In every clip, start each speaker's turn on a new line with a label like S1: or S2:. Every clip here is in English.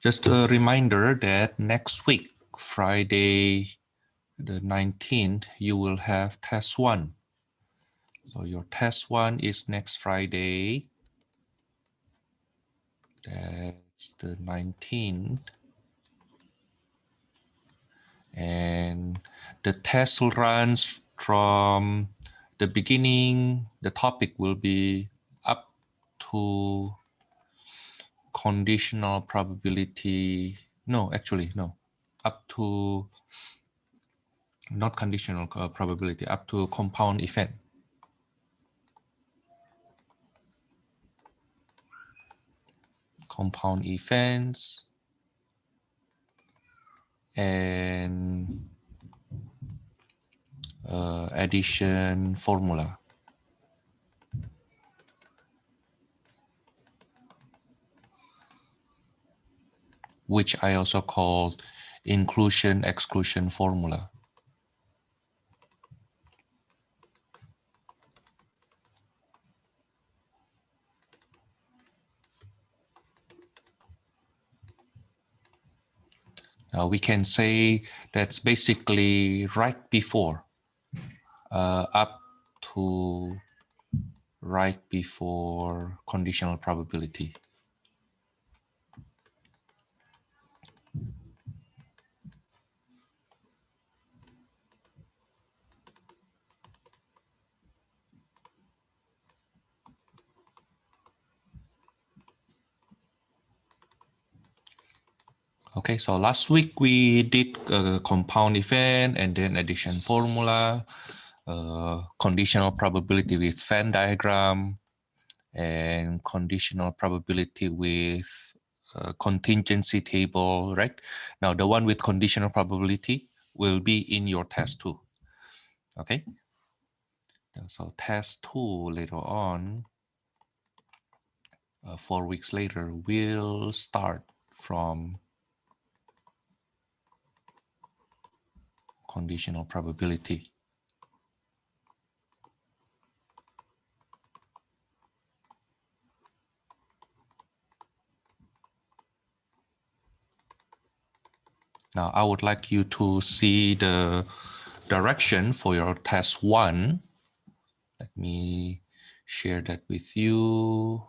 S1: Just a reminder that next week, Friday the 19th, you will have test 1. So your test 1 is next Friday. That's the 19th. And the test runs from the beginning. The topic will be up to conditional probability. No, actually, no. Up to, not conditional probability, up to compound event. Compound events and addition formula. Which I also called inclusion exclusion formula. Now we can say that's basically right before, up to right before conditional probability. Okay, so last week we did compound event and then addition formula, conditional probability with Venn diagram, and conditional probability with contingency table, right? Now the one with conditional probability will be in your test 2. Okay, so test 2 later on, 4 weeks later, will start from conditional probability. Now I would like you to see the direction for your test 1. Let me share that with you.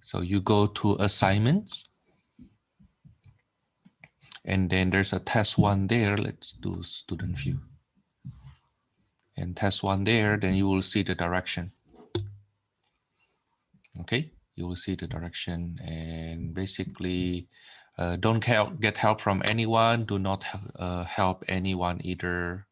S1: So you go to assignments, and then there's a test 1 there. Let's do student view. And test 1 there, then you will see the direction. Okay, you will see the direction, and basically don't get help from anyone. Do not help anyone either.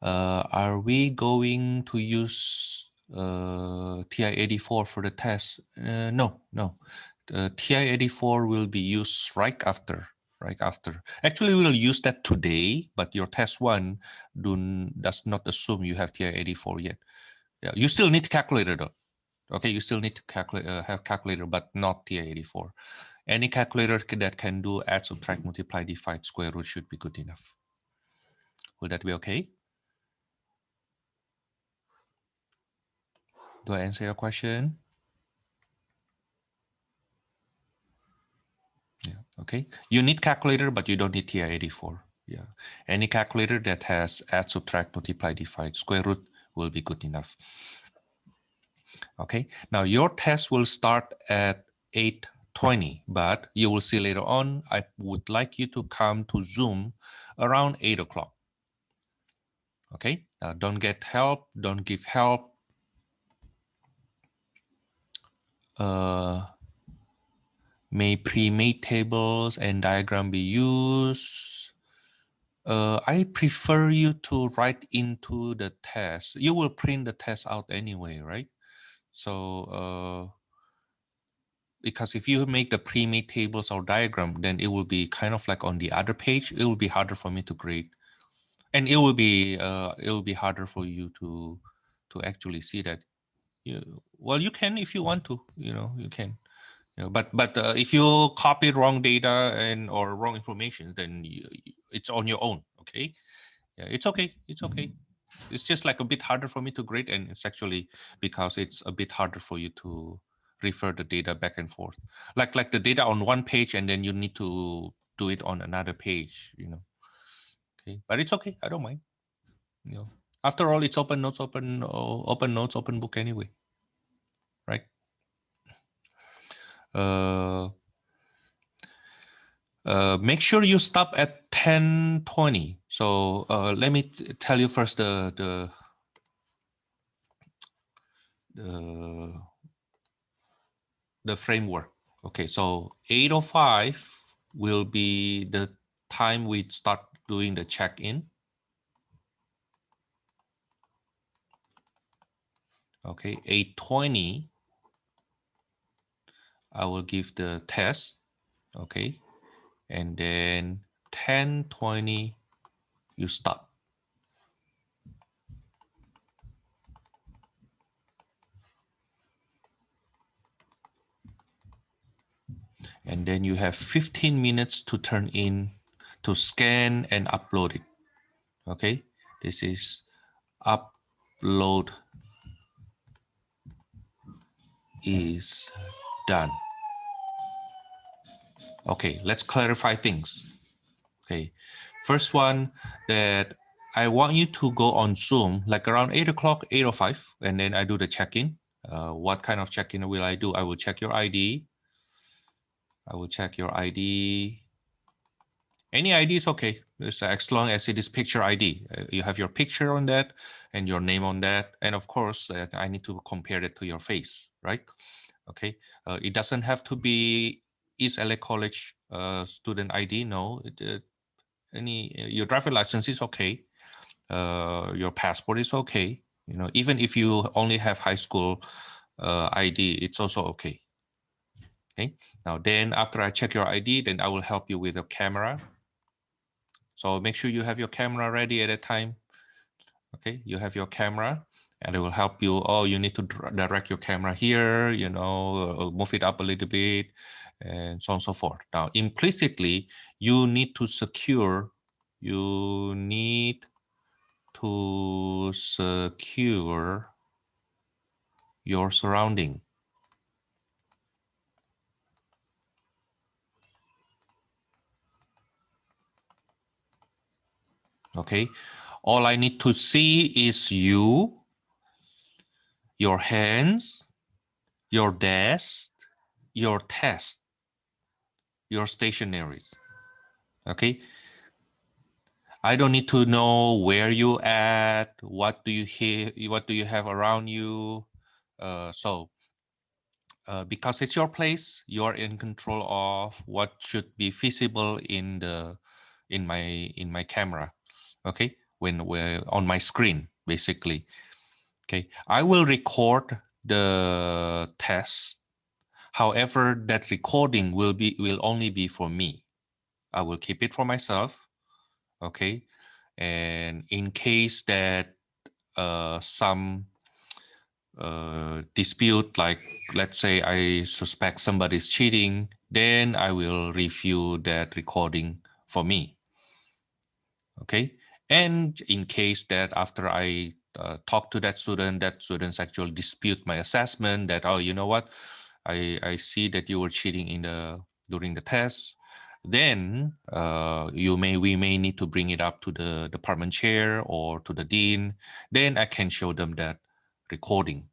S1: Are we going to use TI-84 for the test? No. TI-84 will be used right after. Actually, we'll use that today, but your test 1 does not assume you have TI-84 yet. Yeah, you still need calculator though. Okay, you still need to calculate, have calculator, but not TI-84. Any calculator that can do add, subtract, multiply, divide, square root should be good enough. Will that be okay? Do I answer your question? Yeah, okay. You need calculator, but you don't need TI-84. Yeah, any calculator that has add, subtract, multiply, divide, square root will be good enough. Okay, now your test will start at 8:20, but you will see later on, I would like you to come to Zoom around 8 o'clock. Okay, now don't get help, don't give help. May pre-made tables and diagram be used. I prefer you to write into the test. You will print the test out anyway, right? So because if you make the pre-made tables or diagram, then it will be kind of like on the other page. It will be harder for me to grade, and it will be harder for you to actually see that. Well, you can if you want to. You can. But if you copy wrong data or wrong information, then it's on your own. Okay. Yeah, it's okay. It's okay. It's just like a bit harder for me to grade, and it's actually because it's a bit harder for you to refer the data back and forth. Like the data on one page, and then you need to do it on another page, you know. Okay, but it's okay. I don't mind. You know, after all, it's open notes, open book anyway, right? Make sure you stop at 10:20. So let me tell you first the framework. Okay, so 8:05 will be the time we start doing the check-in. Okay, 8:20, I will give the test. Okay, and then 10:20, you stop. And then you have 15 minutes to turn in, to scan and upload it. Okay, this is upload is done. Okay, let's clarify things. Okay, first one, that I want you to go on Zoom like around 8 o'clock, 8:05, and then I do the check-in. What kind of check-in will I do? I will check your ID. I will check your ID. Any ID is okay, as long as it is picture ID. You have your picture on that and your name on that. And of course, I need to compare it to your face, right? Okay, it doesn't have to be East LA College student ID. No, your driver license is okay. Your passport is okay. You know, even if you only have high school ID, it's also okay. Okay, now then after I check your ID, then I will help you with your camera. So make sure you have your camera ready at a time. Okay, you have your camera, and it will help you. Oh, you need to direct your camera here, you know, move it up a little bit, and so on and so forth. Now, implicitly, you need to secure your surrounding. Okay, all I need to see is you, your hands, your desk, your test, your stationaries. Okay, I don't need to know where you at, what do you have around you. Because it's your place, you're in control of what should be visible in my camera. Okay, when we're on my screen, basically. Okay, I will record the test. However, that recording will only be for me. I will keep it for myself. Okay, and in case that some dispute, like let's say I suspect somebody's cheating, then I will review that recording for me. Okay, and in case that after I talk to that student's actually dispute my assessment, that, oh, you know what, I see that you were cheating during the test, then we may need to bring it up to the department chair or to the dean. Then I can show them that recording.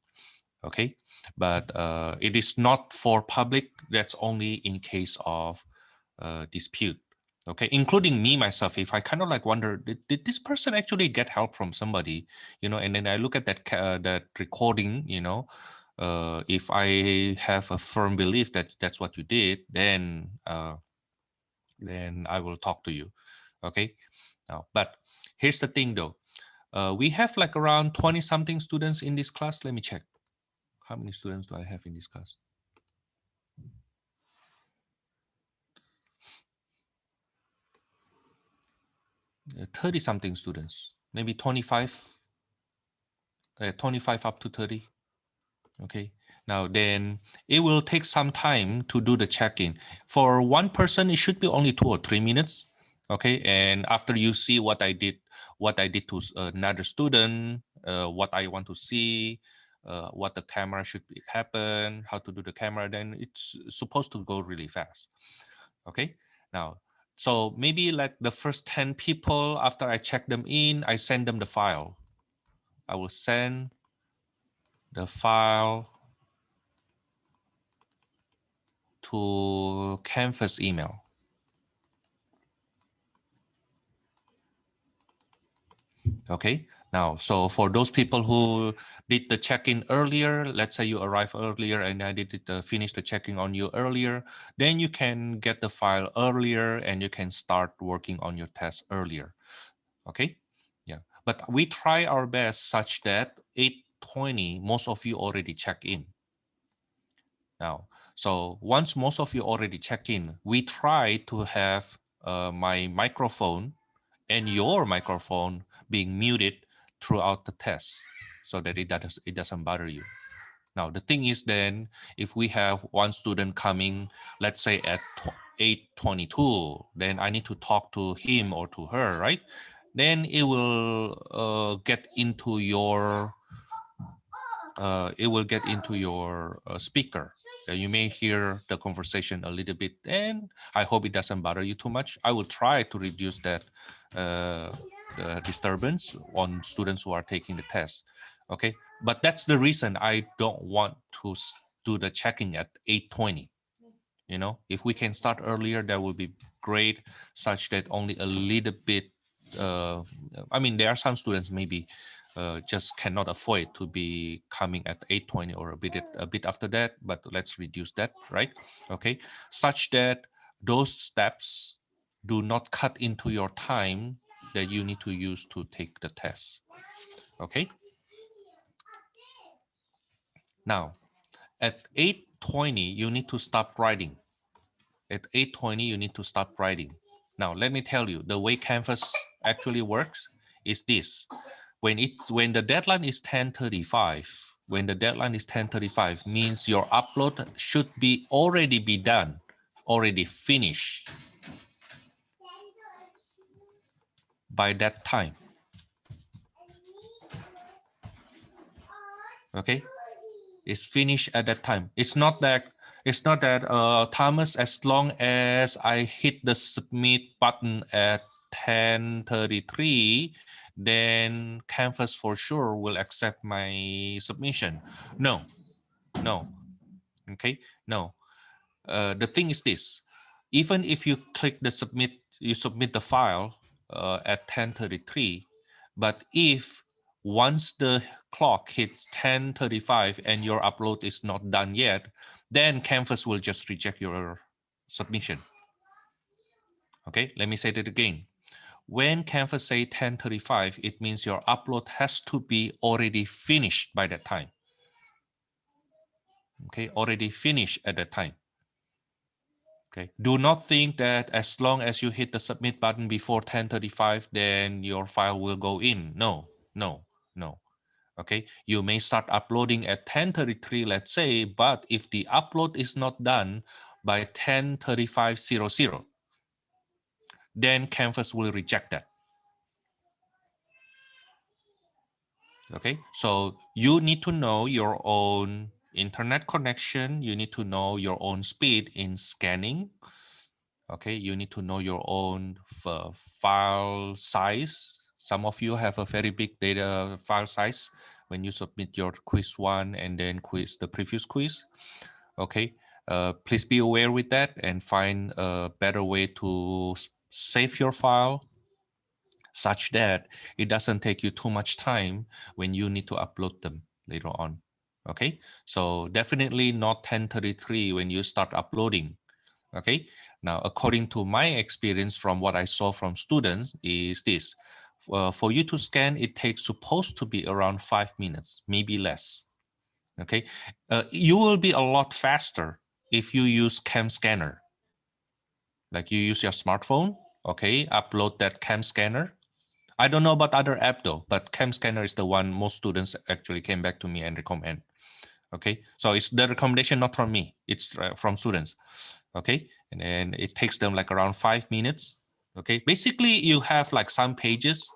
S1: Okay, but it is not for public. That's only in case of dispute. Okay, including me myself. If I kind of like wonder, did this person actually get help from somebody, you know, and then I look at that recording, you know, if I have a firm belief that that's what you did, then I will talk to you. Okay, now, but here's the thing though, we have like around 20 something students in this class. Let me check. How many students do I have in this class? 30 something students, maybe 25, 25 up to 30. Okay, now then it will take some time to do the check-in. For one person, it should be only 2 or 3 minutes. Okay, and after you see what I did to another student, what I want to see, what the camera should happen, how to do the camera, then it's supposed to go really fast. Okay, now, so maybe like the first 10 people, after I check them in, I send them the file. I will send the file to Canvas email. Okay, now, so for those people who did the check-in earlier, let's say you arrive earlier and I did finish the checking on you earlier, then you can get the file earlier and you can start working on your test earlier. Okay, yeah, but we try our best such that 8:20, most of you already check in. Now, so once most of you already check in, we try to have my microphone and your microphone being muted throughout the test so that it doesn't bother you. Now, the thing is then, if we have one student coming, let's say at 8:22, then I need to talk to him or to her, right? Then it will get into your speaker. You may hear the conversation a little bit, and I hope it doesn't bother you too much. I will try to reduce that the disturbance on students who are taking the test. Okay, but that's the reason I don't want to do the checking at 8:20. You know, if we can start earlier, that would be great, such that only a little bit. I mean, there are some students maybe just cannot afford to be coming at 8:20 or a bit after that. But let's reduce that, right? Okay, such that those steps do not cut into your time that you need to use to take the test. Okay. Now, at 8:20, you need to stop writing. At 8:20, you need to stop writing. Now, let me tell you, the way Canvas actually works is this. When the deadline is 10:35, when the deadline is 10:35, means your upload should be already be done, already finished by that time. Okay, it's finished at that time. It's not that Thomas, as long as I hit the submit button at 10:33, then Canvas for sure will accept my submission. No, no. Okay, no. The thing is this: even if you click the submit, you submit the file at 10:33, but if once the clock hits 10:35 and your upload is not done yet, then Canvas will just reject your submission. Okay, let me say that again. When Canvas say 10:35, it means your upload has to be already finished by that time. Okay, already finished at that time. Okay. Do not think that as long as you hit the submit button before 10:35, then your file will go in. No, no, no. Okay. You may start uploading at 10:33, let's say, but if the upload is not done by 10:35:00, then Canvas will reject that. Okay. So you need to know your own internet connection. You need to know your own speed in scanning. Okay, you need to know your own file size. Some of you have a very big data file size when you submit your quiz 1 and then the previous quiz. Okay, please be aware with that and find a better way to save your file such that it doesn't take you too much time when you need to upload them later on. Okay, so definitely not 10:33 when you start uploading. Okay, now according to my experience from what I saw from students is this. For you to scan, it takes supposed to be around 5 minutes, maybe less. Okay, you will be a lot faster if you use Cam Scanner. Like you use your smartphone, okay, upload that Cam Scanner. I don't know about other app though, but Cam Scanner is the one most students actually came back to me and recommend. Okay, so it's the recommendation not from me, it's from students. Okay, and then it takes them like around 5 minutes. Okay, basically you have like some pages,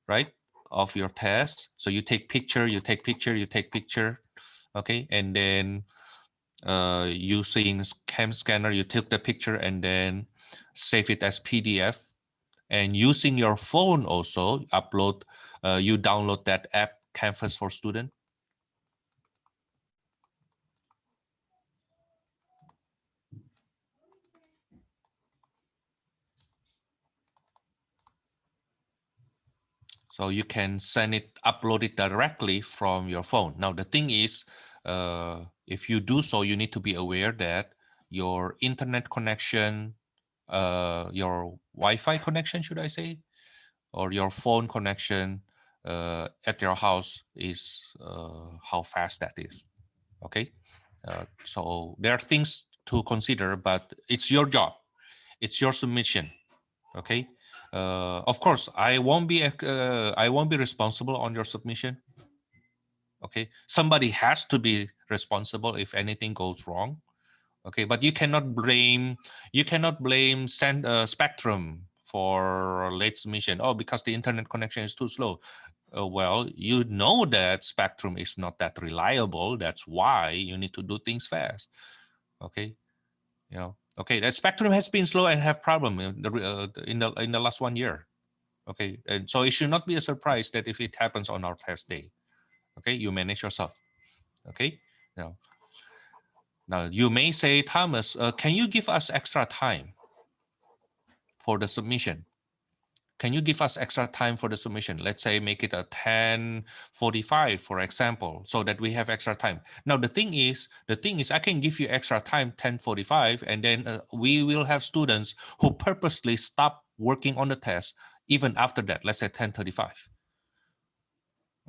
S1: right, of your test. So you take picture, you take picture, you take picture. Okay, and then using cam scanner, you take the picture and then save it as PDF. And using your phone also upload, you download that app Canvas for Student. So you can send it, upload it directly from your phone. Now the thing is, if you do so, you need to be aware that your internet connection, your Wi-Fi connection, should I say, or your phone connection at your house is how fast that is. Okay, so there are things to consider, but it's your job, it's your submission. Okay, of course I won't be responsible on your submission. Okay, somebody has to be responsible if anything goes wrong. Okay, but you cannot blame Spectrum for late submission. Oh, because the internet connection is too slow. Well, you know that Spectrum is not that reliable. That's why you need to do things fast. Okay, okay, that Spectrum has been slow and have problem in the last 1 year. Okay, and so it should not be a surprise that if it happens on our test day. Okay, you manage yourself. Okay, now you may say, Thomas, can you give us extra time for the submission? Can you give us extra time for the submission? Let's say make it a 10:45, for example, so that we have extra time. Now the thing is I can give you extra time 10:45, and then we will have students who purposely stop working on the test even after that. Let's say 10:35.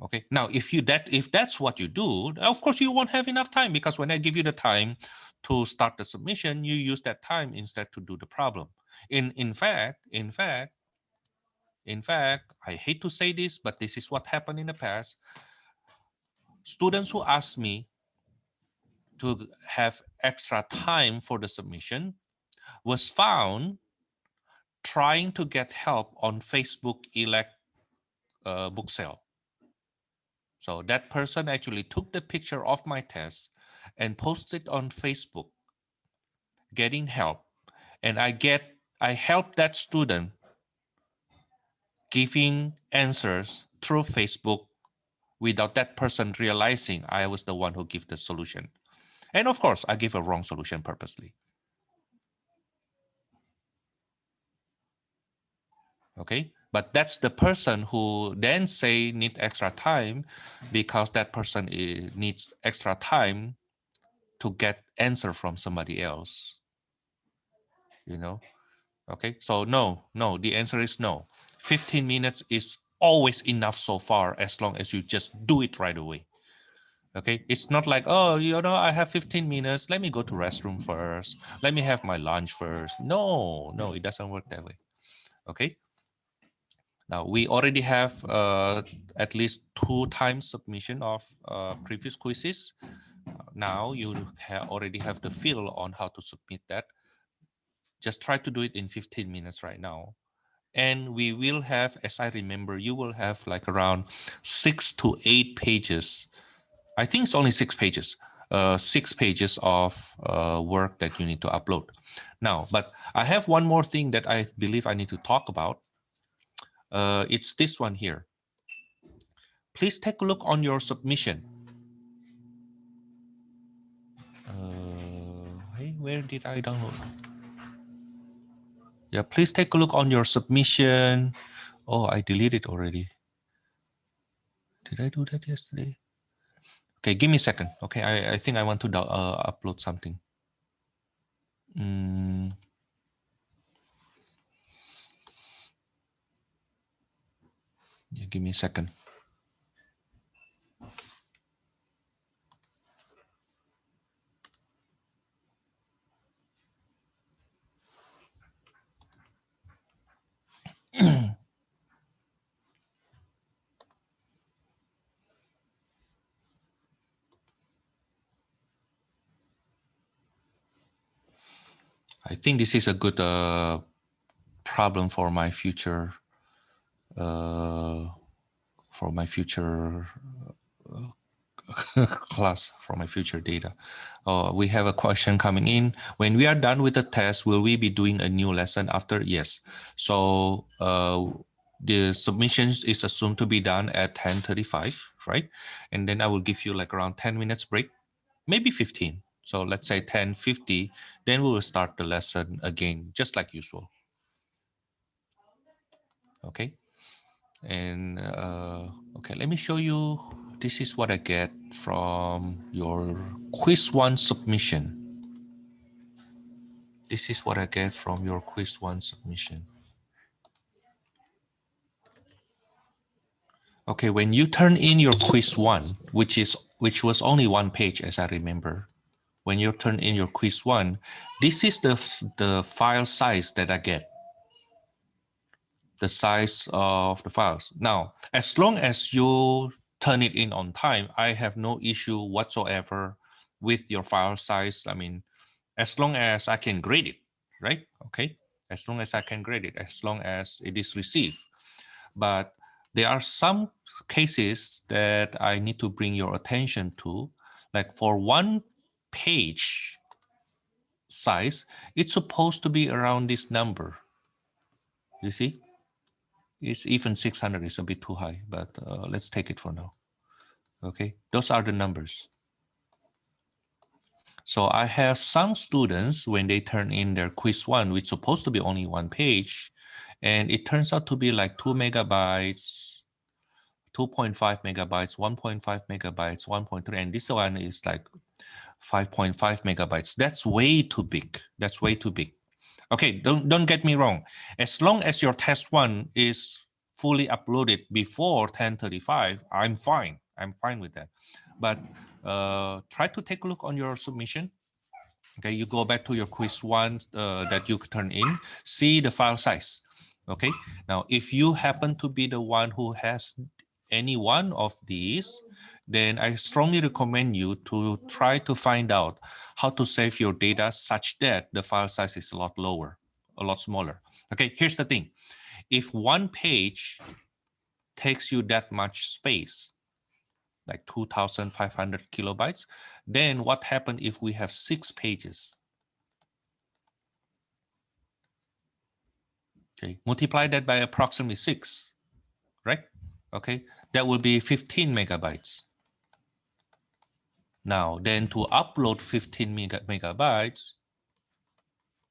S1: Okay. Now, if that's what you do, of course you won't have enough time, because when I give you the time to start the submission, you use that time instead to do the problem. In fact, I hate to say this, but this is what happened in the past. Students who asked me to have extra time for the submission was found trying to get help on Facebook elect book sale. So that person actually took the picture of my test and posted on Facebook, getting help. And I help that student giving answers through Facebook without that person realizing I was the one who gave the solution. And of course, I give a wrong solution purposely. Okay, but that's the person who then say need extra time, because that person needs extra time to get answer from somebody else. Okay, so no, the answer is no. 15 minutes is always enough so far, as long as you just do it right away. Okay, it's not like, oh, I have 15 minutes, let me go to restroom first, let me have my lunch first. No, it doesn't work that way. Okay, now we already have at least 2 times submission of previous quizzes. Now you already have the feel on how to submit that. Just try to do it in 15 minutes right now. And we will have, as I remember, you will have like around 6 to 8 pages. I think it's only 6 pages. 6 pages of work that you need to upload. Now, but I have one more thing that I believe I need to talk about. It's this one here. Please take a look on your submission. Hey, where did I download? Yeah, please take a look on your submission. Oh, I deleted already. Did I do that yesterday? Okay, give me a second. Okay, I think I want to upload something. Yeah, give me a second. I think this is a good problem for my future class, for my future data. We have a question coming in. When we are done with the test, will we be doing a new lesson after? Yes. So the submissions is assumed to be done at 10:35, right? And then I will give you like around 10 minutes break, maybe 15. So let's say 10:50, then we will start the lesson again, just like usual. Okay. And okay, let me show you. This is what I get from your quiz 1 submission. This is what I get from your quiz 1 submission. Okay, when you turn in your quiz 1, which was only 1 page, as I remember. When you turn in your quiz 1, this is the file size that I get. The size of the files. Now, as long as you turn it in on time, I have no issue whatsoever with your file size. I mean, as long as I can grade it, right? Okay, as long as I can grade it, as long as it is received. But there are some cases that I need to bring your attention to, like for 1 page size, it's supposed to be around this number. You see? It's even 600 is a bit too high, but let's take it for now. Okay, those are the numbers. So I have some students, when they turn in their quiz 1, which is supposed to be only 1 page, and it turns out to be like 2 megabytes, 2.5 megabytes, 1.5 megabytes, 1.3, and this one is like 5.5 megabytes. That's way too big. That's way too big. Okay, don't get me wrong. As long as your test 1 is fully uploaded before 10:35, I'm fine. I'm fine with that. But try to take a look on your submission. Okay, you go back to your quiz 1 that you turn in, see the file size. Okay, now if you happen to be the one who has any one of these, then I strongly recommend you to try to find out how to save your data such that the file size is a lot lower, a lot smaller. Okay, here's the thing. If 1 page takes you that much space, like 2,500 kilobytes, then what happens if we have 6 pages? Okay, multiply that by approximately 6, right? Okay, that will be 15 megabytes. Now, then to upload 15 megabytes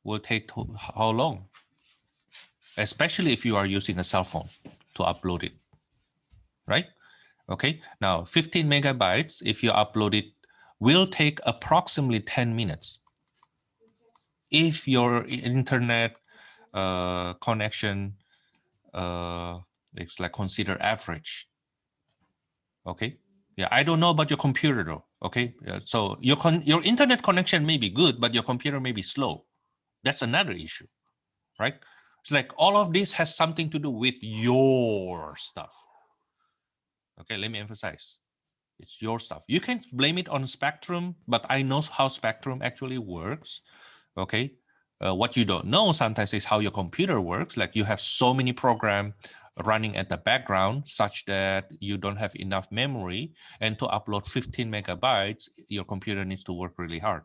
S1: will take how long? Especially if you are using a cell phone to upload it, right? Okay, now 15 megabytes, if you upload it, will take approximately 10 minutes. If your internet connection it's like consider average. Okay, yeah, I don't know about your computer though. Okay, so your internet connection may be good, but your computer may be slow. That's another issue, right? It's like all of this has something to do with your stuff. Okay, let me emphasize. It's your stuff. You can blame it on Spectrum, but I know how Spectrum actually works. Okay, what you don't know sometimes is how your computer works. Like you have so many programs running at the background such that you don't have enough memory, and to upload 15 megabytes, your computer needs to work really hard.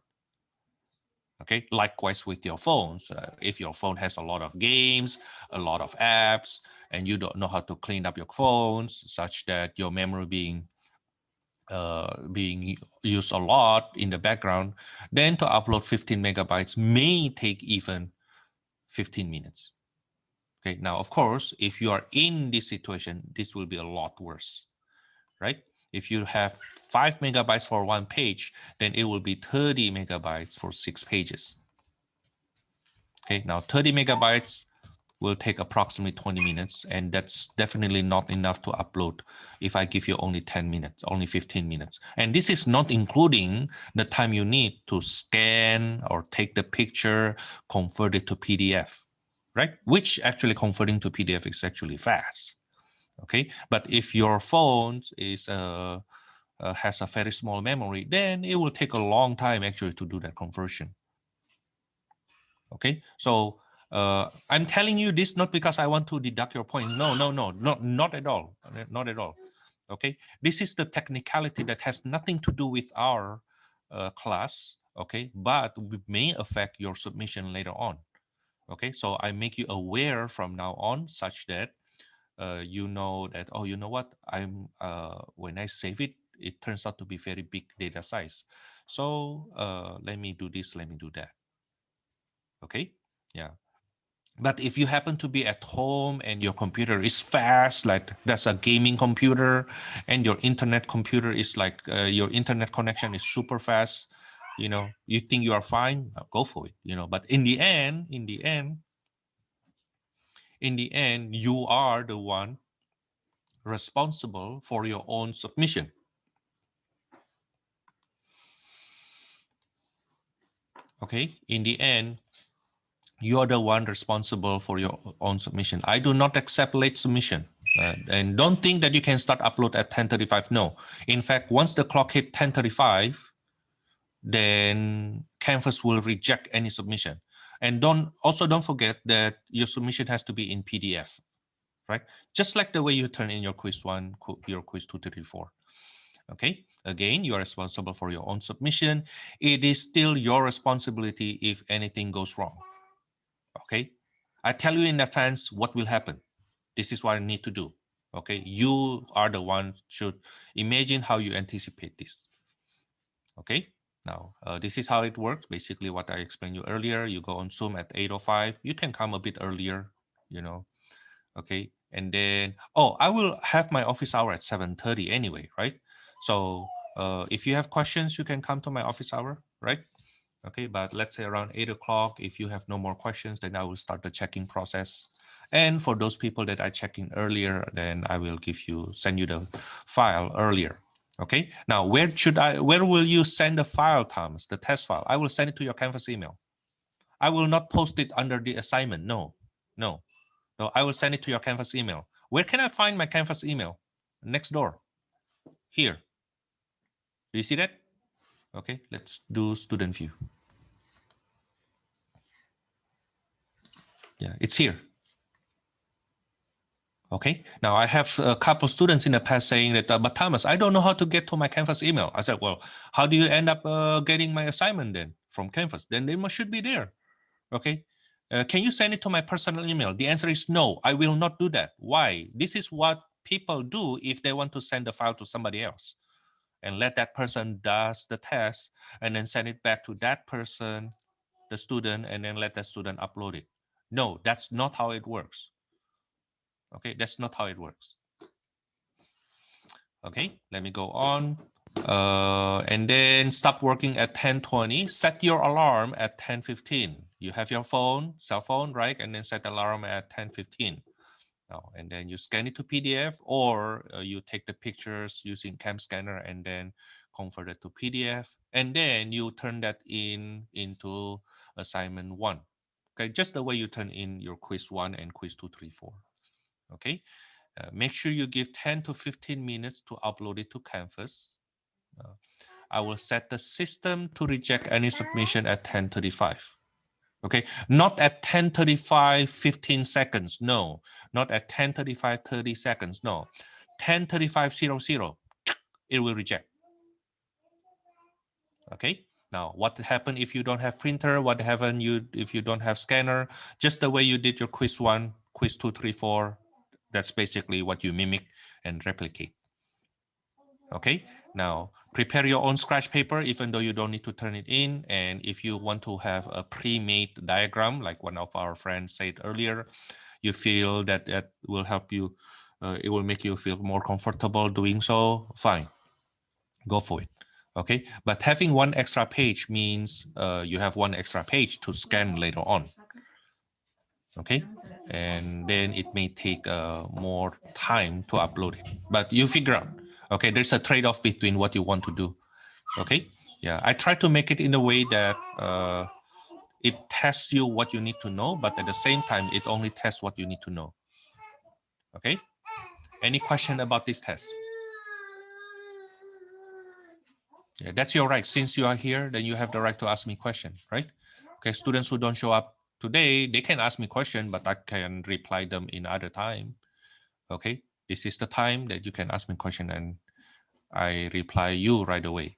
S1: Okay, likewise with your phones. If your phone has a lot of games, a lot of apps, and you don't know how to clean up your phones such that your memory being used a lot in the background, then to upload 15 megabytes may take even 15 minutes. Okay, now of course, if you are in this situation, this will be a lot worse, right? If you have 5 megabytes for 1 page, then it will be 30 megabytes for 6 pages. Okay, now 30 megabytes will take approximately 20 minutes, and that's definitely not enough to upload if I give you only 10 minutes, only 15 minutes. And this is not including the time you need to scan or take the picture, convert it to PDF, right? Which actually converting to PDF is actually fast, okay? But if your phone is has a very small memory, then it will take a long time actually to do that conversion. Okay, so I'm telling you this not because I want to deduct your points. No, not at all. Not at all. Okay, this is the technicality that has nothing to do with our class. Okay, but may affect your submission later on. Okay, so I make you aware from now on, such that you know that, oh, you know what, I'm when I save it, it turns out to be very big data size. So let me do this, let me do that. Okay, yeah. But if you happen to be at home and your computer is fast, like that's a gaming computer, and your internet computer is like your internet connection is super fast, you know, you think you are fine, go for it, you know. But in the end, you are the one responsible for your own submission. Okay, in the end, you are the one responsible for your own submission. I do not accept late submission. And don't think that you can start upload at 10:35. No. In fact, once the clock hit 10:35, then Canvas will reject any submission. And don't forget that your submission has to be in PDF, right? Just like the way you turn in your quiz 1, your quiz 2, 3, 4. Okay, again, you are responsible for your own submission. It is still your responsibility if anything goes wrong. Okay, I tell you in advance what will happen. This is what I need to do. Okay, you are the one should imagine how you anticipate this. Okay, now this is how it works. Basically, what I explained you earlier. You go on Zoom at 8:05. You can come a bit earlier, you know. Okay, and then I will have my office hour at 7:30 anyway, right? So if you have questions, you can come to my office hour, right? Okay, but let's say around 8 o'clock, if you have no more questions, then I will start the checking process. And for those people that I check in earlier, then I will send you the file earlier. Okay, now where will you send the file, Thomas, the test file? I will send it to your Canvas email. I will not post it under the assignment. No. So I will send it to your Canvas email. Where can I find my Canvas email? Next door. Here. Do you see that? Okay, let's do student view. Yeah, it's here. Okay, now I have a couple students in the past saying that, but Thomas, I don't know how to get to my Canvas email. I said, well, how do you end up getting my assignment then from Canvas? Then they should be there. Okay, can you send it to my personal email? The answer is no, I will not do that. Why? This is what people do if they want to send the file to somebody else, and let that person does the test and then send it back to that person, the student, and then let that student upload it. No, that's not how it works. Okay, that's not how it works. Okay, let me go on. And then stop working at 10:20. Set your alarm at 10:15. You have your phone, cell phone, right? And then set the alarm at 10:15. Now, and then you scan it to PDF, or you take the pictures using Cam Scanner and then convert it to PDF. And then you turn that into assignment 1. Okay, just the way you turn in your quiz 1 and quiz 2, 3, 4. Okay. Make sure you give 10 to 15 minutes to upload it to Canvas. I will set the system to reject any submission at 10:35. Okay, not at 10:35, 15 seconds. No, not at 10:35, 30 seconds. No, 10:35:00, it will reject. Okay. Now, what happened if you don't have printer? What happened if you don't have scanner? Just the way you did your quiz 1, quiz 2, 3, 4. That's basically what you mimic and replicate. Okay, now prepare your own scratch paper, even though you don't need to turn it in. And if you want to have a pre-made diagram, like one of our friends said earlier, you feel that will help you, it will make you feel more comfortable doing so, fine, go for it. Okay, but having one extra page means you have one extra page to scan later on. Okay, and then it may take more time to upload it, but you figure out. Okay, there's a trade-off between what you want to do. Okay, yeah, I try to make it in a way that it tests you what you need to know, but at the same time it only tests what you need to know. Okay, any question about this test? Yeah, that's your right. Since you are here, then you have the right to ask me question, right? Okay, students who don't show up, Today, they can ask me question, but I can reply them in other time. Okay, this is the time that you can ask me question and I reply you right away.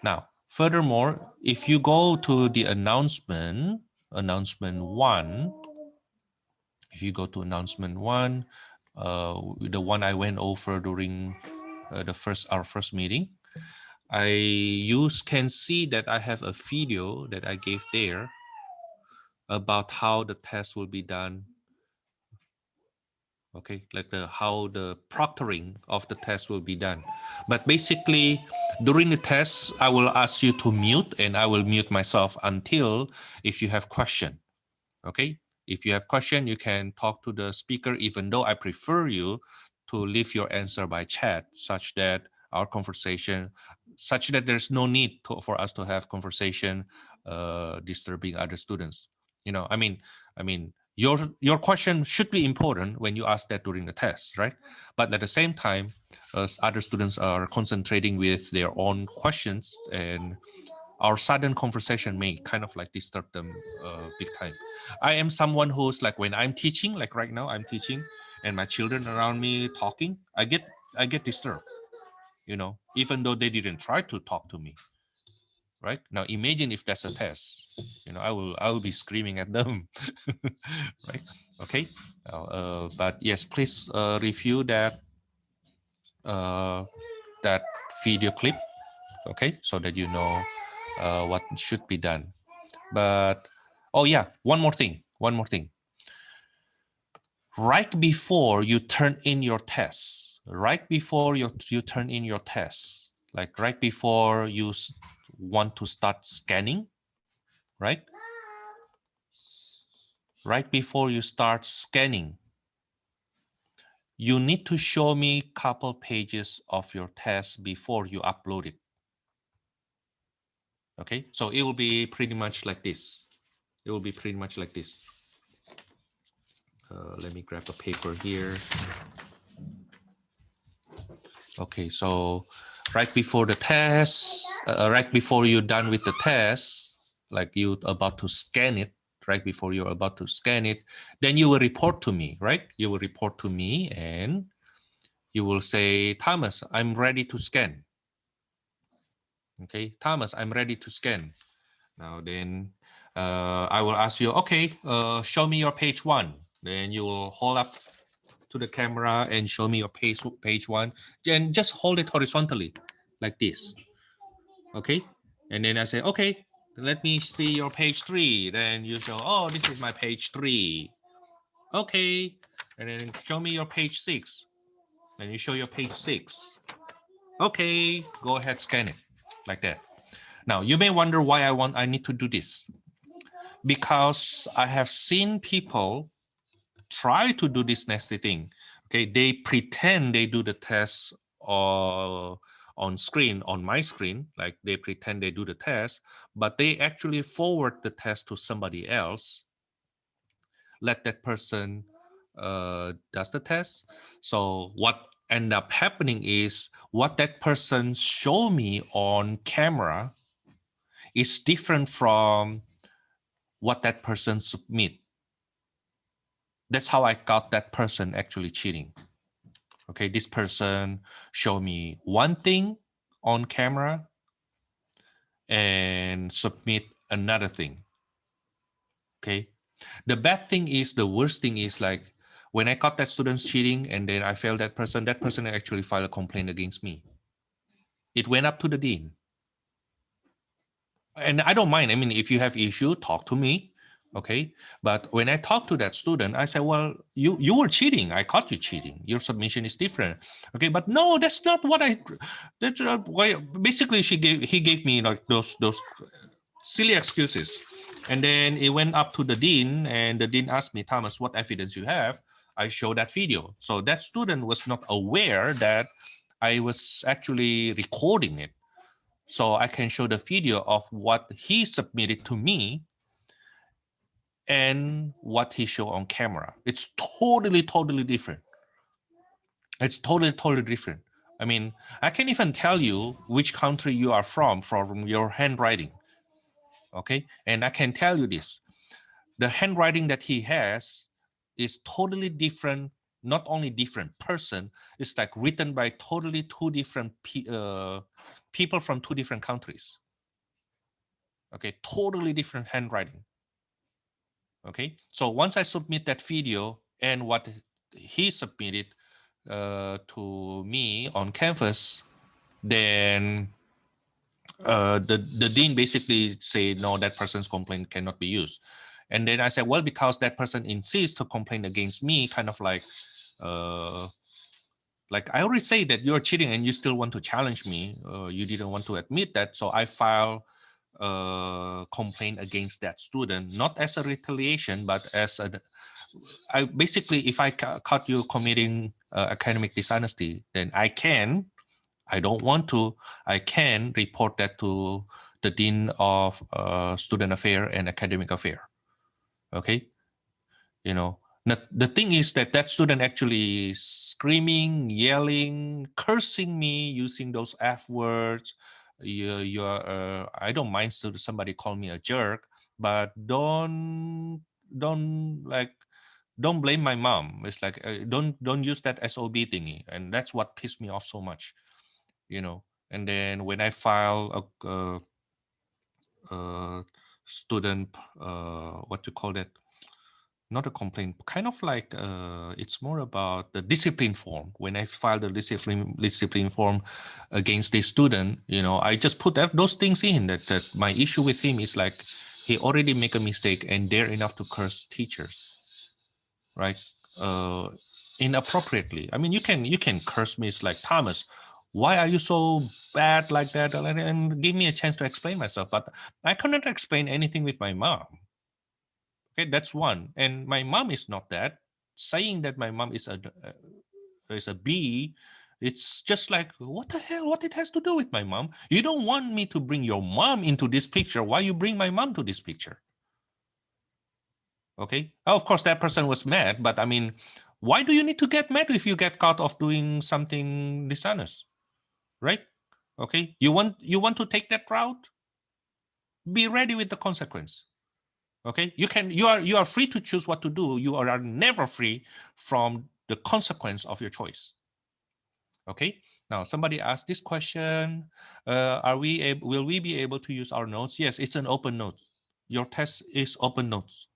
S1: Now, furthermore, if you go to the announcement one, if you go to announcement one, the one I went over during our first meeting, you can see that I have a video that I gave there about how the test will be done. Okay, like how the proctoring of the test will be done. But basically, during the test, I will ask you to mute, and I will mute myself until if you have question. Okay, if you have question, you can talk to the speaker, even though I prefer you to leave your answer by chat, such that our conversation, such that there's no need for us to have conversation disturbing other students. You know, I mean, your question should be important when you ask that during the test, right? But at the same time, other students are concentrating with their own questions, and our sudden conversation may kind of like disturb them big time. I am someone who's like, when I'm teaching, like right now I'm teaching and my children around me talking, I get disturbed, you know, even though they didn't try to talk to me. Right now, imagine if that's a test, you know, I will be screaming at them. Right? Okay. But yes, please review that video clip, okay, so that you know what should be done. But oh yeah, one more thing. Right before you turn in your tests, you turn in your tests, like right before you want to start scanning, right? Right before you start scanning, you need to show me a couple pages of your test before you upload it. Okay, so it will be pretty much like this. It will be pretty much like this. Let me grab a paper here. Okay, so right before the test, right before you're done with the test, like you're about to scan it, right before you're about to scan it, then you will report to me, right? You will report to me and you will say, Thomas, I'm ready to scan. Okay, Thomas, I'm ready to scan. Now then, I will ask you, okay, show me your page one. Then you will hold up to the camera and show me your page one. Then just hold it horizontally like this. Okay, and then I say, okay, let me see your page three. Then you show, oh, this is my page three. Okay, and then show me your page six. Then you show your page six. Okay, go ahead, scan it like that. Now you may wonder why I need to do this, because I have seen people try to do this nasty thing. Okay, they pretend they do the test on screen, on my screen, like they pretend they do the test, but they actually forward the test to somebody else, let that person does the test. So what end up happening is what that person show me on camera is different from what that person submit. That's how I got that person actually cheating. Okay, this person showed me one thing on camera and submit another thing. Okay, the bad thing is, the worst thing is, like when I caught that student's cheating and then I failed that person actually filed a complaint against me. It went up to the dean. And I don't mind. I mean, if you have issue, talk to me. Okay. But when I talked to that student, I said, well, you were cheating. I caught you cheating. Your submission is different. Okay. But no, that's not what that's why. Basically, he gave me like those silly excuses. And then it went up to the dean, and the dean asked me, Thomas, what evidence you have? I showed that video. So that student was not aware that I was actually recording it. So I can show the video of what he submitted to me and what he showed on camera. It's totally different. It's totally different. I mean, I can't even tell you which country you are from your handwriting. Okay, and I can tell you this. the handwriting that he has is totally different. Not only different person, it's like written by totally two different people from two different countries. Okay, totally different handwriting. Okay, so once I submit that video and what he submitted to me on Canvas, then the dean basically said, no, that person's complaint cannot be used. And then I said, well, because that person insists to complain against me, kind of like I already say that you're cheating and you still want to challenge me. You didn't want to admit that. So I file a complaint against that student, not as a retaliation, but as I basically, if I caught you committing academic dishonesty, then I don't want to, I can report that to the Dean of Student Affair and Academic Affair. Okay, you know, the thing is that that student actually screaming, yelling, cursing me, using those F words. I don't mind somebody call me a jerk, but don't don't blame my mom. It's like don't use that SOB thingy, and that's what pissed me off so much, you know. And then when I file a student, what you call that? Not a complaint, kind of like it's more about the discipline form. When I filed the discipline form against the student, you know, I just put those things in that my issue with him is like he already make a mistake and dare enough to curse teachers, right? Inappropriately. I mean, you can curse me. It's like, Thomas, why are you so bad like that? And give me a chance to explain myself. But I cannot explain anything with my mom. Okay, that's one. And my mom is not that. Saying that my mom is a B, it's just like, what the hell? What it has to do with my mom? You don't want me to bring your mom into this picture. Why you bring my mom to this picture? Okay. Of course, that person was mad, but I mean, why do you need to get mad if you get caught of doing something dishonest, right? Okay. You want to take that route? Be ready with the consequence. Okay. You are free to choose what to do. You are never free from the consequence of your choice. Okay. Now somebody asked this question: will we be able to use our notes? Yes, it's an open note. Your test is open notes.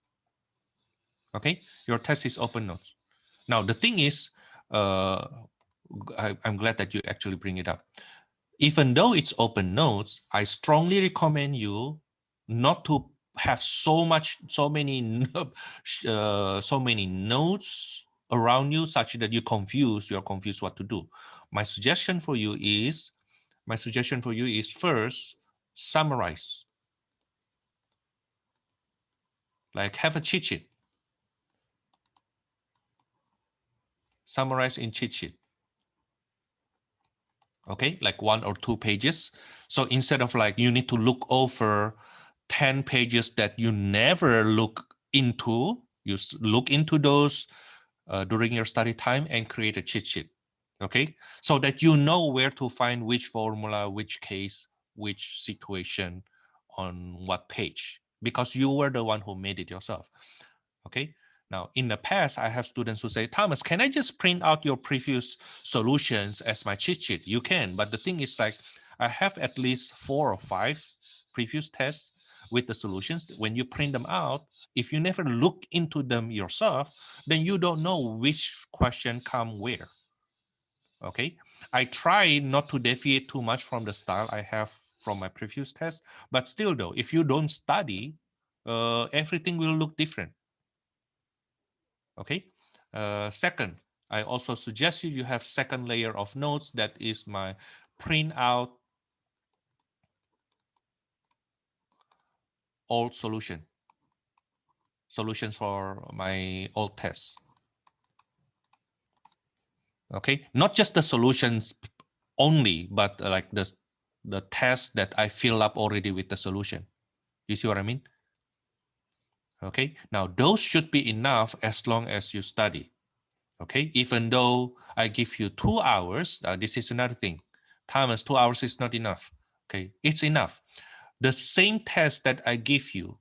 S1: Okay, your test is open notes. Now the thing is, I'm glad that you actually bring it up. Even though it's open notes, I strongly recommend you not to have so many notes around you such that you're confused what to do. My suggestion for you is first summarize, like have a cheat sheet. Summarize in cheat sheet. Okay, like 1 or 2 pages. So instead of like you need to look over 10 pages that you never look into, you look into those during your study time and create a cheat sheet. Okay, so that you know where to find which formula, which case, which situation on what page, because you were the one who made it yourself. Okay. Now, in the past, I have students who say, Thomas, can I just print out your previous solutions as my cheat sheet? You can, but the thing is like, I have at least 4 or 5 previous tests with the solutions. When you print them out, if you never look into them yourself, then you don't know which question come where. Okay. I try not to deviate too much from the style I have from my previous test, but still though, if you don't study, everything will look different. Okay. Second, I also suggest you have second layer of notes. That is my print out old solutions for my old tests. Okay, not just the solutions only, but like the test that I fill up already with the solution. You see what I mean? Okay, now those should be enough as long as you study. Okay, even though I give you 2 hours, this is another thing. Thomas, 2 hours is not enough. Okay, it's enough. The same test that I give you,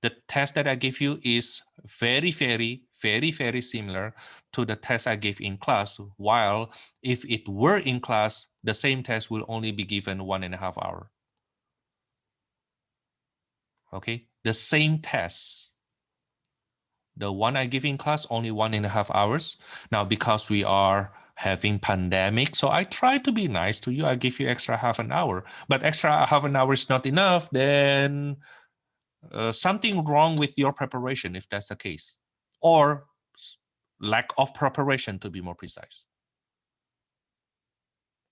S1: The test that I give you is very, very, very, very similar to the test I gave in class, while if it were in class, the same test will only be given 1.5 hours. Okay, the same test. The one I give in class, only 1.5 hours. Now, because we are having pandemic, so I try to be nice to you. I give you extra half an hour, but extra half an hour is not enough. Then something wrong with your preparation, if that's the case, or lack of preparation, to be more precise.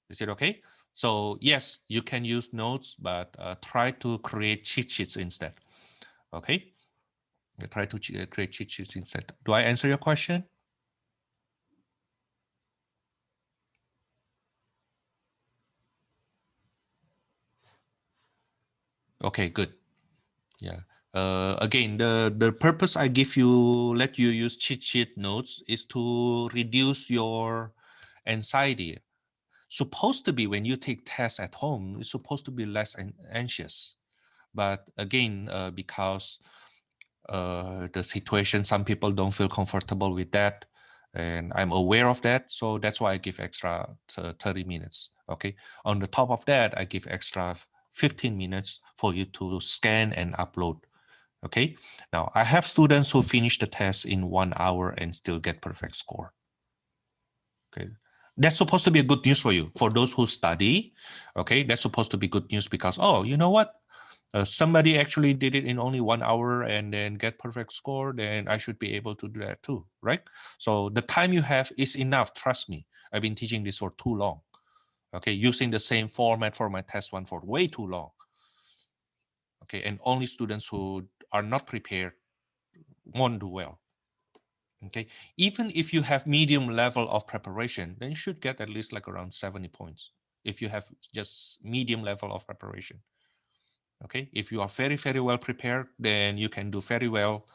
S1: Is it okay? So yes, you can use notes, but try to create cheat sheets instead. Okay? Try to create cheat sheets instead. Do I answer your question? Okay, good. Yeah. Again, the purpose I give you, let you use cheat sheet notes is to reduce your anxiety. Supposed to be when you take tests at home, it's supposed to be less anxious. But again, because the situation, some people don't feel comfortable with that, and I'm aware of that, so that's why I give extra 30 minutes. Okay. On the top of that, I give extra 15 minutes for you to scan and upload. Okay. Now I have students who finish the test in 1 hour and still get perfect score. Okay. That's supposed to be a good news for you. For those who study, okay, that's supposed to be good news because, oh, you know what? Somebody actually did it in only 1 hour and then get perfect score, then I should be able to do that too, right? So the time you have is enough, trust me. I've been teaching this for too long. Okay, using the same format for my test one for way too long. Okay, and only students who are not prepared won't do well. Okay, even if you have medium level of preparation, then you should get at least like around 70 points if you have just medium level of preparation. Okay, if you are very, very well prepared, then you can do very well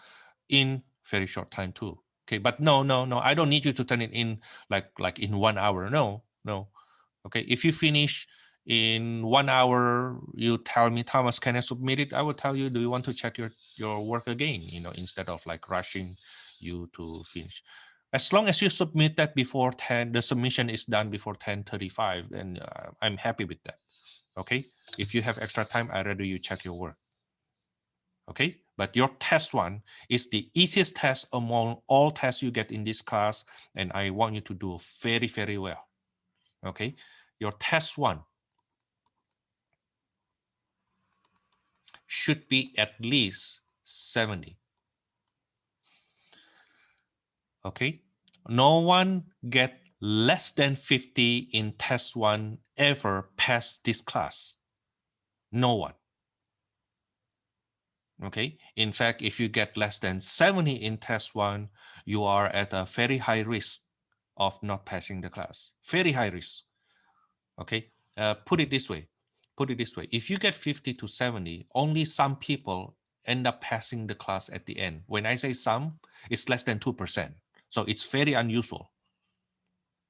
S1: in very short time too. Okay, but no, I don't need you to turn it in like in 1 hour. No. Okay, if you finish in 1 hour, you tell me, Thomas, can I submit it? I will tell you, do you want to check your work again? Instead of like rushing you to finish. As long as you submit that before 10, the submission is done before 10:35, then I'm happy with that. Okay, if you have extra time, I'd rather you check your work. Okay, but your test one is the easiest test among all tests you get in this class, and I want you to do very, very well. Okay, your test one should be at least 70. Okay, no one get less than 50 in test one ever pass this class. No one. Okay, in fact, if you get less than 70 in test one, you are at a very high risk of not passing the class. Very high risk. Okay, put it this way. If you get 50 to 70, only some people end up passing the class at the end. When I say some, it's less than 2%. So it's very unusual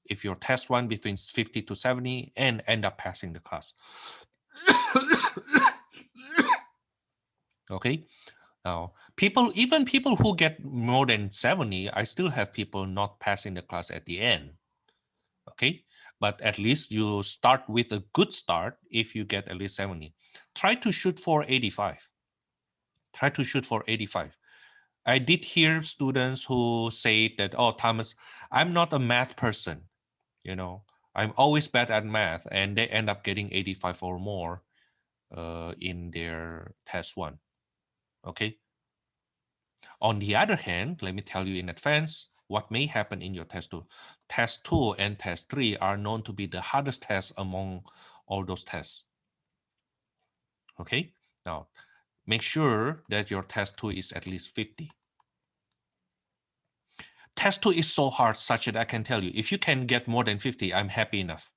S1: if your test one between 50 to 70 and end up passing the class. Okay. Now, even people who get more than 70, I still have people not passing the class at the end. Okay. But at least you start with a good start if you get at least 70. Try to shoot for 85. Try to shoot for 85. I did hear students who say that, oh, Thomas, I'm not a math person. I'm always bad at math, and they end up getting 85 or more in their test one. Okay. On the other hand, let me tell you in advance what may happen in your test two. Test two and test three are known to be the hardest tests among all those tests. Okay. Now, make sure that your test two is at least 50. Test two is so hard such that I can tell you, if you can get more than 50, I'm happy enough.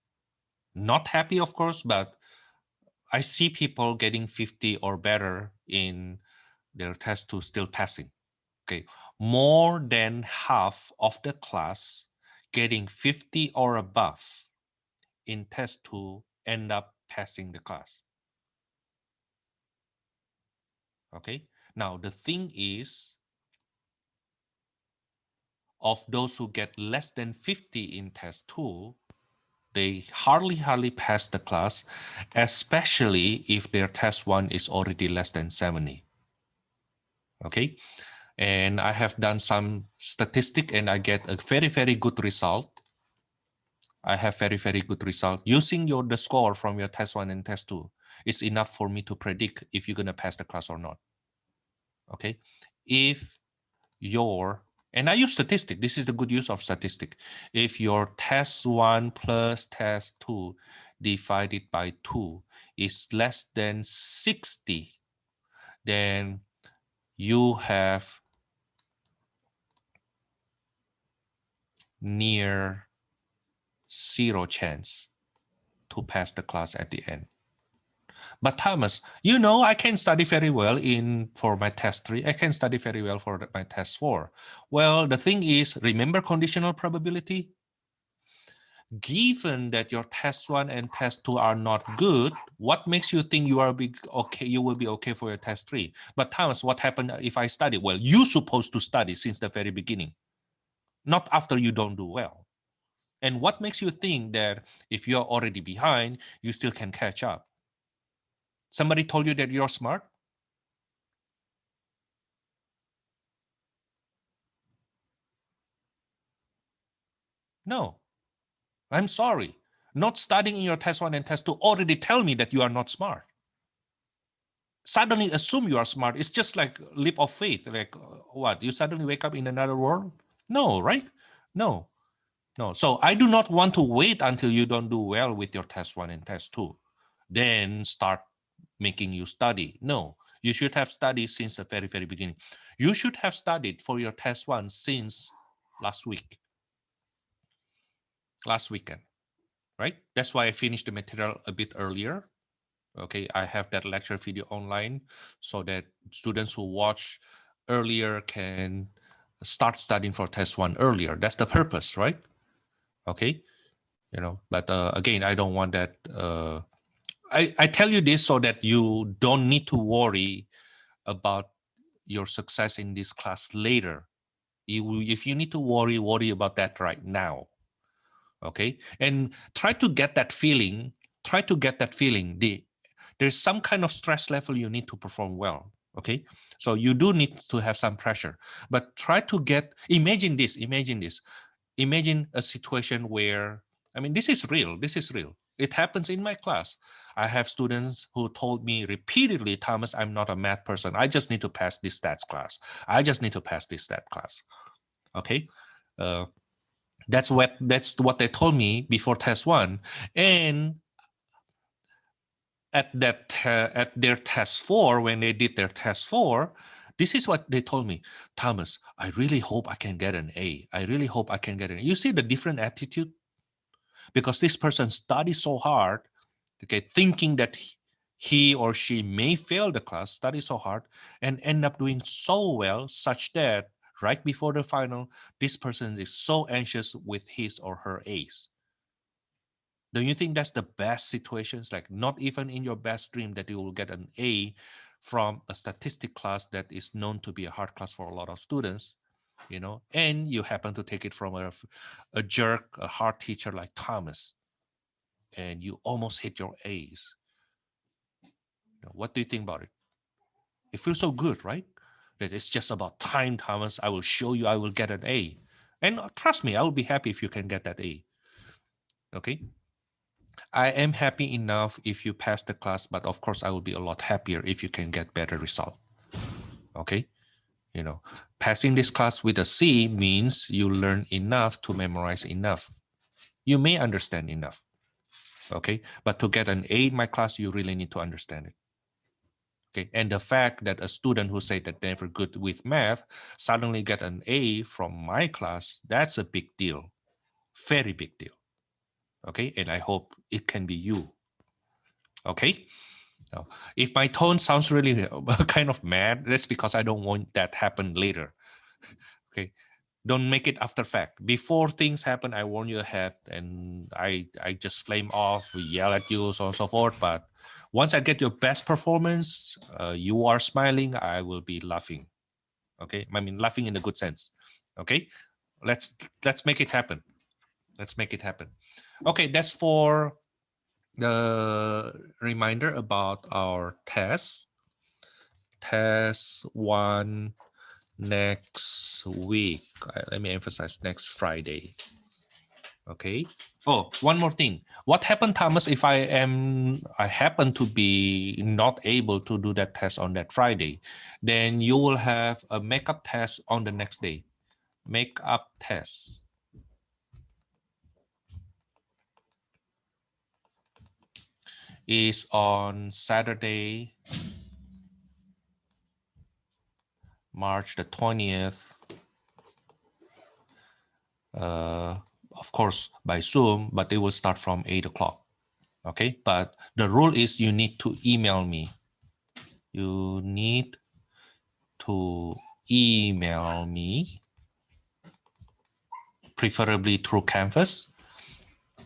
S1: Not happy, of course, but I see people getting 50 or better in their test two still passing. Okay, more than half of the class getting 50 or above in test two end up passing the class. Okay, Now, the thing is, of those who get less than 50 in test 2, they hardly pass the class, especially if their test 1 is already less than 70. Okay, and I have done some statistic and I get a very good result. I have very good result. Using the score from your test 1 and test 2 is enough for me to predict if you're going to pass the class or not. Okay, if and I use statistic, this is the good use of statistic. If your test 1 plus test 2 divided by 2 is less than 60, then you have near 0 chance to pass the class at the end. But Thomas, I can study very well for my test 3. I can study very well for my test 4. Well, the thing is, remember conditional probability? Given that your test 1 and test 2 are not good, what makes you think you will be okay for your test 3? But Thomas, what happened if I study? Well, you're supposed to study since the very beginning, not after you don't do well. And what makes you think that if you're already behind, you still can catch up? Somebody told you that you're smart? No. I'm sorry. Not studying in your test 1 and test 2 already tell me that you are not smart. Suddenly assume you are smart. It's just like a leap of faith. Like what? You suddenly wake up in another world? No, right? No. So I do not want to wait until you don't do well with your test 1 and test 2. Then start making you study. No, you should have studied since the very beginning. You should have studied for your test 1 since last weekend, right? That's why I finished the material a bit earlier. Okay, I have that lecture video online so that students who watch earlier can start studying for test 1 earlier. That's the purpose, right? Okay, but again, I don't want that. I tell you this so that you don't need to worry about your success in this class later. If you need to worry about that right now. Okay, and try to get that feeling. There's some kind of stress level you need to perform well. Okay, so you do need to have some pressure, but try to imagine a situation where, this is real. It happens in my class. I have students who told me repeatedly, Thomas, I'm not a math person. I just need to pass this stats class. Okay, that's what they told me before test 1, and at their test 4, when they did their test 4, this is what they told me. Thomas, I really hope I can get an A. You see the different attitude? Because this person studies so hard, okay, thinking that he or she may fail the class, study so hard, and end up doing so well, such that right before the final, this person is so anxious with his or her A's. Do you think that's the best situations? Like not even in your best dream that you will get an A from a statistic class that is known to be a hard class for a lot of students, and you happen to take it from a jerk, a hard teacher like Thomas, and you almost hit your A's. What do you think about it? It feels so good, right? That it's just about time, Thomas. I will show you I will get an A. And trust me, I will be happy if you can get that A. Okay? I am happy enough if you pass the class, but of course I will be a lot happier if you can get better result. Okay? Passing this class with a C means you learn enough to memorize enough. You may understand enough. Okay? But to get an A in my class, you really need to understand it. Okay, and the fact that a student who said that they're never good with math suddenly get an A from my class, that's a big deal. Very big deal. Okay, and I hope it can be you. Okay, now, if my tone sounds really kind of mad, that's because I don't want that happen later. Okay, don't make it after fact. Before things happen, I warn you ahead, and I just flame off, we yell at you, so on and so forth. But Once I get your best performance, you are smiling, I will be laughing. Okay, I mean laughing in a good sense. Okay, let's make it happen. Let's make it happen. Okay, that's for the reminder about our test. Test 1 next week. Let me emphasize next Friday. Okay. Oh, one more thing. What happened, Thomas, if I happen to be not able to do that test on that Friday? Then you will have a makeup test on the next day. Makeup test is on Saturday, March the 20th. Of course, by Zoom, but it will start from 8 o'clock. Okay, but the rule is you need to email me. You need to email me, preferably through Canvas,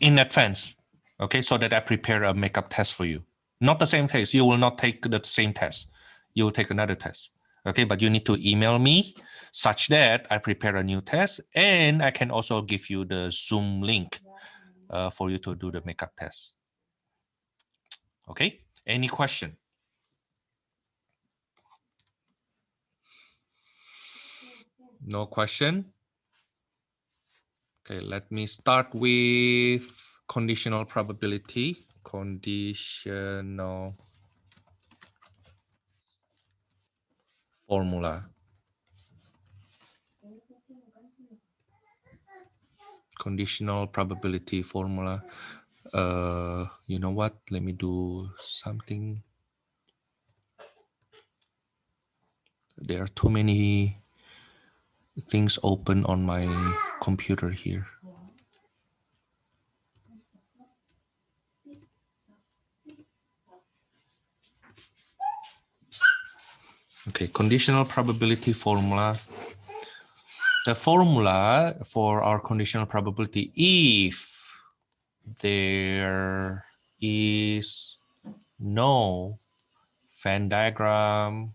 S1: in advance. Okay, so that I prepare a makeup test for you. Not the same test. You will not take the same test. You will take another test. Okay, but you need to email me such that I prepare a new test, and I can also give you the Zoom link for you to do the makeup test. Okay, any question? No question? Okay, let me start with conditional probability. Conditional formula. Conditional probability formula. You know what? Let me do something. There are too many things open on my computer here. Okay, conditional probability formula. The formula for our conditional probability, if there is no Venn diagram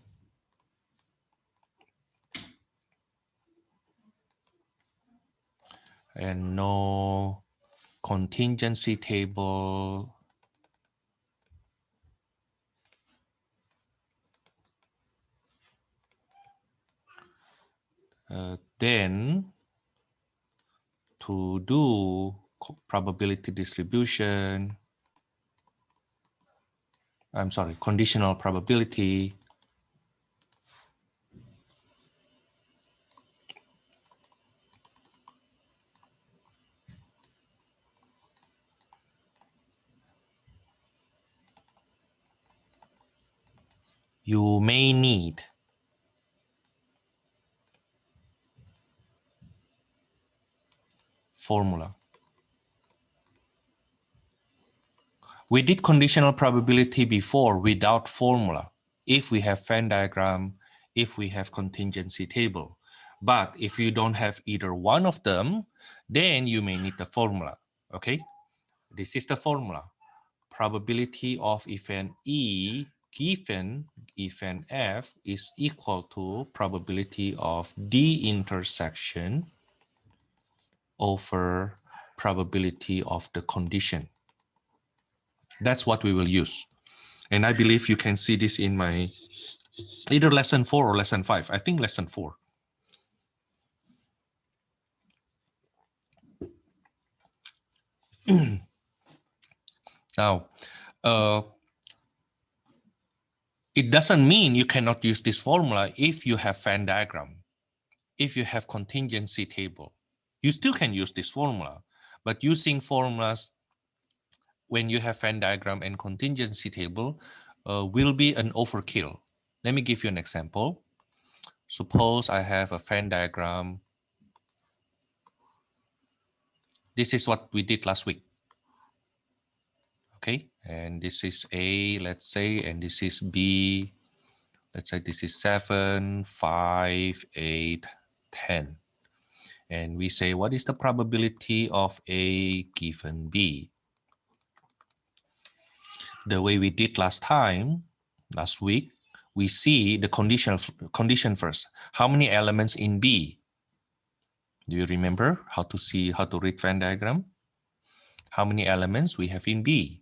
S1: and no contingency table, then to do probability distribution, conditional probability, you may need formula. We did conditional probability before without formula. If we have Venn diagram, if we have contingency table. But if you don't have either one of them, then you may need the formula. Okay, this is the formula. Probability of event E given event F is equal to probability of D intersection over probability of the condition. That's what we will use. And I believe you can see this in my either lesson 4 or lesson 5. I think lesson 4. Now, it doesn't mean you cannot use this formula if you have Venn diagram, if you have contingency table. You still can use this formula, but using formulas when you have Venn diagram and contingency table will be an overkill. Let me give you an example. Suppose I have a Venn diagram. This is what we did last week. Okay, and this is A, let's say, and this is B. Let's say this is 7, 5, 8, 10. And we say, what is the probability of A given B? the way we did last week, we see the condition first. How many elements in B? Do you remember how to read Venn diagram? How many elements we have in B?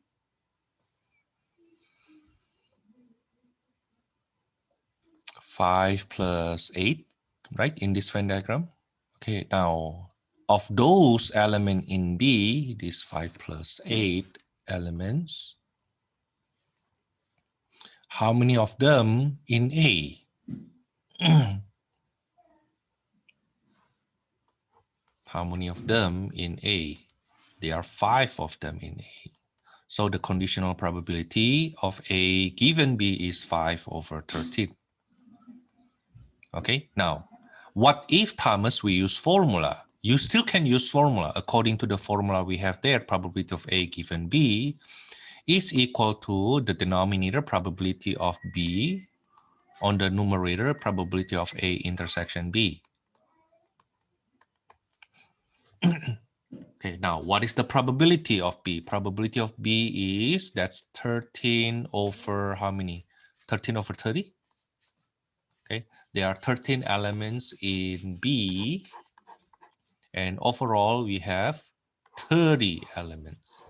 S1: 5 plus 8, right, in this Venn diagram. Okay, now of those elements in B, these 5 plus 8 elements, how many of them in A? How many of them in A? There are 5 of them in A. So the conditional probability of A given B is 5 over 13. Okay, now, what if, Thomas, we use formula? You still can use formula. According to the formula we have there, probability of A given B is equal to the denominator probability of B on the numerator probability of A intersection B. Okay, now what is the probability of B? Probability of B is, that's 13 over how many? 13 over 30? Okay, there are 13 elements in B, and overall we have 30 elements.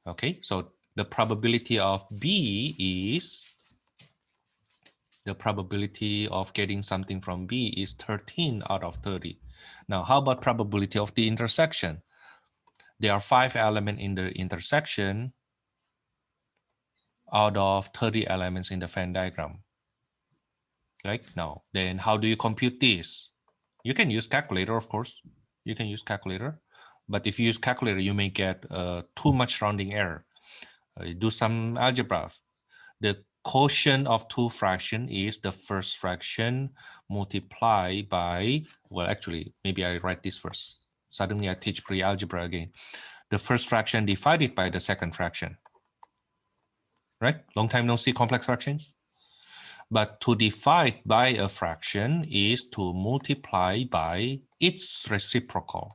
S1: Okay, so the probability of B is, the probability of getting something from B is 13 out of 30. Now, how about probability of the intersection? There are 5 elements in the intersection out of 30 elements in the Venn diagram. Right? Now, then how do you compute this? You can use calculator, of course. You can use calculator. But if you use calculator, you may get too much rounding error. Do some algebra. The quotient of two fractions is the first fraction multiplied by, well, actually, maybe I write this first. Suddenly I teach pre-algebra again. The first fraction divided by the second fraction. Right? Long time no see complex fractions. But to divide by a fraction is to multiply by its reciprocal.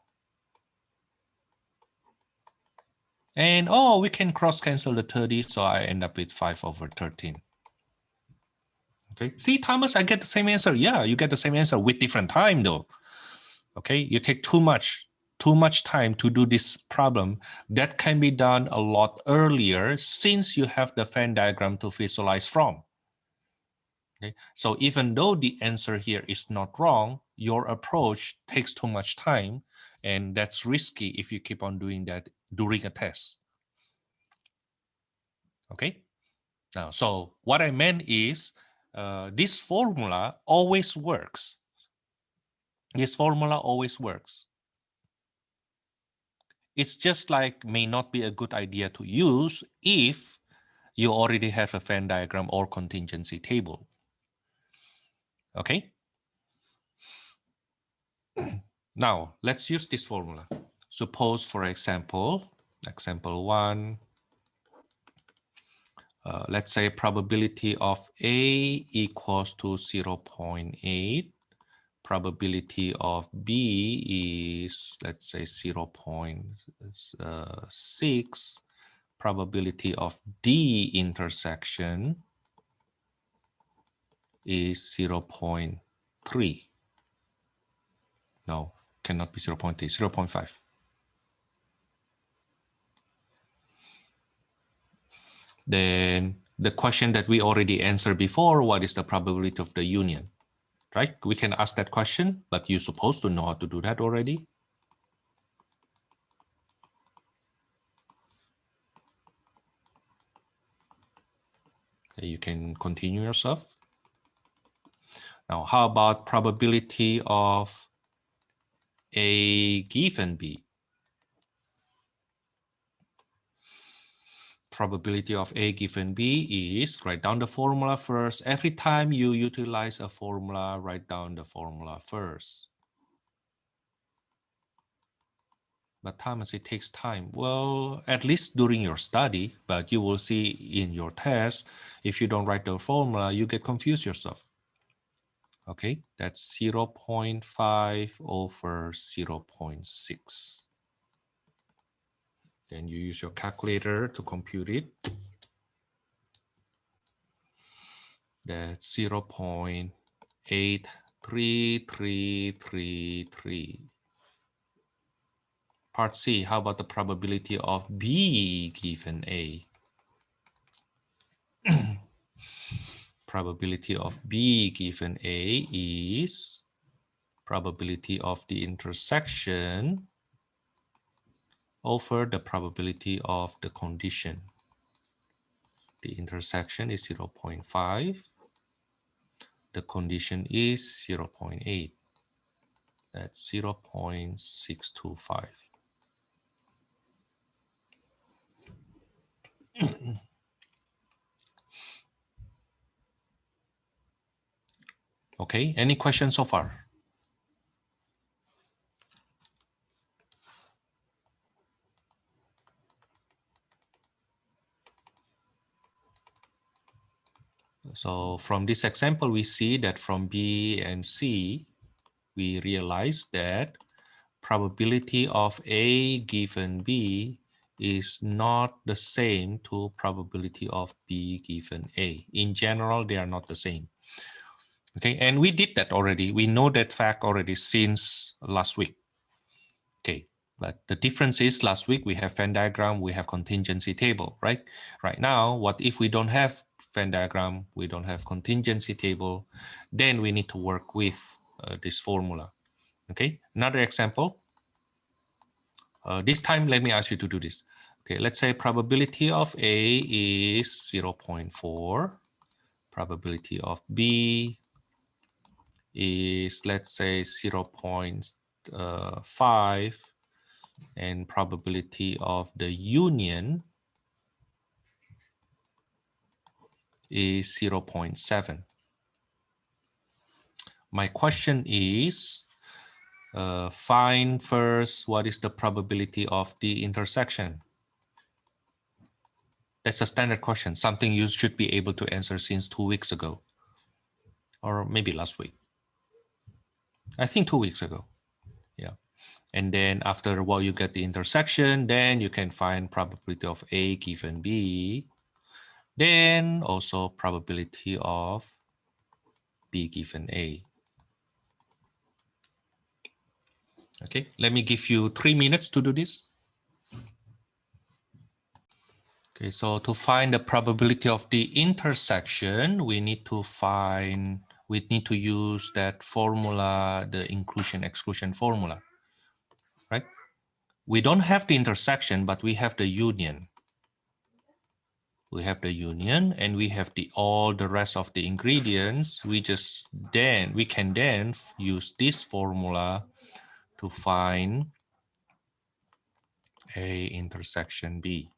S1: And oh, we can cross cancel the 30, so I end up with 5 over 13. Okay, see, Thomas, I get the same answer. Yeah, you get the same answer with different time though. Okay, you take too much time to do this problem. That can be done a lot earlier since you have the Venn diagram to visualize from. Okay, so even though the answer here is not wrong, your approach takes too much time, and that's risky if you keep on doing that during a test. Okay, now, so what I meant is this formula always works. This formula always works. It's just like may not be a good idea to use if you already have a Venn diagram or contingency table. Okay? Now, let's use this formula. Suppose, for example, example 1, let's say probability of A equals to 0.8. Probability of B is, let's say, 0.6. Probability of D intersection is 0.3. No, cannot be 0.3, 0.5. Then the question that we already answered before, what is the probability of the union? Right? We can ask that question, but you're supposed to know how to do that already. Okay, you can continue yourself. Now, how about probability of A given B? Probability of A given B is, write down the formula first. Every time you utilize a formula, write down the formula first. But Thomas, it takes time. Well, at least during your study, but you will see in your test, if you don't write the formula, you get confused yourself. Okay, that's 0.5 over 0.6. Then you use your calculator to compute it. That's 0.83333. Part C, how about the probability of B given A? Probability of B given A is probability of the intersection over the probability of the condition. The intersection is 0.5. The condition is 0.8. That's 0.625. Okay, any questions so far? So from this example, we see that from B and C, we realize that probability of A given B is not the same to probability of B given A. In general, they are not the same. Okay, and we did that already. We know that fact already since last week. Okay, but the difference is last week we have Venn diagram, we have contingency table, right? Right now, what if we don't have Venn diagram, we don't have contingency table, then we need to work with this formula. Okay, another example. This time, let me ask you to do this. Okay, let's say probability of A is 0.4. Probability of B is, let's say, 0.5. And probability of the union is 0.7. My question is, find first what is the probability of the intersection. That's a standard question, something you should be able to answer since 2 weeks ago, or maybe last week. I think 2 weeks ago. Yeah. And then after while you get the intersection, then you can find probability of A given B. Then also probability of B given A. Okay, let me give you 3 minutes to do this. Okay, so to find the probability of the intersection, we need to use that formula, the inclusion exclusion formula, right? We don't have the intersection, but we have the union. We have the union and we have all the rest of the ingredients. We can then use this formula to find A intersection B.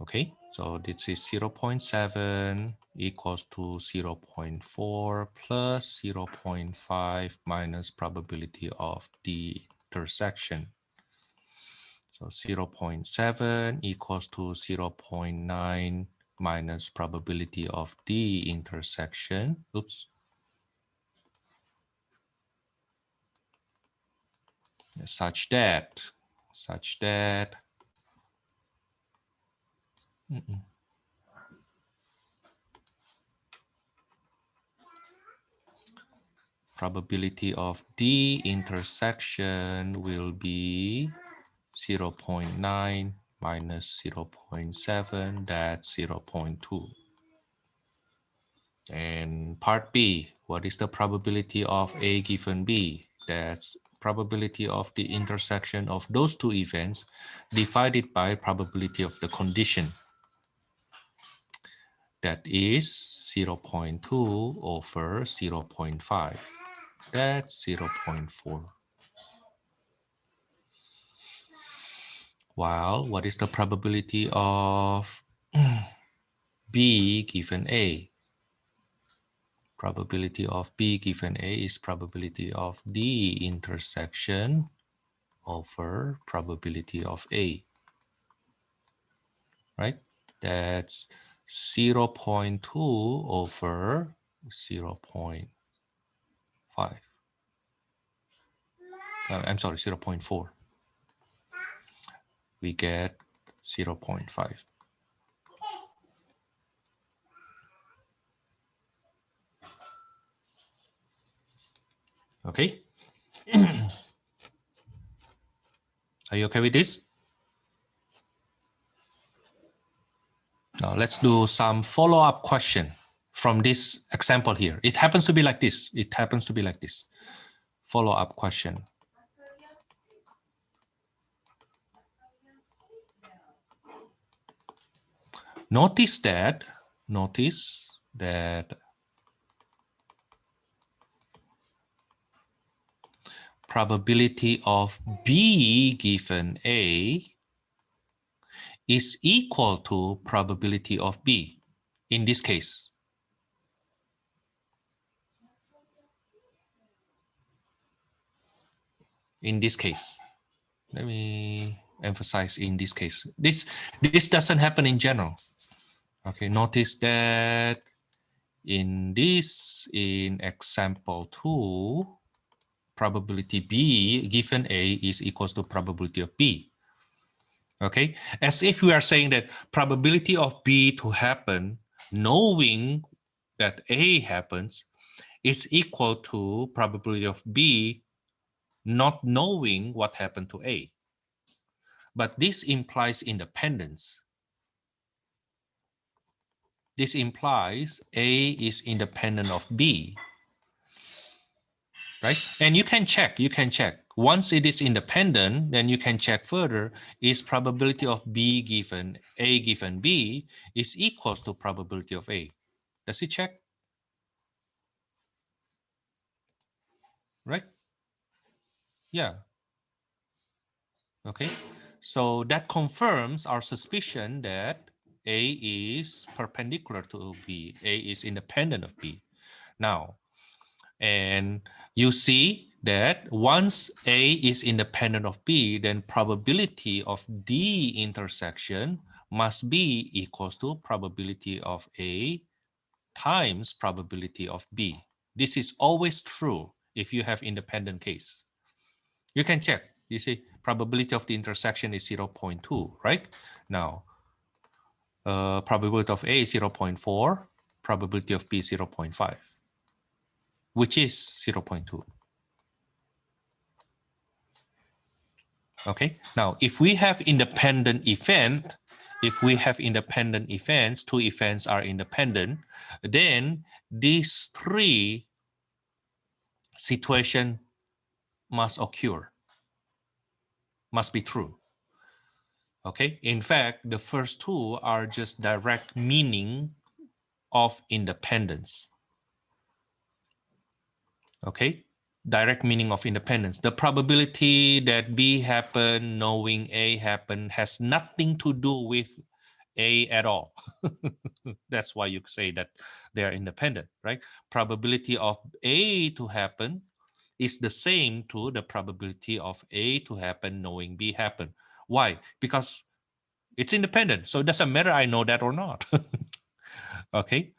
S1: Okay, so this is 0.7 equals to 0.4 plus 0.5 minus probability of the intersection. So 0.7 equals to 0.9 minus probability of the intersection. Oops. Such that probability of the intersection will be 0.9 minus 0.7, that's 0.2. And part B, what is the probability of A given B? That's probability of the intersection of those two events divided by probability of the condition. That is 0.2 over 0.5. That's 0.4. While what is the probability of B given A? Probability of B given A is probability of the intersection over probability of A, right? That's 0.2 over 0.5. I'm sorry, 0.4. we get 0.5. Okay. Are you okay with this? Now let's do some follow-up question from this example here. It happens to be like this. It happens to be like this. Follow-up question. Notice that probability of B given A is equal to probability of B in this case. In this case, let me emphasize in this case. This doesn't happen in general. Okay, notice that in example 2, probability B given A is equals to probability of B. Okay, as if we are saying that probability of B to happen, knowing that A happens, is equal to probability of B not knowing what happened to A. But this implies independence. This implies A is independent of B, right? And you can check. Once it is independent, then you can check further. Is probability of B given A given B is equals to probability of A? Does it check? Right? Yeah. Okay. So that confirms our suspicion that A is perpendicular to B. A is independent of B. Now, and you see that once A is independent of B, then probability of D intersection must be equals to probability of A times probability of B. This is always true if you have independent case. You can check. You see, probability of the intersection is 0.2, right? Now, probability of A is 0.4, probability of B is 0.5, which is 0.2. Okay, now if we have independent event, two events are independent, then these three situations must occur, must be true. Okay, in fact, the first two are just direct meaning of independence. Okay, direct meaning of independence. The probability that B happen, knowing A happen, has nothing to do with A at all. That's why you say that they are independent, right? Probability of A to happen is the same to the probability of A to happen, knowing B happen. Why? Because it's independent. So it doesn't matter I know that or not. Okay.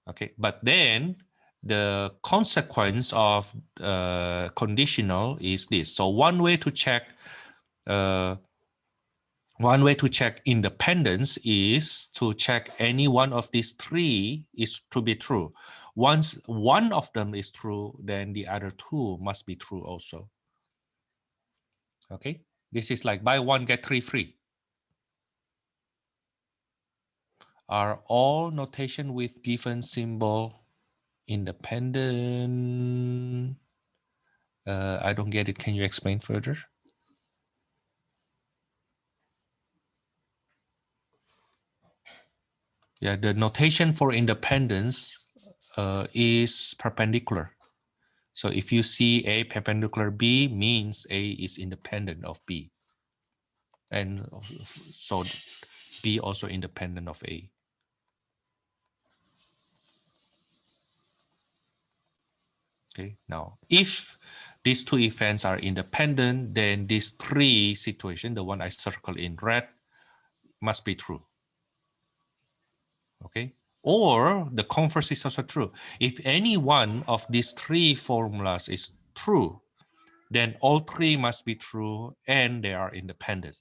S1: Okay. But then the consequence of conditional is this. So one way to check independence is to check any one of these three is to be true. Once one of them is true, then the other two must be true also. Okay, this is like buy one get three free. Are all notation with given symbol independent? I don't get it. Can you explain further? Yeah, the notation for independence is perpendicular. So if you see A perpendicular B, means A is independent of B. And so B also independent of A. Okay, now if these two events are independent, then these three situations, the one I circle in red, must be true. Okay, or the converse is also true. If any one of these three formulas is true, then all three must be true and they are independent.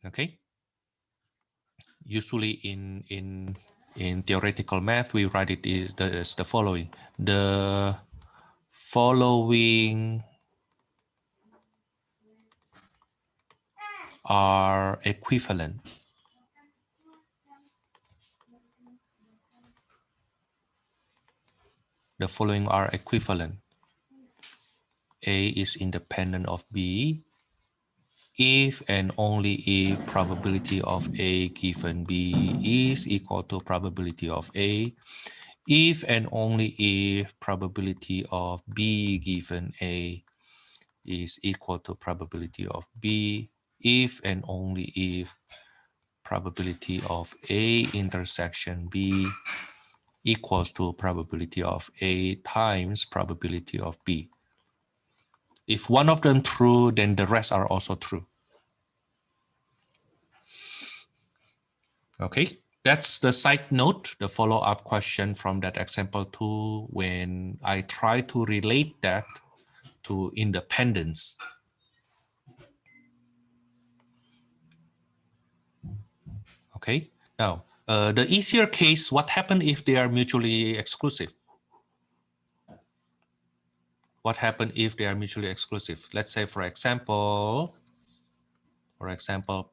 S1: Okay. Usually in theoretical math, we write it as the following. The following are equivalent. The following are equivalent. A is independent of B if and only if probability of A given B is equal to probability of A, if and only if probability of B given A is equal to probability of B, if and only if probability of A intersection B equals to probability of A times probability of B. If one of them true, then the rest are also true. Okay, that's the side note, the follow-up question from that example 2 when I try to relate that to independence. Okay, now the easier case, what happens if they are mutually exclusive? What happens if they are mutually exclusive? Let's say, for example,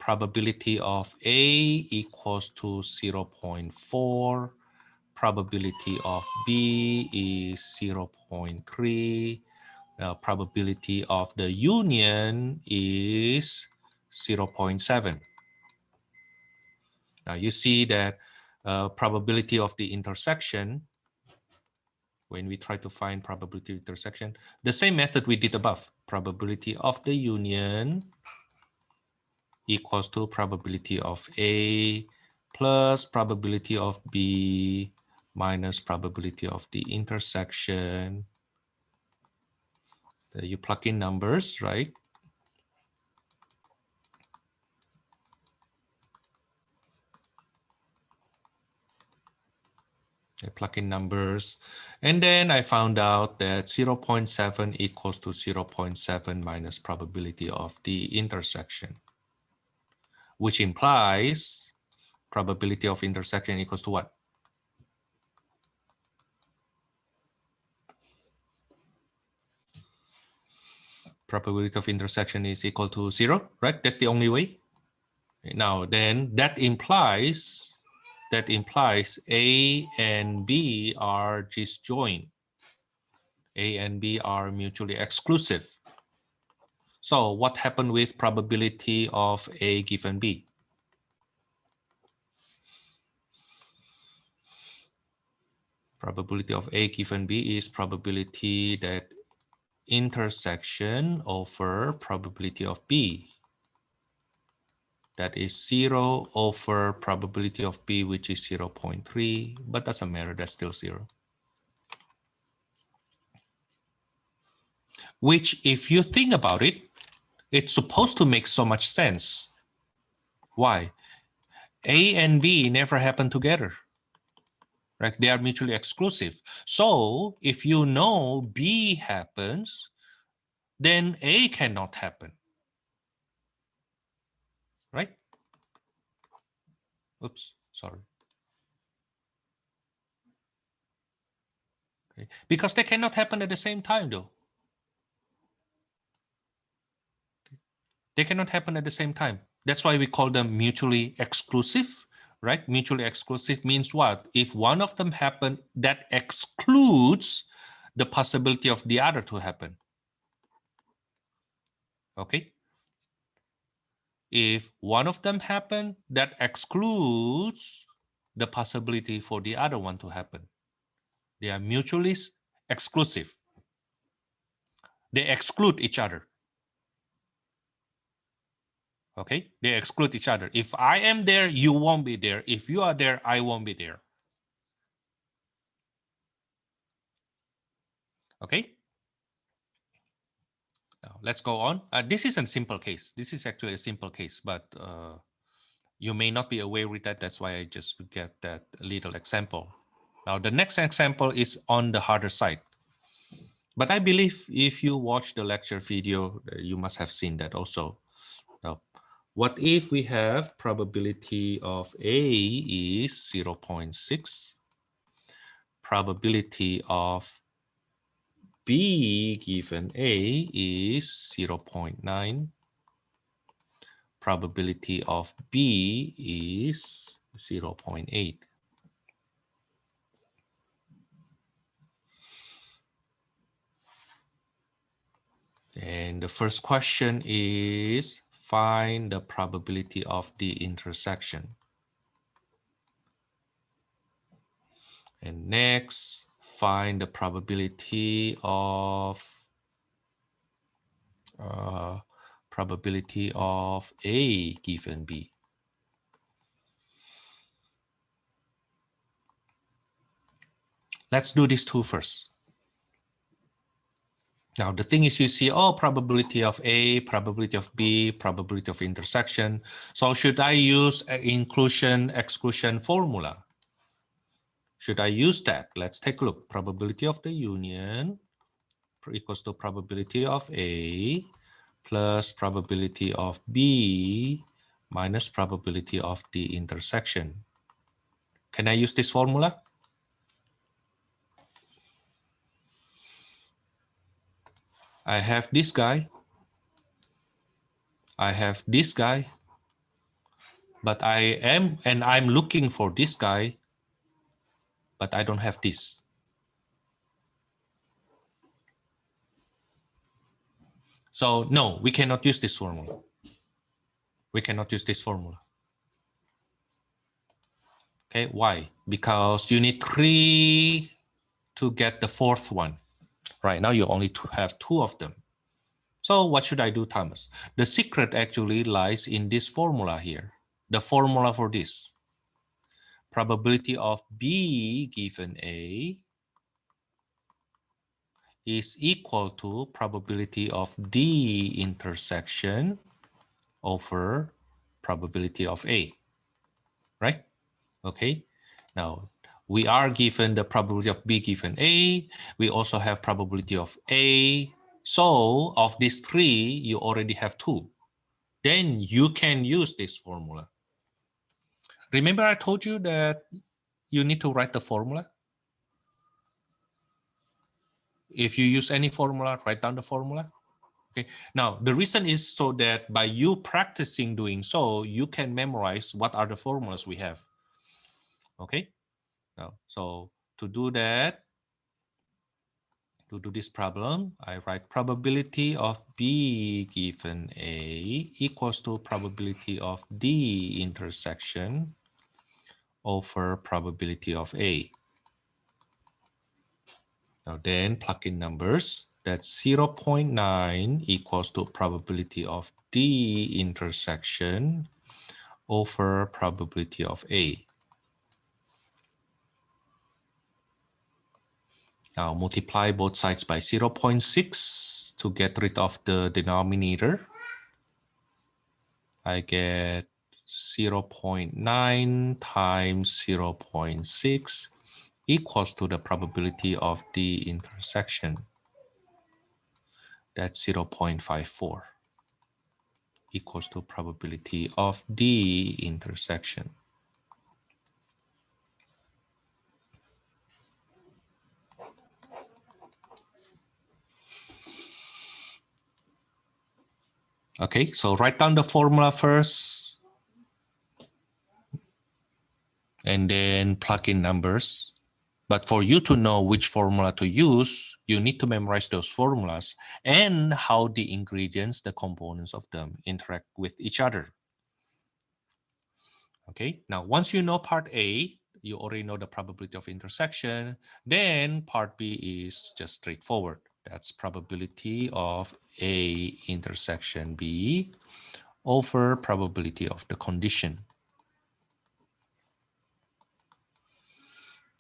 S1: probability of A equals to 0.4, probability of B is 0.3, probability of the union is 0.7. Now you see that probability of the intersection, when we try to find probability of intersection, the same method we did above, probability of the union equals to probability of A plus probability of B minus probability of the intersection. You plug in numbers, right? I plug in numbers, and then I found out that 0.7 equals to 0.7 minus probability of the intersection, which implies probability of intersection equals to what? Probability of intersection is equal to 0, right? That's the only way. Now, then that implies A and B are disjoint. A and B are mutually exclusive. So what happened with probability of A given B? Probability of A given B is probability that intersection over probability of B. That is 0 over probability of B, which is 0.3, but doesn't matter, that's still 0. Which, if you think about it, it's supposed to make so much sense. Why? A and B never happen together. Right? They are mutually exclusive. So if you know B happens, then A cannot happen. Right? Oops, sorry. Okay. Because they cannot happen at the same time, though. They cannot happen at the same time. That's why we call them mutually exclusive, right? Mutually exclusive means what? If one of them happen, that excludes the possibility of the other to happen. Okay? If one of them happen, that excludes the possibility for the other one to happen. They are mutually exclusive. They exclude each other. Okay? They exclude each other. If I am there, you won't be there. If you are there, I won't be there. Okay? Now, let's go on. This is a simple case. This is actually a simple case, but you may not be aware with that. That's why I just get that little example. Now, the next example is on the harder side. But I believe if you watch the lecture video, you must have seen that also. Now, What if we have probability of A is 0.6, probability of B given A is 0.9, probability of B is 0.8. And the first question is find the probability of the intersection. And next, find the probability of A given B. Let's do these two first. Now, the thing is, you see, oh, probability of A, probability of B, probability of intersection. So should I use an inclusion, exclusion formula? Should I use that? Let's take a look. Probability of the union equals to probability of A plus probability of B minus probability of the intersection. Can I use this formula? I have this guy. I have this guy. But I'm looking for this guy, but I don't have this. So no, we cannot use this formula. We cannot use this formula. Okay, why? Because you need 3 to get the 4th one. Right now you only have 2 of them. So what should I do, Thomas? The secret actually lies in this formula here. The formula for this. Probability of B given A is equal to probability of D intersection over probability of A, right? Okay, now we are given the probability of B given A. We also have probability of A. So of these 3, you already have 2. Then you can use this formula. Remember I told you that you need to write the formula? If you use any formula, write down the formula. Okay. Now, the reason is so that by you practicing doing so, you can memorize what are the formulas we have. Okay. Now, so to do that, to do this problem, I write probability of B given A equals to probability of D intersection over probability of A. Now then plug in numbers. That's 0.9 equals to probability of D intersection over probability of A. Now multiply both sides by 0.6 to get rid of the denominator. I get 0.9 times 0.6 equals to the probability of D intersection. That's 0.54 equals to probability of D intersection. Okay, so write down the formula first and then plug in numbers. But for you to know which formula to use, you need to memorize those formulas and how the ingredients, the components of them interact with each other. Okay, now once you know part A, you already know the probability of intersection, then part B is just straightforward. That's probability of A intersection B over probability of the condition.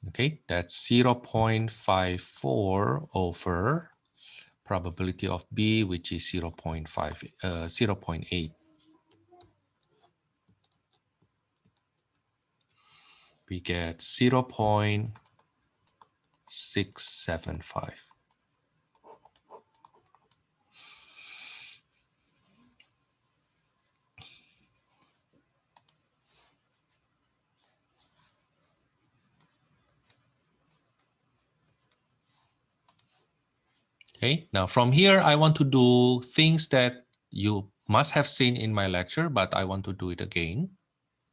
S1: Okay, that's 0.54 over probability of B, which is 0.8. We get 0.675. Okay, now from here, I want to do things that you must have seen in my lecture, but I want to do it again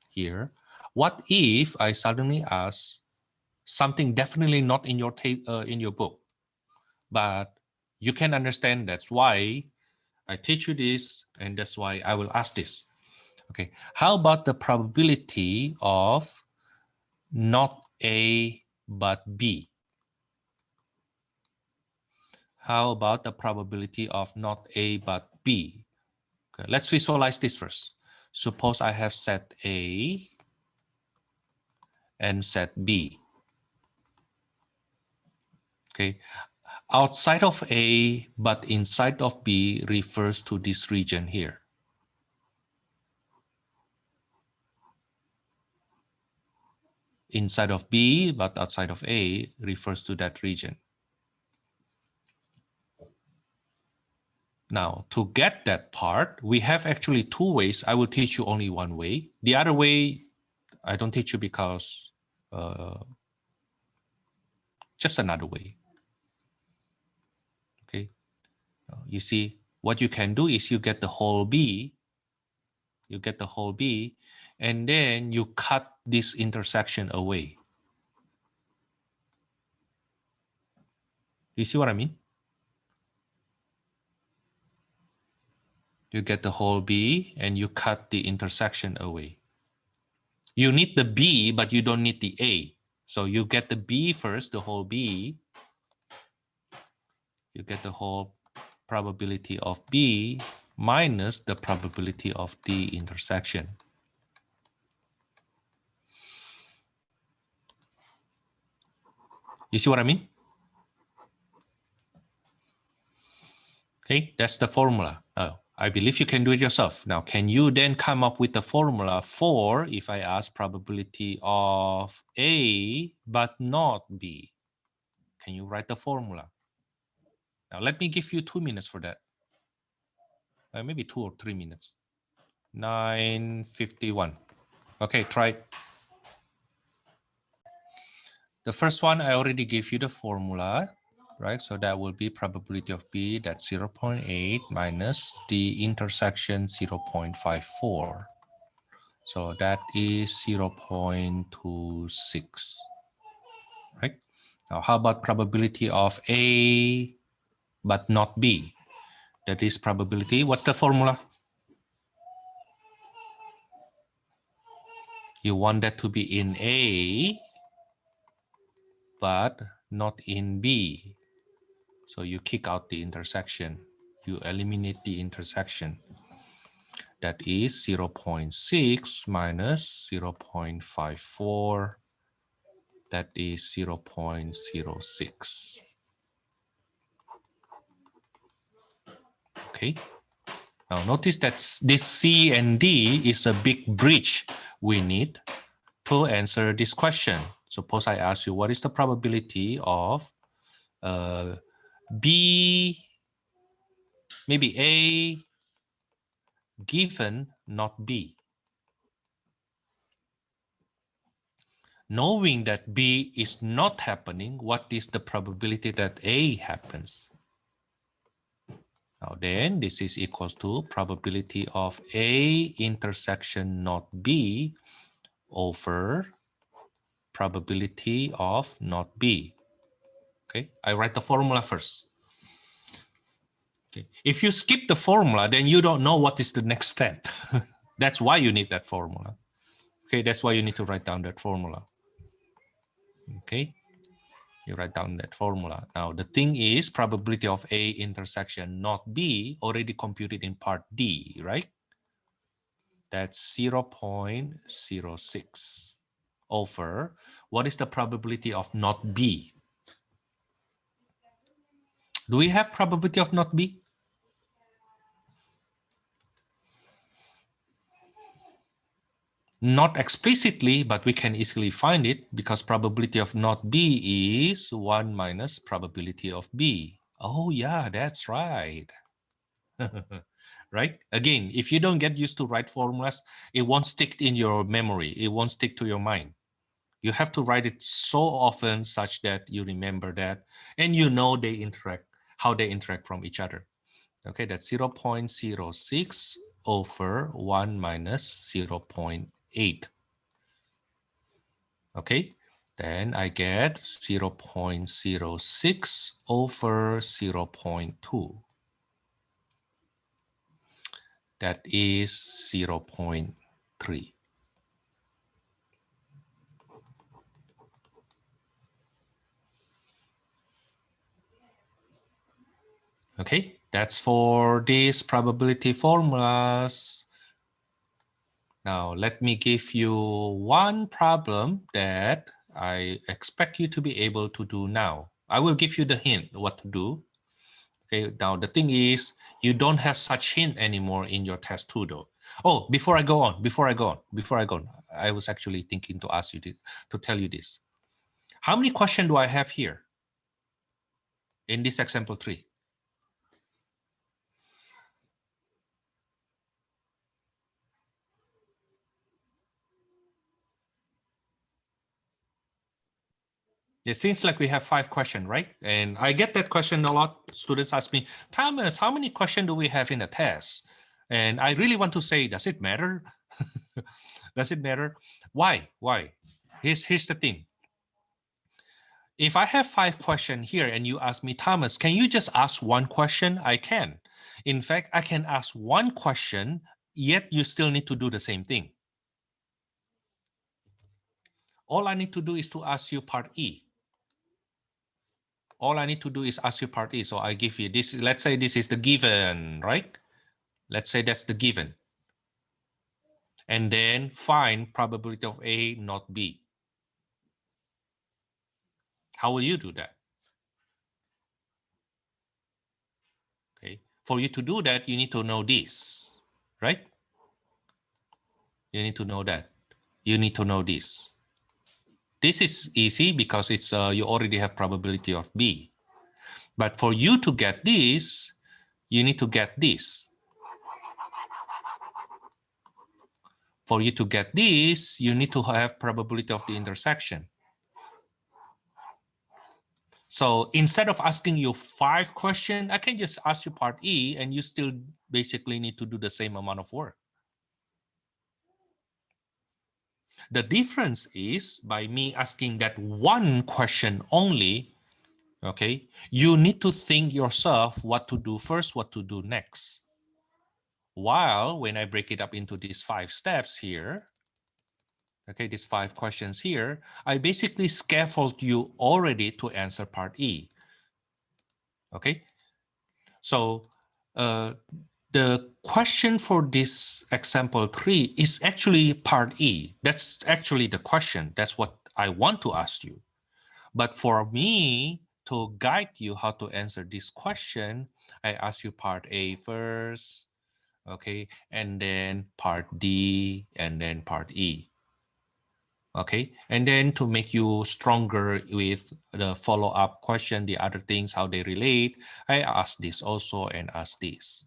S1: here. What if I suddenly ask something definitely not in your book, but you can understand that's why I teach you this, and that's why I will ask this. Okay, how about the probability of not A but B? How about the probability of not A but B? Okay, let's visualize this first. Suppose I have set A and set B. Okay, outside of A but inside of B refers to this region here. Inside of B but outside of A refers to that region. Now, to get that part, we have actually two ways. I will teach you only one way. The other way, I don't teach you because just another way. Okay. You see, what you can do is you get the whole B. You get the whole B, and then you cut this intersection away. You see what I mean? You get the whole B, and you cut the intersection away. You need the B, but you don't need the A. So you get the B first, the whole B. You get the whole probability of B minus the probability of the intersection. You see what I mean? Okay, that's the formula. I believe you can do it yourself. Now, can you then come up with the formula for, if I ask probability of A but not B? Can you write the formula? Now, let me give you 2 minutes for that. Maybe 2 or 3 minutes. 9:51. Okay, try it. The first one, I already gave you the formula, right? So that will be probability of B, that's 0.8 minus the intersection 0.54. So that is 0.26, right? Now, how about probability of A but not B? That is probability. What's the formula? You want that to be in A but not in B. So you kick out the intersection. You eliminate the intersection. That is 0.6 minus 0.54. That is 0.06. Okay. Now notice that this C and D is a big bridge we need to answer this question. Suppose I ask you, what is the probability of B, maybe A given not B? Knowing that B is not happening, what is the probability that A happens? Now then, this is equals to probability of A intersection not B over probability of not B. Okay, I write the formula first. Okay, if you skip the formula, then you don't know what is the next step. That's why you need that formula. Okay, that's why you need to write down that formula. Okay, you write down that formula. Now, the thing is probability of A intersection not B already computed in part D, right? That's 0.06 over, what is the probability of not B? Do we have probability of not B? Not explicitly, but we can easily find it because probability of not B is 1 minus probability of B. Oh yeah, that's right. Right? Again, if you don't get used to write formulas, it won't stick in your memory. It won't stick to your mind. You have to write it so often such that you remember that and you know they interact. how they interact from each other. Okay, that's 0.06 over 1 minus 0.8. Okay, then I get 0.06 over 0.2. That is 0.3. Okay, that's for these probability formulas. Now, let me give you one problem that I expect you to be able to do now. I will give you the hint what to do. Okay, now the thing is, you don't have such hint anymore in your test 2 though. Oh, before I go on, I was actually thinking to ask you to tell you this. How many questions do I have here in this example 3? It seems like we have 5 questions, right? And I get that question a lot. Students ask me, Thomas, how many questions do we have in the test? And I really want to say, does it matter? Does it matter? Why? Why? Here's the thing. If I have 5 questions here and you ask me, Thomas, can you just ask one question? I can. In fact, I can ask one question, yet you still need to do the same thing. All I need to do is to ask you part E. All I need to do is ask you part E. So I give you this. Let's say this is the given, right? Let's say that's the given. And then find probability of A, not B. How will you do that? Okay. For you to do that, you need to know this, right? You need to know that. You need to know this. This is easy because it's you already have probability of B. But for you to get this, you need to get this. For you to get this, you need to have probability of the intersection. So instead of asking you 5 questions, I can just ask you part E and you still basically need to do the same amount of work. The difference is by me asking that one question only, okay, you need to think yourself what to do first, what to do next. While when I break it up into these 5 steps here, okay, these 5 questions here, I basically scaffold you already to answer part E. Okay, so the question for this example 3 is actually part E. That's actually the question. That's what I want to ask you. But for me to guide you how to answer this question, I ask you part A first, okay, and then part D, and then part E. Okay, and then to make you stronger with the follow-up question, the other things, how they relate, I ask this also and ask this.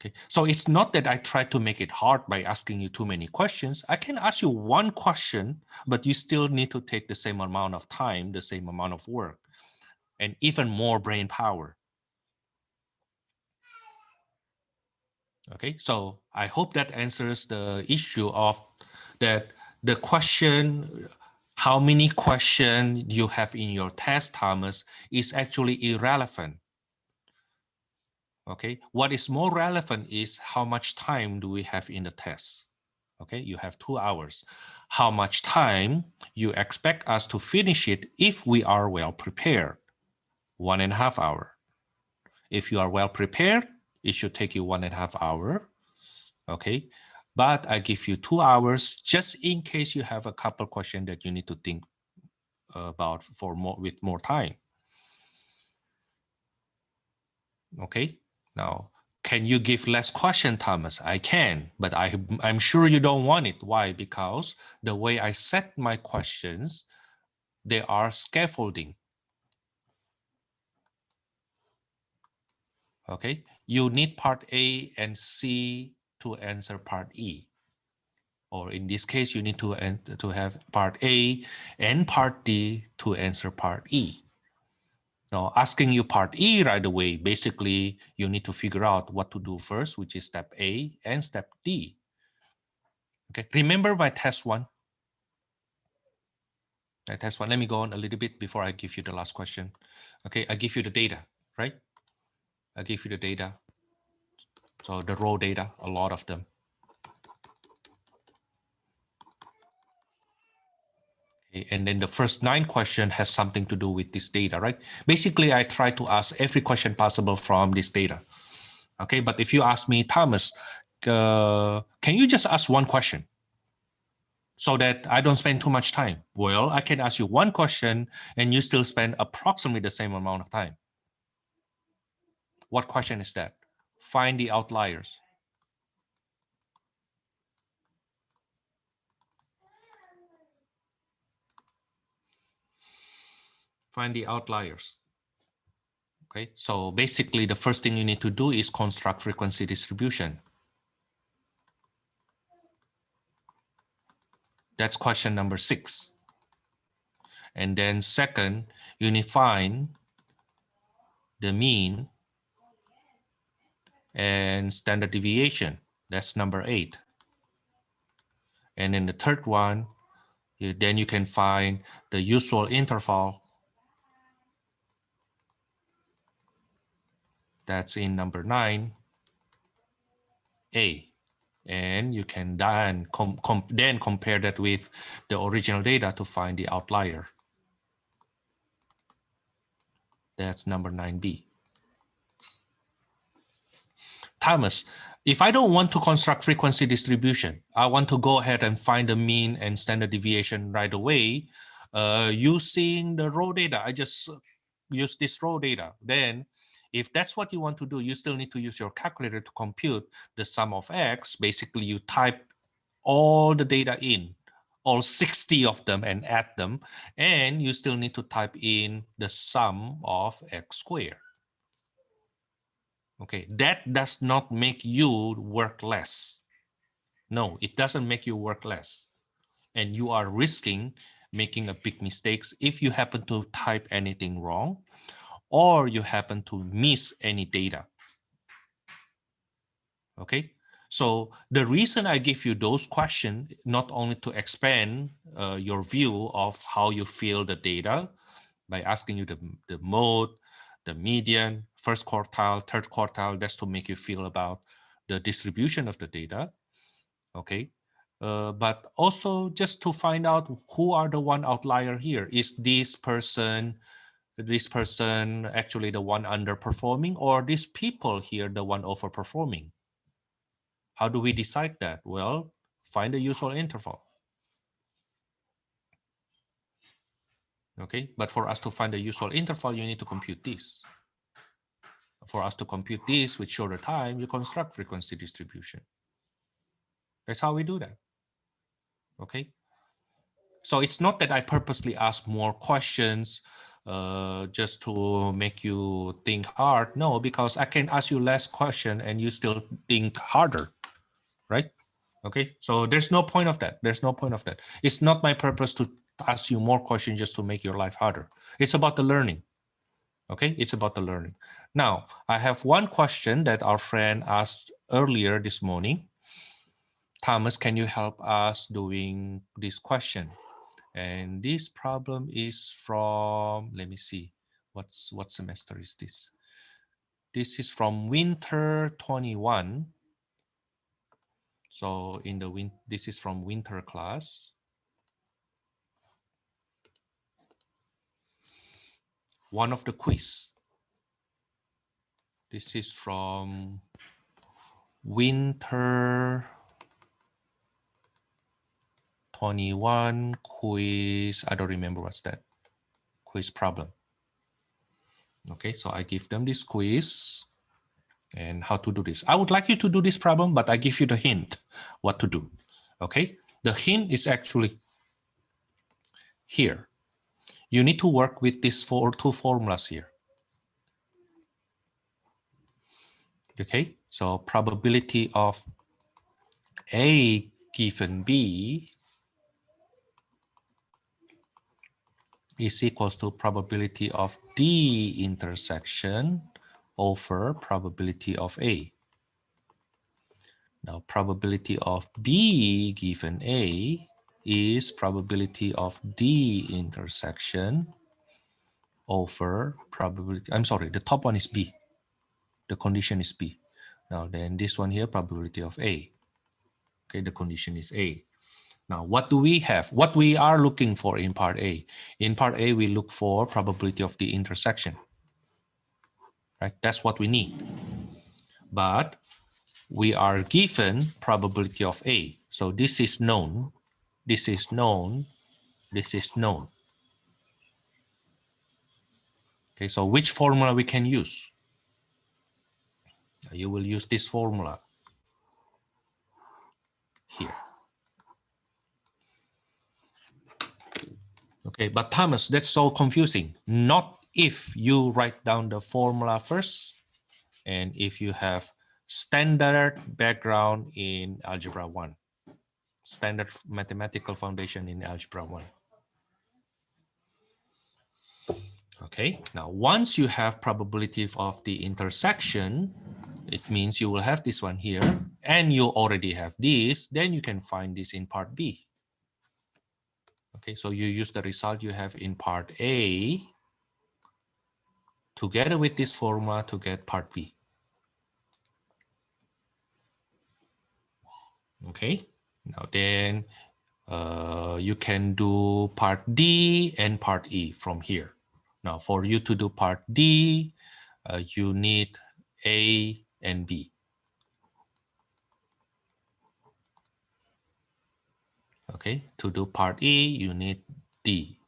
S1: Okay, so it's not that I try to make it hard by asking you too many questions. I can ask you one question, but you still need to take the same amount of time, the same amount of work, and even more brain power. Okay, so I hope that answers the issue of that the question, how many questions you have in your test, Thomas, is actually irrelevant. Okay, what is more relevant is how much time do we have in the test. Okay, you have 2 hours. How much time you expect us to finish it if we are well prepared? 1.5 hours. If you are well prepared, it should take you 1.5 hours. Okay, but I give you 2 hours just in case you have a couple questions that you need to think about for more with more time. Okay, now can you give less question, Thomas? I can, but I'm sure you don't want it. Why? Because the way I set my questions, they are scaffolding. Okay, you need part A and C to answer part E. Or in this case, you need to have part A and part D to answer part E. Now, asking you part E right away, basically, you need to figure out what to do first, which is step A and step D. Okay, remember my test one? My test one, let me go on a little bit before I give you the last question. Okay, I give you the data, right? I give you the data. So the raw data, a lot of them. Okay, and then the first 9 questions has something to do with this data, right? Basically, I try to ask every question possible from this data. Okay, but if you ask me, Thomas, can you just ask one question so that I don't spend too much time? Well, I can ask you one question and you still spend approximately the same amount of time. What question is that? Find the outliers. Find the outliers. Okay, so basically the first thing you need to do is construct frequency distribution. That's question number 6. And then second, you need to find the mean and standard deviation. That's number 8. And then the third one, then you can find the usual interval. That's in number 9, A. And you can then, then compare that with the original data to find the outlier. That's number 9B. Thomas, if I don't want to construct frequency distribution, I want to go ahead and find the mean and standard deviation right away using the raw data. I just use this raw data. Then if that's what you want to do, you still need to use your calculator to compute the sum of x. Basically, you type all the data in, all 60 of them, and add them. And you still need to type in the sum of x squared. Okay, that does not make you work less. No, it doesn't make you work less. And you are risking making a big mistakes if you happen to type anything wrong or you happen to miss any data. Okay, so the reason I give you those questions, not only to expand your view of how you feel the data by asking you the mode, the median, first quartile, third quartile, that's to make you feel about the distribution of the data, okay? But also just to find out who are the one outlier here. Is this person actually the one underperforming, or these people here the one overperforming? How do we decide that? Well, find the usual interval. Okay, but for us to find the usual interval, you need to compute this. For us to compute this with shorter time, you construct frequency distribution. That's how we do that. Okay. So it's not that I purposely ask more questions just to make you think hard. No, because I can ask you less question and you still think harder, right? Okay. So there's no point of that. There's no point of that. It's not my purpose to ask you more questions just to make your life harder. It's about the learning. Okay, it's about the learning. Now, I have one question that our friend asked earlier this morning. Thomas, can you help us doing this question? And this problem is from, let me see, what semester is this? This is from winter 21. So in the this is from winter class. One of the quiz. This is from winter 21 quiz. I don't remember what's that. Quiz problem. Okay, so I give them this quiz and how to do this. I would like you to do this problem, but I give you the hint what to do. Okay, the hint is actually here. You need to work with these two formulas here. Okay, so probability of A given B is equals to probability of D intersection over probability of A. Now, probability of B given A is probability of D intersection over probability, I'm sorry, the top one is B. The condition is B. Now, then this one here, probability of A. Okay, the condition is A. Now, what do we have? What we are looking for in part A? In part A, we look for probability of the intersection. Right? That's what we need. But we are given probability of A. So this is known, this is known, this is known. Okay, so which formula we can use? You will use this formula here. Okay, but Thomas, that's so confusing. Not if you write down the formula first and if you have standard background in Algebra 1, standard mathematical foundation in Algebra 1. Okay, now once you have probability of the intersection, it means you will have this one here, and you already have this, then you can find this in part B. Okay, so you use the result you have in part A together with this formula to get part B. Okay, now then you can do part D and part E from here. Now for you to do part D, you need A and B. Okay, to do part E, you need D.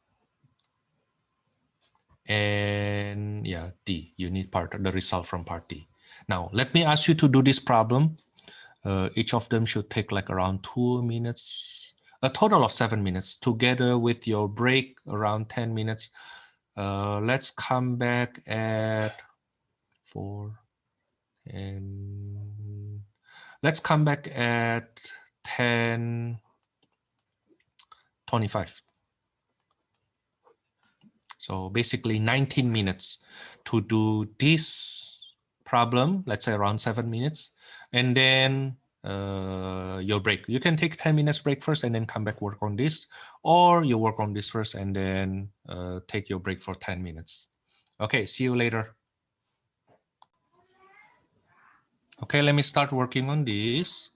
S1: And yeah, D, you need the result from part D. Now, let me ask you to do this problem. Each of them should take like around 2 minutes, a total of 7 minutes, together with your break around 10 minutes. Let's come back at 4 and let's come back at 10:25. So basically 19 minutes to do this problem, let's say around 7 minutes, and then your break. You can take 10 minutes break first and then come back work on this, or you work on this first and then take your break for 10 minutes. Okay, see you later. Okay, let me start working on this.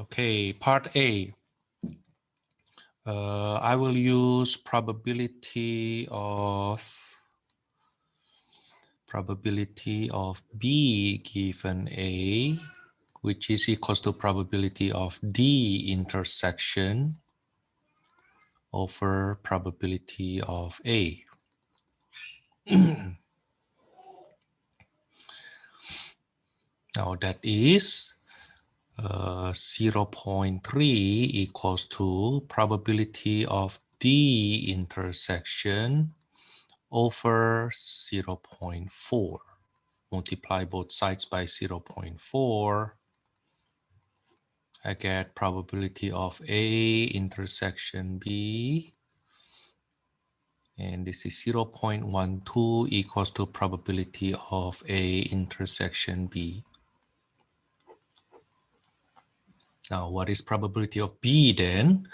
S1: Okay, part A. I will use probability of B given A, which is equals to probability of D intersection over probability of A. Now that is 0.3 equals to probability of D intersection over 0.4. Multiply both sides by 0.4. I get probability of A intersection B. And this is 0.12 equals to probability of A intersection B. Now, what is probability of B then?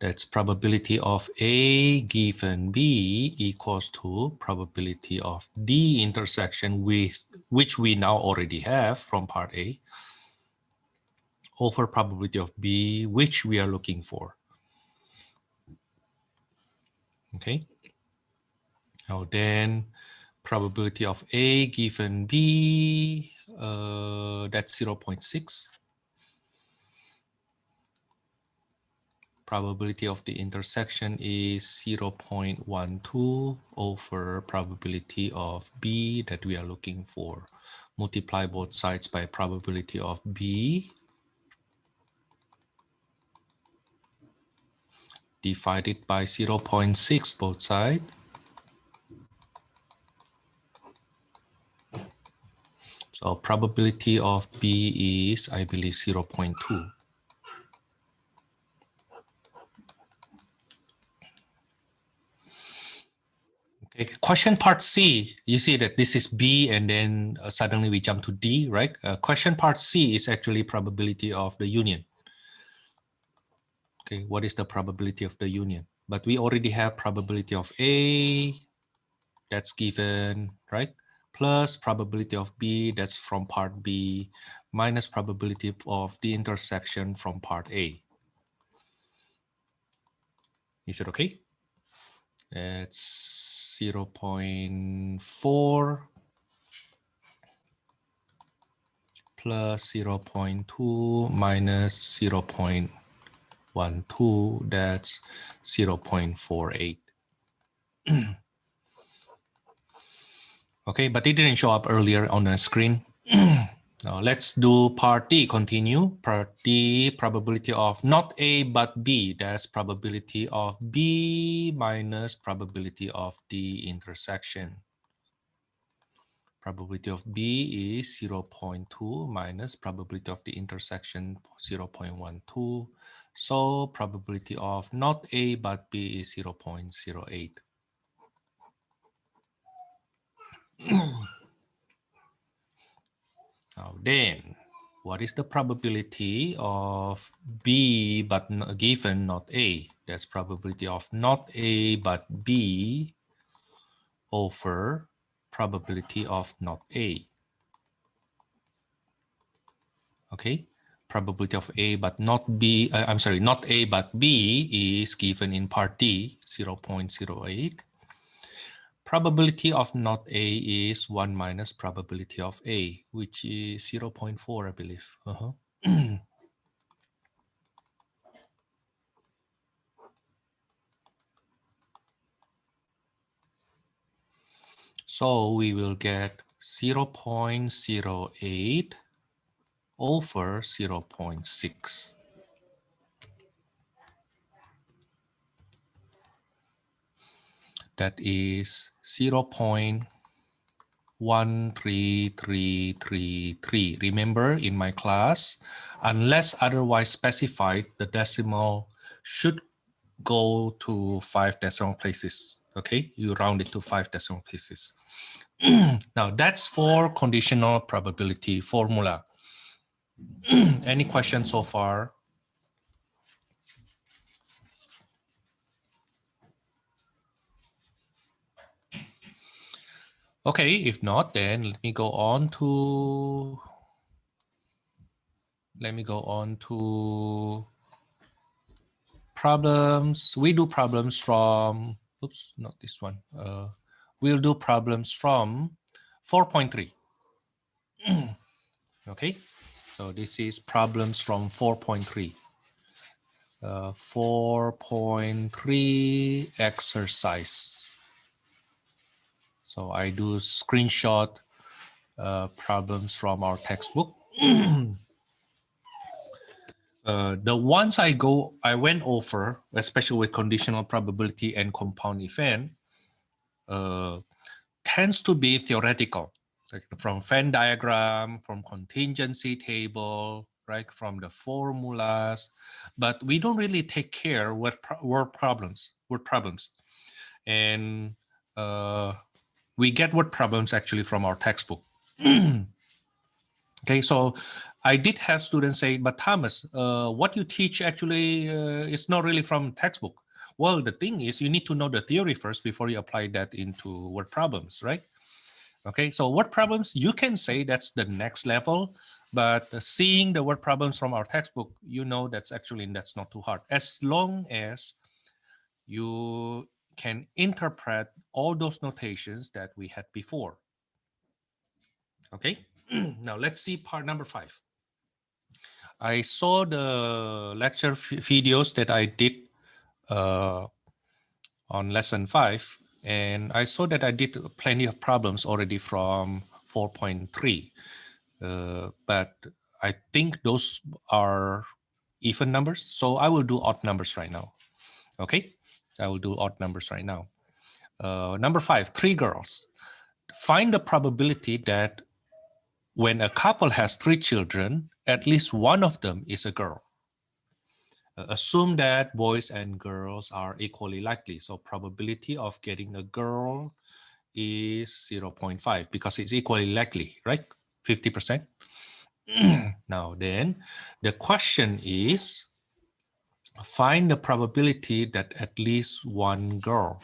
S1: That's probability of A given B equals to probability of D intersection with which we now already have from part A over probability of B, which we are looking for. Okay. Now then, probability of A given B, that's 0.6. Probability of the intersection is 0.12 over probability of B that we are looking for. Multiply both sides by probability of B. divided by 0.6 both sides. So probability of B is, I believe, 0.2. Okay, question part C, you see that this is B and then suddenly we jump to D, right? Question part C is actually probability of the union. Okay, what is the probability of the union? But we already have probability of A, that's given, right? Plus probability of B, that's from part B, minus probability of the intersection from part A. Is it okay? It's 0.4 plus 0.2 minus 0.12, that's 0.48. Okay, but it didn't show up earlier on the screen. Now let's do part D, continue. Part D, probability of not A but B, that's probability of B minus probability of the intersection. Probability of B is 0.2 minus probability of the intersection 0.12. So probability of not A but B is 0.08. Now then, what is the probability of B but given not A? That's probability of not A but B over probability of not A. Okay, probability of A but not B, I'm sorry, not A but B is given in part D, 0.08. Probability of not A is 1 minus probability of A, which is 0.4, I believe. So we will get 0.08 over 0.6. That is 0.13333. Remember, in my class, unless otherwise specified, the decimal should go to 5 decimal places. Okay, you round it to 5 decimal places. Now that's for conditional probability formula. Any questions so far? Okay, if not, then let me go on to problems. We do problems from, oops, not this one. We'll do problems from 4.3. Okay, so this is problems from 4.3. 4.3 exercise. So I do screenshot problems from our textbook. The ones I went over, especially with conditional probability and compound event, tends to be theoretical, like from Venn diagram, from contingency table, right, from the formulas, but we don't really take care with word problems, and we get word problems actually from our textbook. Okay, so I did have students say, but Thomas, what you teach actually is not really from textbook. Well, the thing is you need to know the theory first before you apply that into word problems, right? Okay, so word problems, you can say that's the next level, but seeing the word problems from our textbook, you know that's not too hard. As long as you can interpret all those notations that we had before. Okay, now let's see part number 5. I saw the lecture videos that I did on lesson 5, and I saw that I did plenty of problems already from 4.3, but I think those are even numbers, so I will do odd numbers right now. Okay, I will do odd numbers right now. Number 5, 3 girls. Find the probability that when a couple has 3 children, at least one of them is a girl. Assume that boys and girls are equally likely. So probability of getting a girl is 0.5 because it's equally likely, right? 50%. Now then, the question is, find the probability that at least one girl.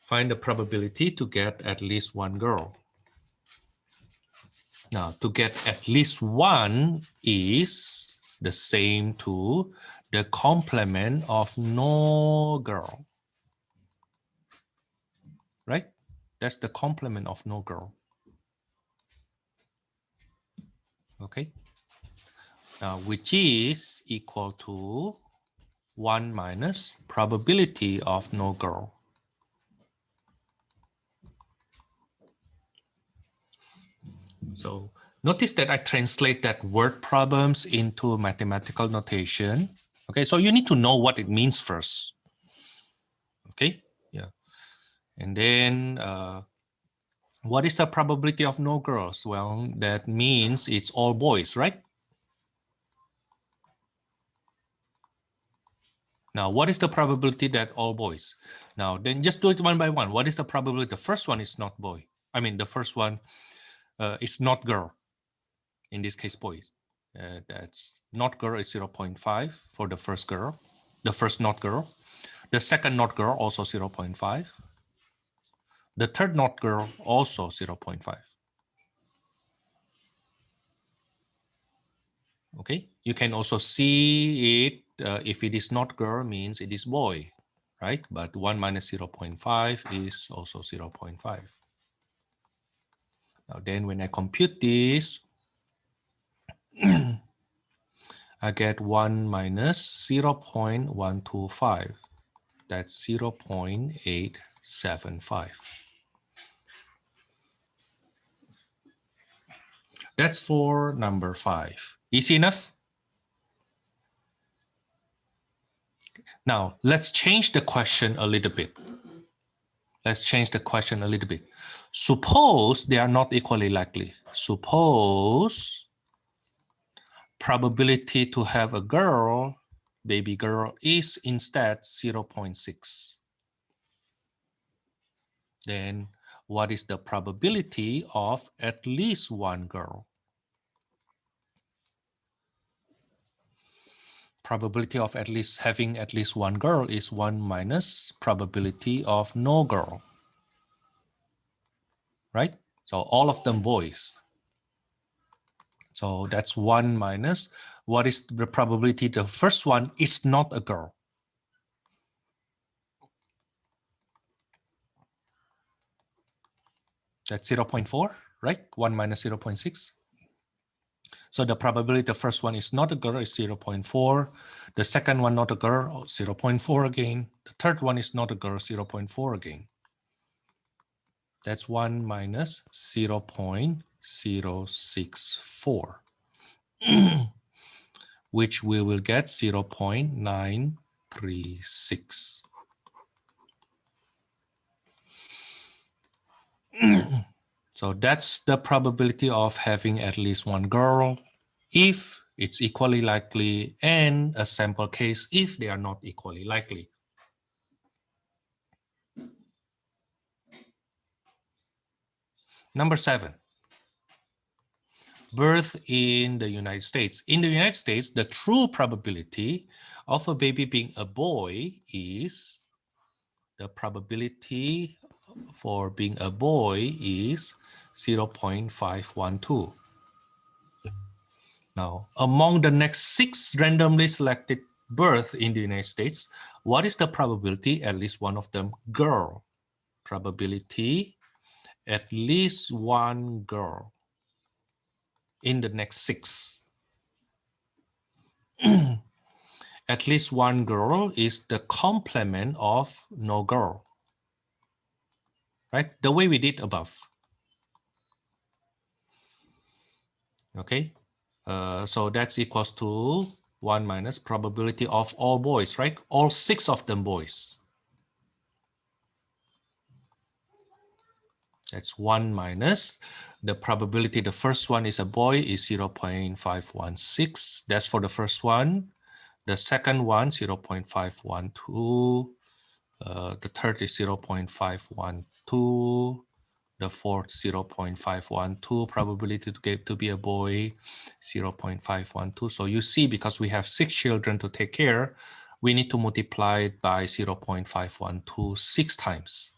S1: Find the probability to get at least one girl. Now, to get at least one is the same to the complement of no girl. Right? That's the complement of no girl. Okay? Now, which is equal to 1 minus probability of no girl. So notice that I translate that word problems into mathematical notation. Okay, so you need to know what it means first. Okay, yeah. And then what is the probability of no girls? Well, that means it's all boys, right? Now, what is the probability that all boys? Now, then just do it one by one. What is the probability? The first one is not boy. I mean, the first one is not girl. In this case, boys. That's not girl is 0.5 for the first girl. The first not girl. The second not girl also 0.5. The third not girl also 0.5. Okay, you can also see it if it is not girl means it is boy, right? But 1 minus 0.5 is also 0.5. Now then when I compute this, I get 1 minus 0.125. That's 0.875. That's for number 5. Easy enough? Now, let's change the question a little bit. Let's change the question a little bit. Suppose they are not equally likely. Suppose probability to have a girl, baby girl, is instead 0.6. Then what is the probability of at least one girl? Probability of at least having at least one girl is 1 minus probability of no girl. Right? So all of them boys. So that's 1 minus. What is the probability? The first one is not a girl. That's 0.4, right? 1 minus 0.6. So the probability the first one is not a girl is 0.4. The second one not a girl, 0.4 again. The third one is not a girl, 0.4 again. That's 1 minus 0.064, which we will get 0.936. So that's the probability of having at least one girl if it's equally likely, and a sample case if they are not equally likely. Number 7, birth in the United States. In the United States, the true probability of a baby being a boy is, the probability for being a boy is 0.512. Now, among the next 6 randomly selected births in the United States, what is the probability at least one of them girl? Probability at least one girl in the next 6. At least one girl is the complement of no girl, right? The way we did above. Okay, so that's equals to 1 minus probability of all boys, right? All 6 of them boys. That's 1 minus the probability. The first one is a boy is 0.516. That's for the first one. The second one, 0.512. The third is 0.512. The fourth, 0.512. Probability to get to be a boy, 0.512. So you see, because we have 6 children to take care, we need to multiply it by 0.512 6 times.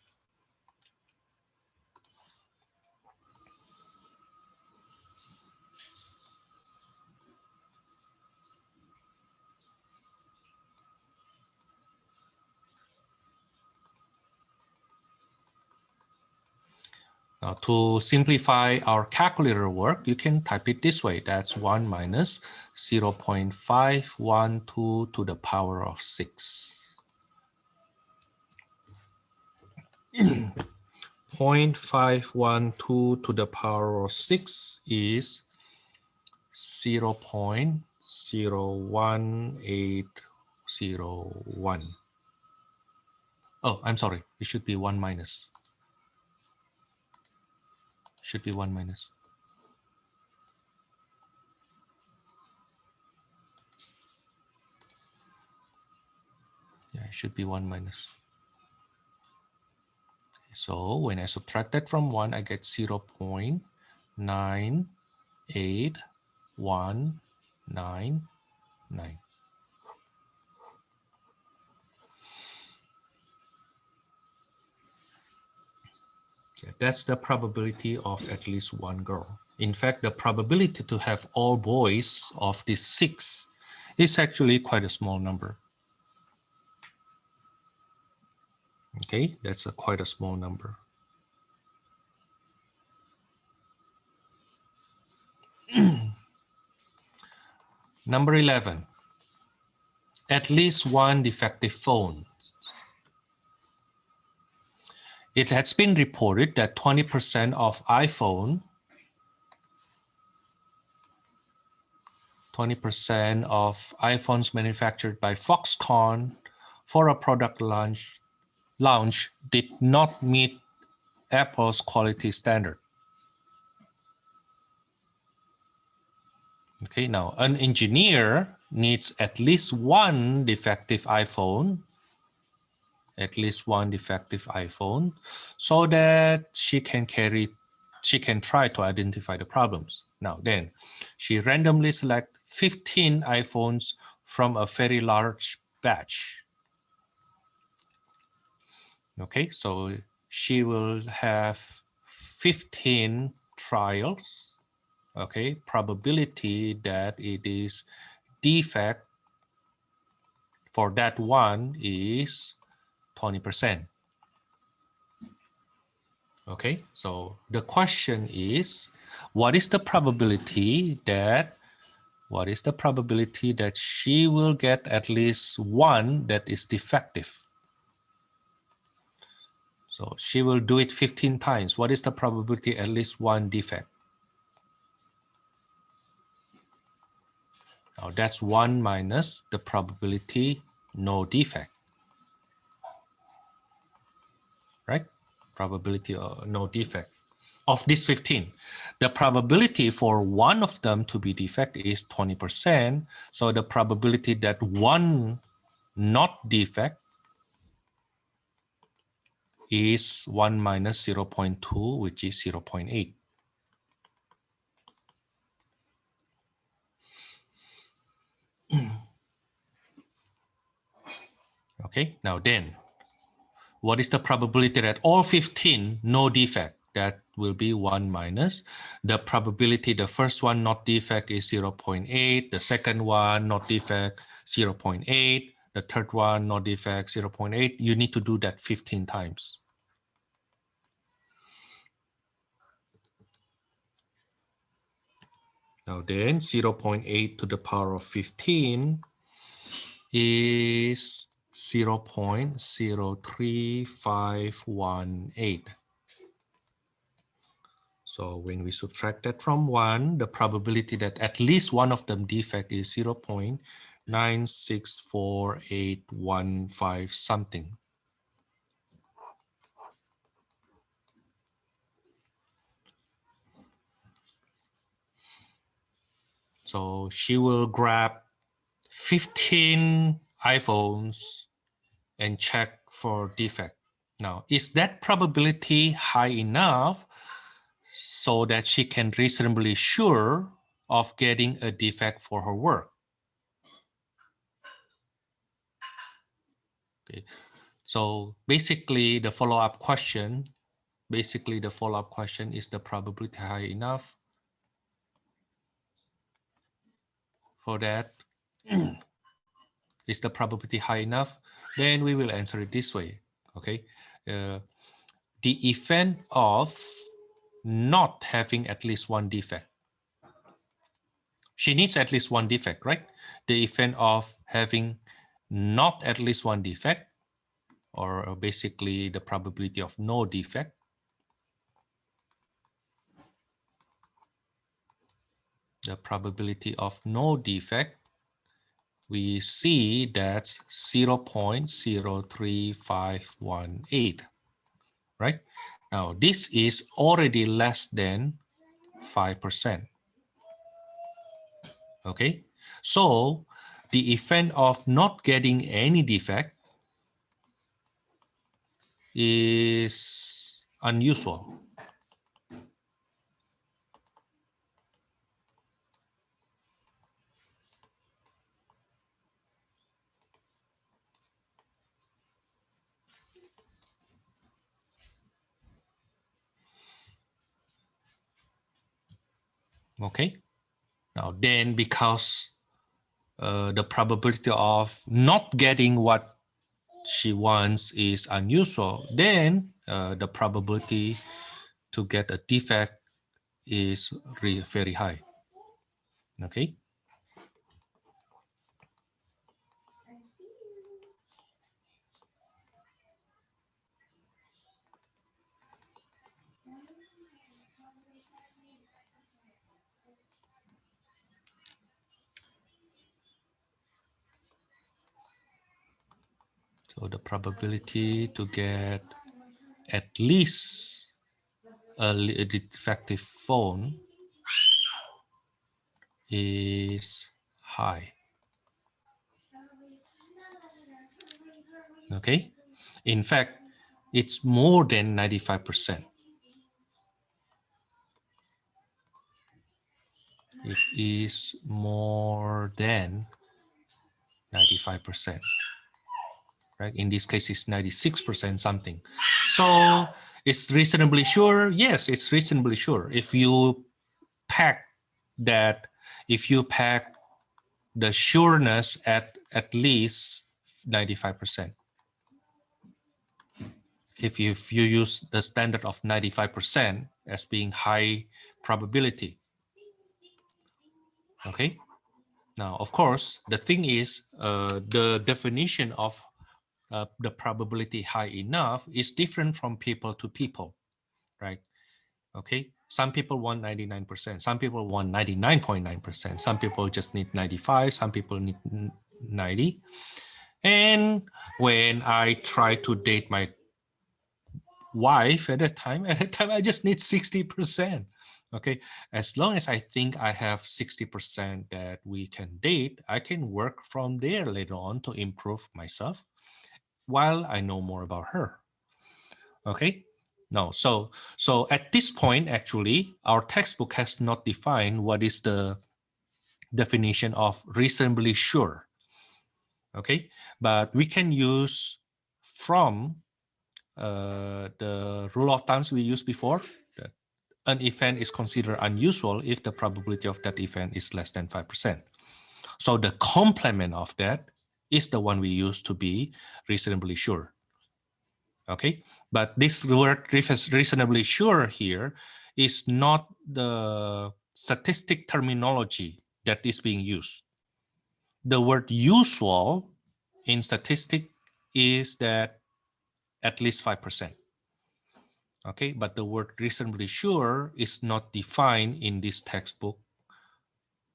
S1: Now, to simplify our calculator work, you can type it this way. That's 1 minus 0.512 to the power of 6. 0.512 to the power of 6 is 0.01801. Oh, I'm sorry. It should be 1 minus. Should be 1 minus. Yeah, it should be 1 minus. So when I subtract that from 1, I get 0.98199. Yeah, that's the probability of at least one girl. In fact, the probability to have all boys of these 6 is actually quite a small number. Okay, that's quite a small number. Number 11, at least one defective phone. It has been reported that 20% of iPhone, 20% of iPhones manufactured by Foxconn for a product launch did not meet Apple's quality standard. Okay, now an engineer needs at least one defective iPhone, so that she can try to identify the problems. Now then, she randomly select 15 iPhones from a very large batch. Okay, so she will have 15 trials. Okay, probability that it is defect for that one is 20%. Okay, so the question is, what is the probability that she will get at least one that is defective? So she will do it 15 times. What is the probability at least one defect? Now that's 1 minus the probability no defect, right? Probability no defect. Of this 15, the probability for one of them to be defect is 20%. So the probability that one not defect is 1 minus 0.2, which is 0.8. Okay, now then, what is the probability that all 15 no defect? That will be 1 minus the probability the first one not defect is 0.8, the second one not defect 0.8, the third one not defect 0.8. You need to do that 15 times. Now then 0.8 to the power of 15 is 0.03518. So when we subtract that from 1, the probability that at least one of them defect is 0.03518. 964,815 something. So she will grab 15 iPhones and check for defect. Now, is that probability high enough so that she can reasonably sure of getting a defect for her work? Okay. So basically the follow-up question is the probability high enough for that? Is the probability high enough? Then we will answer it this way. Okay. The event of not having at least one defect. She needs at least one defect, right? The event of having not at least one defect, or basically the probability of no defect. The probability of no defect, we see that's 0.03518, right? Now, this is already less than 5%. Okay, so the event of not getting any defect is unusual. Okay, now then because the probability of not getting what she wants is unusual, then the probability to get a defect is very high. Okay. So the probability to get at least a defective phone is high. Okay. In fact, it's more than 95%. It is more than 95%. Right? In this case, it's 96% something. So it's reasonably sure. Yes, it's reasonably sure. If you pack that, if you pack the sureness at least 95%. If you use the standard of 95% as being high probability. Okay. Now, of course, the thing is the definition of the probability high enough is different from people to people, right? Okay. Some people want 99%. Some people want 99.9%. Some people just need 95. Some people need 90. And when I try to date my wife at that time I just need 60%. Okay, as long as I think I have 60% that we can date, I can work from there later on to improve myself while I know more about her. Okay, no, so at this point, actually, our textbook has not defined what is the definition of reasonably sure. Okay, but we can use from the rule of thumbs we used before, that an event is considered unusual if the probability of that event is less than 5%. So the complement of that is the one we use to be reasonably sure. Okay, but this word reasonably sure here is not the statistic terminology that is being used. The word usual in statistic is that at least 5%. Okay, but the word reasonably sure is not defined in this textbook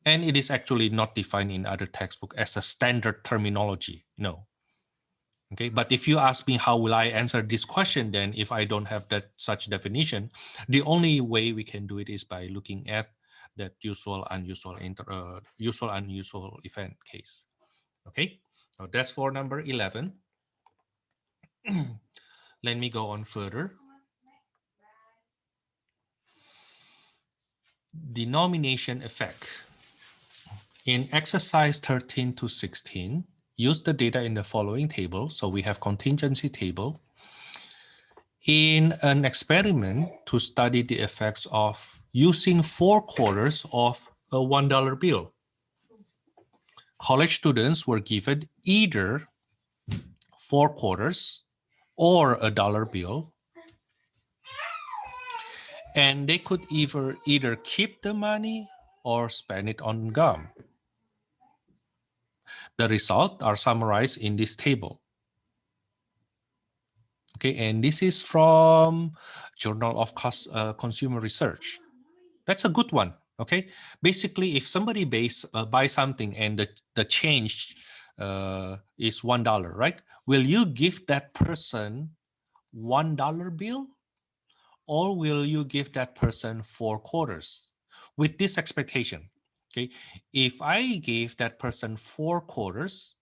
S1: And it is actually not defined in other textbook as a standard terminology. No. Okay, but if you ask me how will I answer this question, then if I don't have that such definition, the only way we can do it is by looking at that usual unusual event case. Okay, so that's for number 11. Let me go on further. Denomination effect. In exercise 13 to 16, use the data in the following table. So we have contingency table. In an experiment to study the effects of using 4 quarters of a $1 bill, college students were given either 4 quarters or a dollar bill, and they could either keep the money or spend it on gum. The results are summarized in this table. Okay, and this is from Journal of Consumer Research. That's a good one. Okay, basically, if somebody buys something and the change is $1, right? Will you give that person $1 bill, or will you give that person 4 quarters? With this expectation, okay, if I give that person 4 quarters,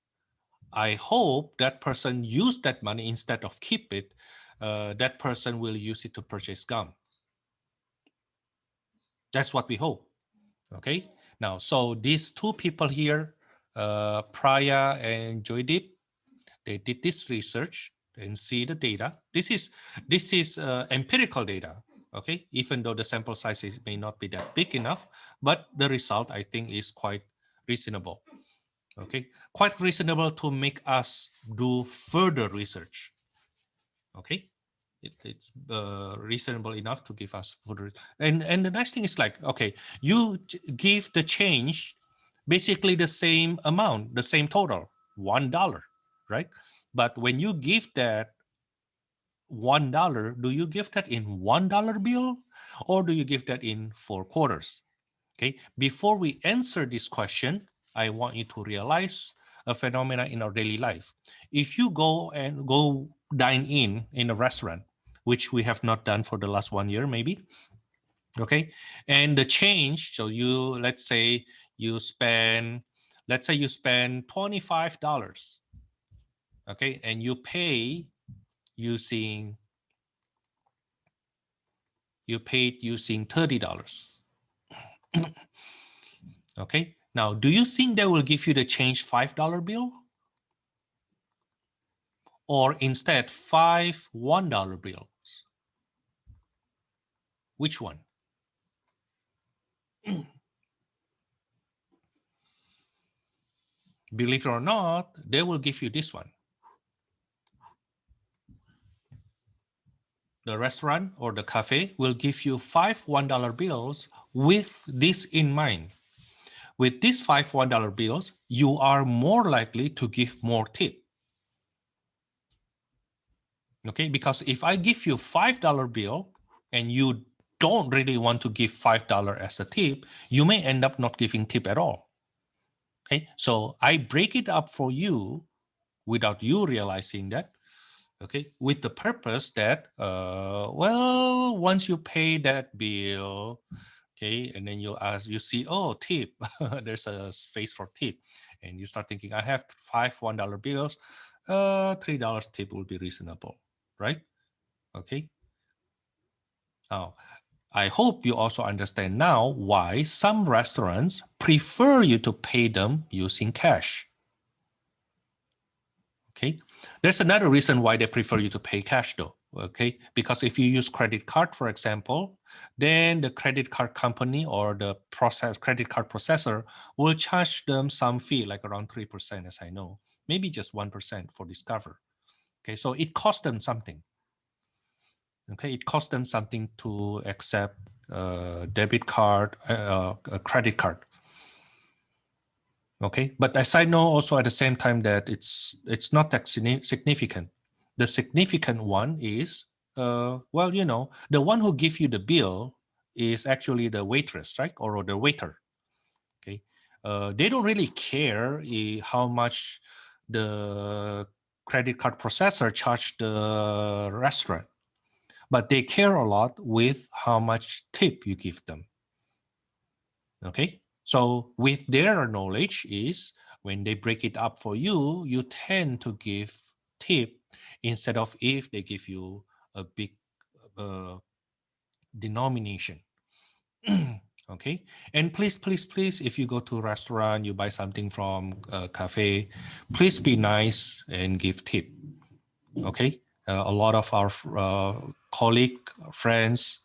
S1: I hope that person use that money instead of keep it. That person will use it to purchase gum. That's what we hope. Okay. Now, so these two people here, Praya and Joydeep, they did this research and see the data. This is empirical data. Okay, even though the sample size may not be that big enough, but the result I think is quite reasonable. Okay, quite reasonable to make us do further research. Okay, it's reasonable enough to give us further. And the nice thing is like, okay, you give the change basically the same amount, the same total, $1, right? But when you give that $1, do you give that in $1 bill, or do you give that in 4 quarters? Okay, before we answer this question, I want you to realize a phenomena in our daily life. If you go dine in a restaurant, which we have not done for the last 1 year, maybe, okay, and the change, so let's say you spend $25, okay, and you paid using $30. Okay, now do you think they will give you the change $5 bill, or instead 5 $1 bills? Which one? Believe it or not, they will give you this one. The restaurant or the cafe will give you 5 $1 bills with this in mind. With these 5 $1 bills, you are more likely to give more tip. Okay, because if I give you $5 bill and you don't really want to give $5 as a tip, you may end up not giving tip at all. Okay, so I break it up for you without you realizing that, okay, with the purpose that, well, once you pay that bill, okay, and then you see, oh, tip, there's a space for tip, and you start thinking, I have 5 $1 bills, $3 tip will be reasonable, right? Okay. Now, I hope you also understand now why some restaurants prefer you to pay them using cash. Okay, there's another reason why they prefer you to pay cash though. Okay, because if you use credit card, for example, then the credit card company or the credit card processor will charge them some fee, like around 3%, as I know, maybe just 1% for Discover. Okay, so it costs them something. Okay, it costs them something to accept a debit card, a credit card. Okay, but as I know also at the same time that it's not that significant. The significant one is, well, you know, the one who gives you the bill is actually the waitress, right, or the waiter. Okay, they don't really care how much the credit card processor charged the restaurant, but they care a lot with how much tip you give them. Okay, so with their knowledge is when they break it up for you, you tend to give tip instead of if they give you a big denomination. Okay, and please, if you go to a restaurant, you buy something from a cafe, please be nice and give tip. Okay, a lot of our colleague, friends,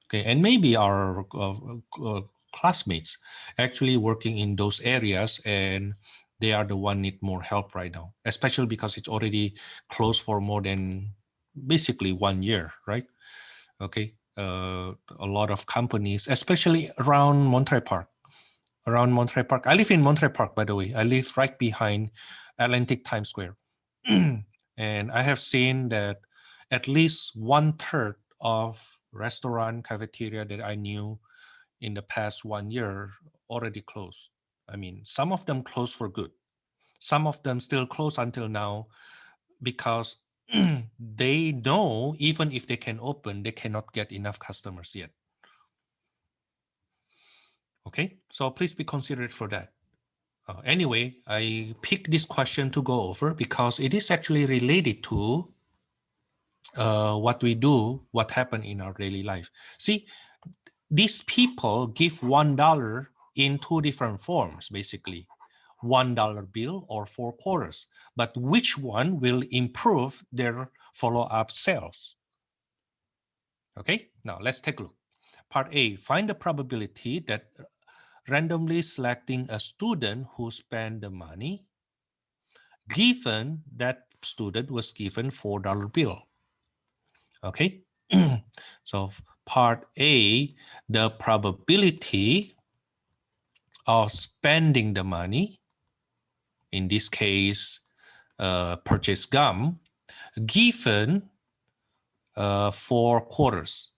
S1: okay, and maybe our classmates actually working in those areas, and they are the one need more help right now, especially because it's already closed for more than basically 1 year, right? Okay, a lot of companies, especially around Monterey Park. I live in Monterey Park, by the way. I live right behind Atlantic Times Square. And I have seen that at least 1/3 of restaurant cafeteria that I knew in the past 1 year already closed. I mean, some of them closed for good. Some of them still closed until now because they know even if they can open, they cannot get enough customers yet. Okay, so please be considerate for that. Anyway, I picked this question to go over because it is actually related to what we do, what happened in our daily life. See, these people give $1 in two different forms, basically. $1 bill or 4 quarters. But which one will improve their follow-up sales? Okay, now let's take a look. Part A, find the probability that randomly selecting a student who spent the money given that student was given $4 bill. Okay, so part A, the probability of spending the money, in this case, purchase gum, given 4 quarters.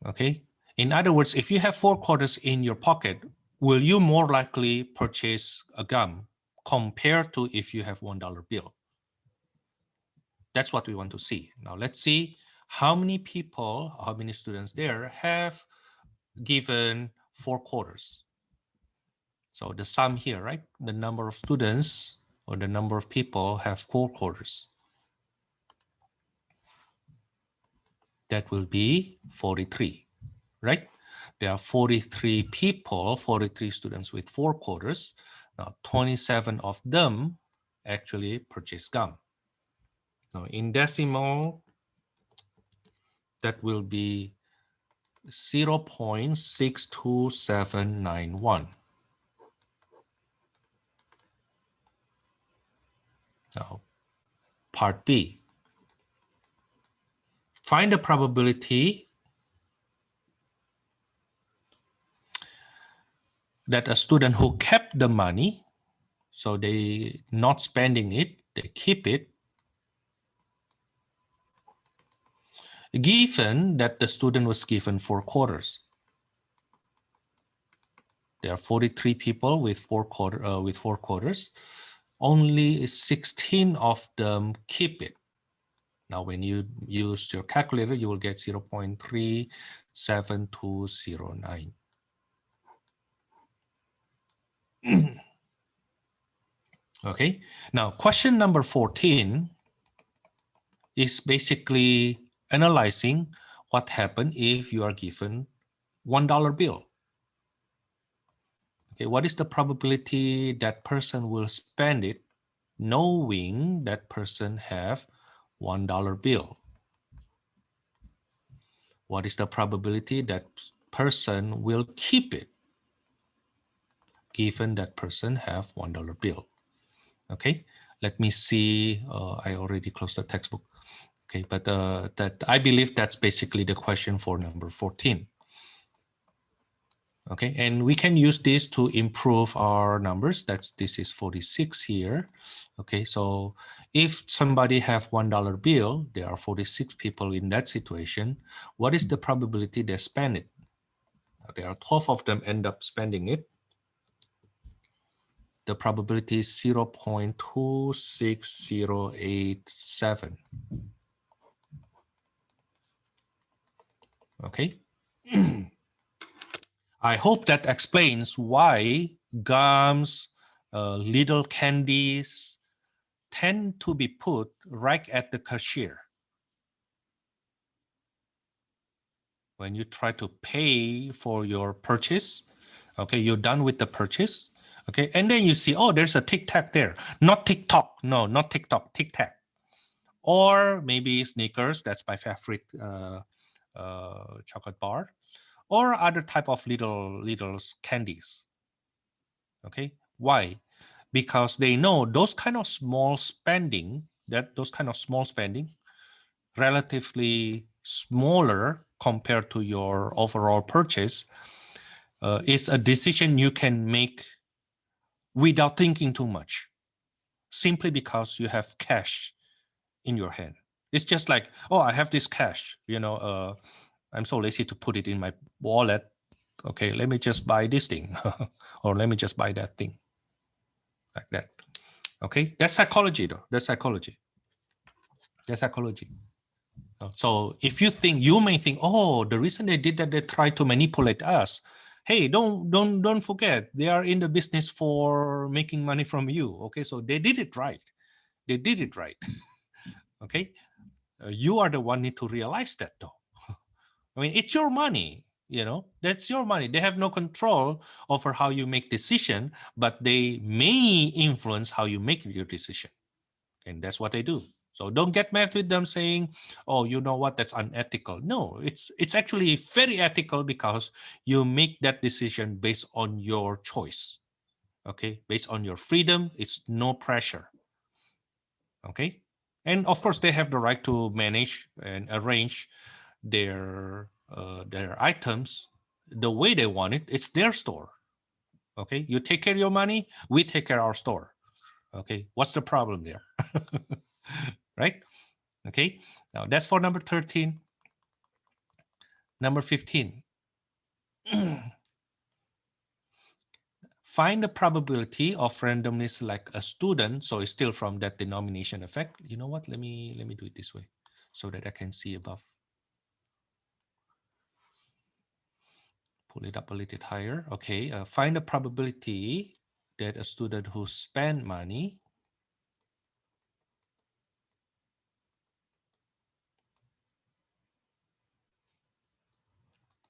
S1: Okay, in other words, if you have 4 quarters in your pocket, will you more likely purchase a gum compared to if you have $1 bill? That's what we want to see. Now let's see how many people, how many students there have given 4 quarters. So the sum here, right? The number of students or the number of people have 4 quarters. That will be 43, right? There are 43 people, 43 students with 4 quarters. Now 27 of them actually purchase gum. Now in decimal, that will be 0.62791. Now, part B. Find the probability that a student who kept the money, so they not spending it, they keep it, given that the student was given 4 quarters. There are 43 people with 4 quarters. Only 16 of them keep it. Now, when you use your calculator, you will get 0.37209. Okay, now question number 14 is basically analyzing what happened if you are given $1 bill. Okay, what is the probability that person will spend it knowing that person have $1 bill? What is the probability that person will keep it given that person have $1 bill? Okay, let me see. I already closed the textbook. Okay, but that I believe that's basically the question for number 14. Okay, and we can use this to improve our numbers. This is 46 here. Okay, so if somebody have $1 bill, there are 46 people in that situation. What is the probability they spend it? There are 12 of them end up spending it. The probability is 0.26087. Okay. I hope that explains why gums, little candies tend to be put right at the cashier. When you try to pay for your purchase, okay, you're done with the purchase, okay, and then you see, oh, there's a Tic Tac there. Not TikTok, no, not TikTok, Tic Tac. Or maybe Snickers, that's my favorite chocolate bar, or other type of little candies. Okay, why? Because they know those kind of small spending, relatively smaller compared to your overall purchase, is a decision you can make without thinking too much, simply because you have cash in your hand. It's just like, oh, I have this cash, I'm so lazy to put it in my wallet. Okay, let me just buy this thing or let me just buy that thing, like that. Okay, that's psychology though. That's psychology. So if you may think, oh, the reason they did that, they try to manipulate us. Hey, don't forget, they are in the business for making money from you. Okay, so they did it right. Okay, you are the one need to realize that though. I mean, it's your money. That's your money. They have no control over how you make decision, but they may influence how you make your decision, and that's what they do. So don't get mad with them saying, oh, you know what, that's unethical. No, it's actually very ethical because you make that decision based on your choice. Okay, based on your freedom. It's no pressure. Okay, and of course they have the right to manage and arrange their items the way they want it. It's their store. Okay, you take care of your money, we take care of our store. Okay, what's the problem there? Right? Okay, now that's for number 13. Number 15. Find the probability of randomly select a student. So it's still from that denomination effect. You know what? Let me do it this way so that I can see above. Pull it up a little bit higher. Okay, find the probability that a student who spent money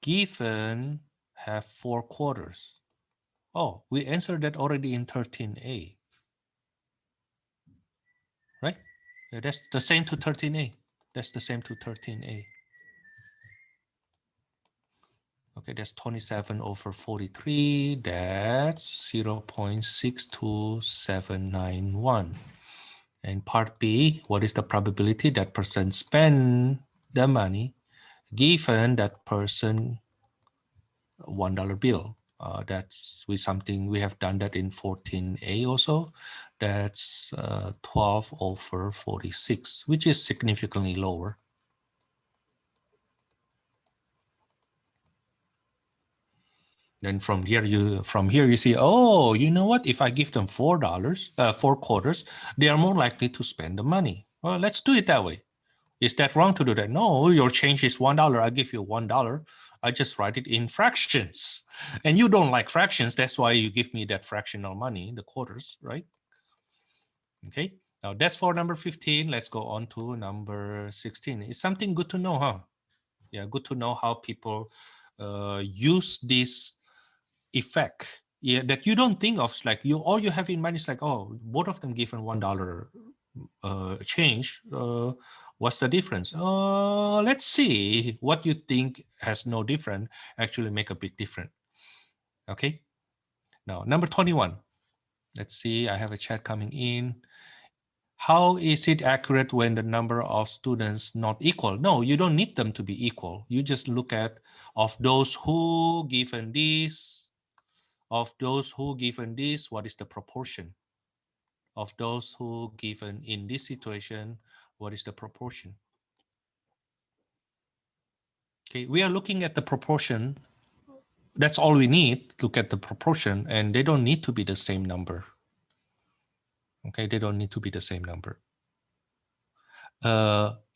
S1: given have 4 quarters. Oh, we answered that already in 13a. Right? Yeah, that's the same to 13a. That's the same to 13a. Okay, that's 27 over 43. That's 0.62791. And part B, what is the probability that person spend the money given that person $1 bill? That's with something we have done that in 14a also. That's 12 over 46, which is significantly lower. Then from here you see, oh, you know what? If I give them $4, 4 quarters, they are more likely to spend the money. Well, let's do it that way. Is that wrong to do that? No, your change is $1. I give you $1. I just write it in fractions. And you don't like fractions. That's why you give me that fractional money, the quarters, right? Okay. Now that's for number 15. Let's go on to number 16. It's something good to know, huh? Yeah, good to know how people use this effect. Yeah, that you don't think of. Like all you have in mind is like, oh, both of them given $1 change. What's the difference? Let's see what you think has no difference actually make a big difference. Okay. Now number 21. Let's see. I have a chat coming in. How is it accurate when the number of students not equal? No, you don't need them to be equal. You just look at of those who given this, what is the proportion? Of those who given in this situation, what is the proportion? Okay, we are looking at the proportion. That's all we need. Look at the proportion, and they don't need to be the same number. Okay, they don't need to be the same number.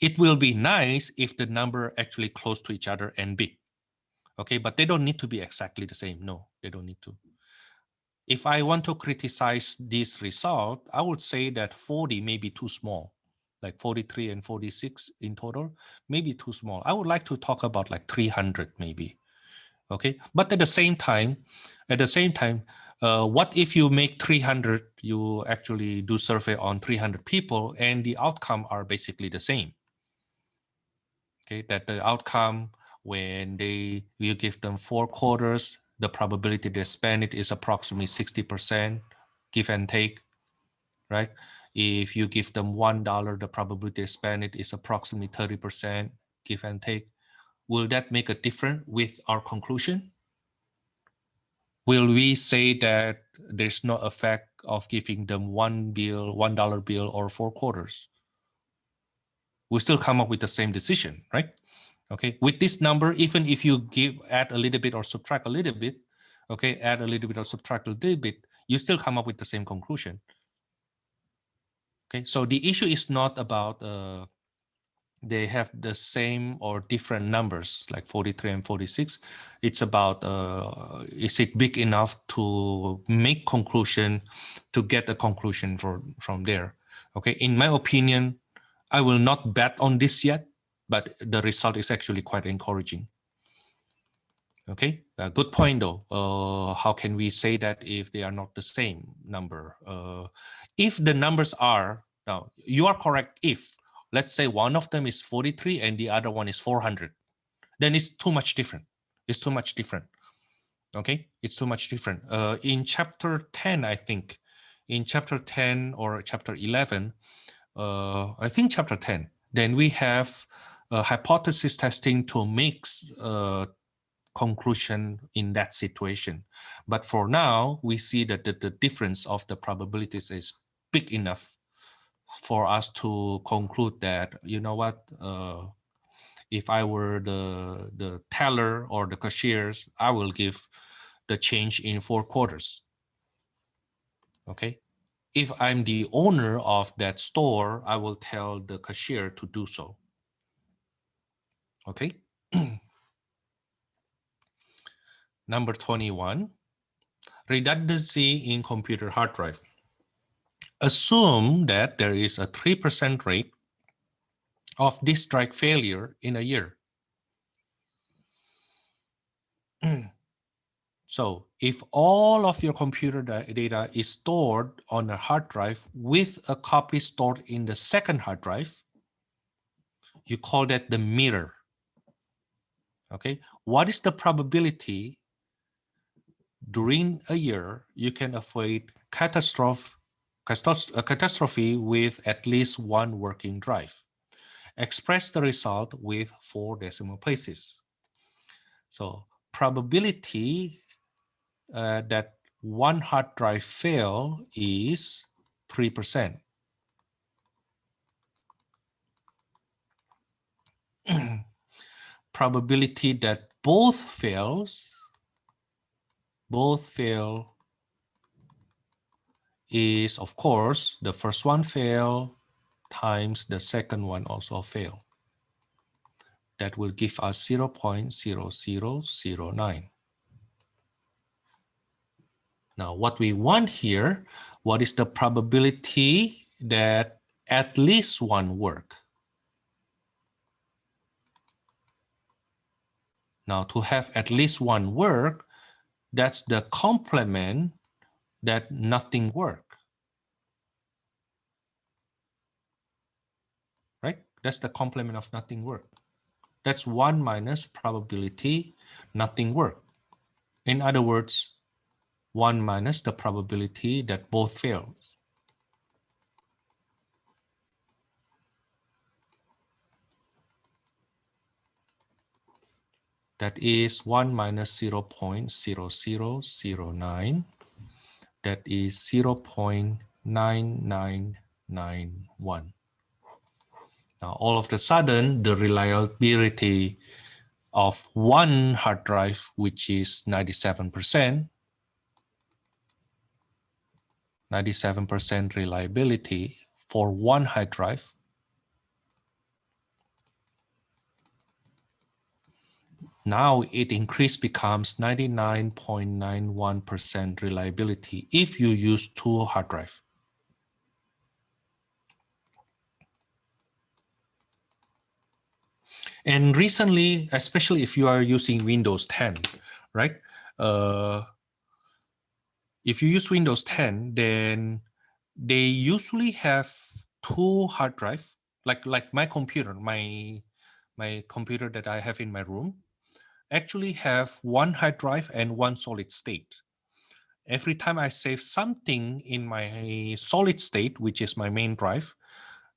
S1: It will be nice if the number actually close to each other and big. Okay, but they don't need to be exactly the same. No, they don't need to. If I want to criticize this result, I would say that 40 may be too small, like 43 and 46 in total, maybe too small. I would like to talk about like 300 maybe. Okay, but at the same time, what if you make 300, you actually do survey on 300 people and the outcome are basically the same. Okay, that the outcome when you give them 4 quarters, the probability they spend it is approximately 60%, give and take, right? If you give them $1, the probability they spend it is approximately 30%, give and take. Will that make a difference with our conclusion? Will we say that there's no effect of giving them $1 bill or 4 quarters? We still come up with the same decision, right? Okay, with this number, even if you add a little bit or subtract a little bit, okay, add a little bit or subtract a little bit, you still come up with the same conclusion. Okay, so the issue is not about they have the same or different numbers like 43 and 46. It's about is it big enough to make conclusion, to get a conclusion from there. Okay, in my opinion, I will not bet on this yet, but the result is actually quite encouraging. Okay, good point though. How can we say that if they are not the same number? If the numbers are, now you are correct, if let's say one of them is 43 and the other one is 400, then it's too much different. It's too much different. Okay, it's too much different. In chapter 10, I think, in chapter 10 or chapter 11, I think chapter 10, then we have hypothesis testing to make conclusion in that situation. But for now, we see that the difference of the probabilities is big enough for us to conclude that, you know what, if I were the teller or the cashiers, I will give the change in 4 quarters. Okay. If I'm the owner of that store, I will tell the cashier to do so. Okay. Number 21, redundancy in computer hard drive. Assume that there is a 3% rate of disk drive failure in a year. So if all of your computer data is stored on a hard drive with a copy stored in the second hard drive, you call that the mirror. Okay, what is the probability during a year you can avoid catastrophe with at least one working drive? Express the result with 4 decimal places. So probability that one hard drive fail is 3%. Probability that both fail is, of course, the first one fail times the second one also fail. That will give us 0.0009. Now, what we want here, what is the probability that at least one work? Now, to have at least one work, that's the complement that nothing work. Right? That's the complement of nothing work. That's 1 minus probability nothing work. In other words, 1 minus the probability that both fails. That is 1 minus 0.0009. That is 0.9991. Now, all of a sudden, the reliability of one hard drive, which is 97%, 97% reliability for one hard drive, now it increased becomes 99.91% reliability if you use two hard drives. And recently, especially if you are using Windows 10, right? If you use Windows 10, then they usually have two hard drive, like my computer, my computer that I have in my room, actually have one hard drive and one solid state. Every time I save something in my solid state, which is my main drive,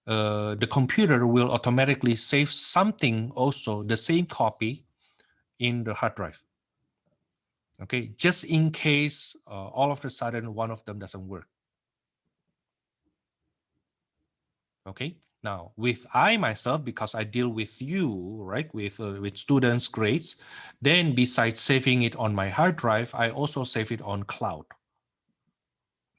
S1: the computer will automatically save something also, the same copy, in the hard drive. Okay, just in case all of a sudden one of them doesn't work. Okay, now with I myself, because I deal with you, right, with students' grades, then besides saving it on my hard drive, I also save it on cloud.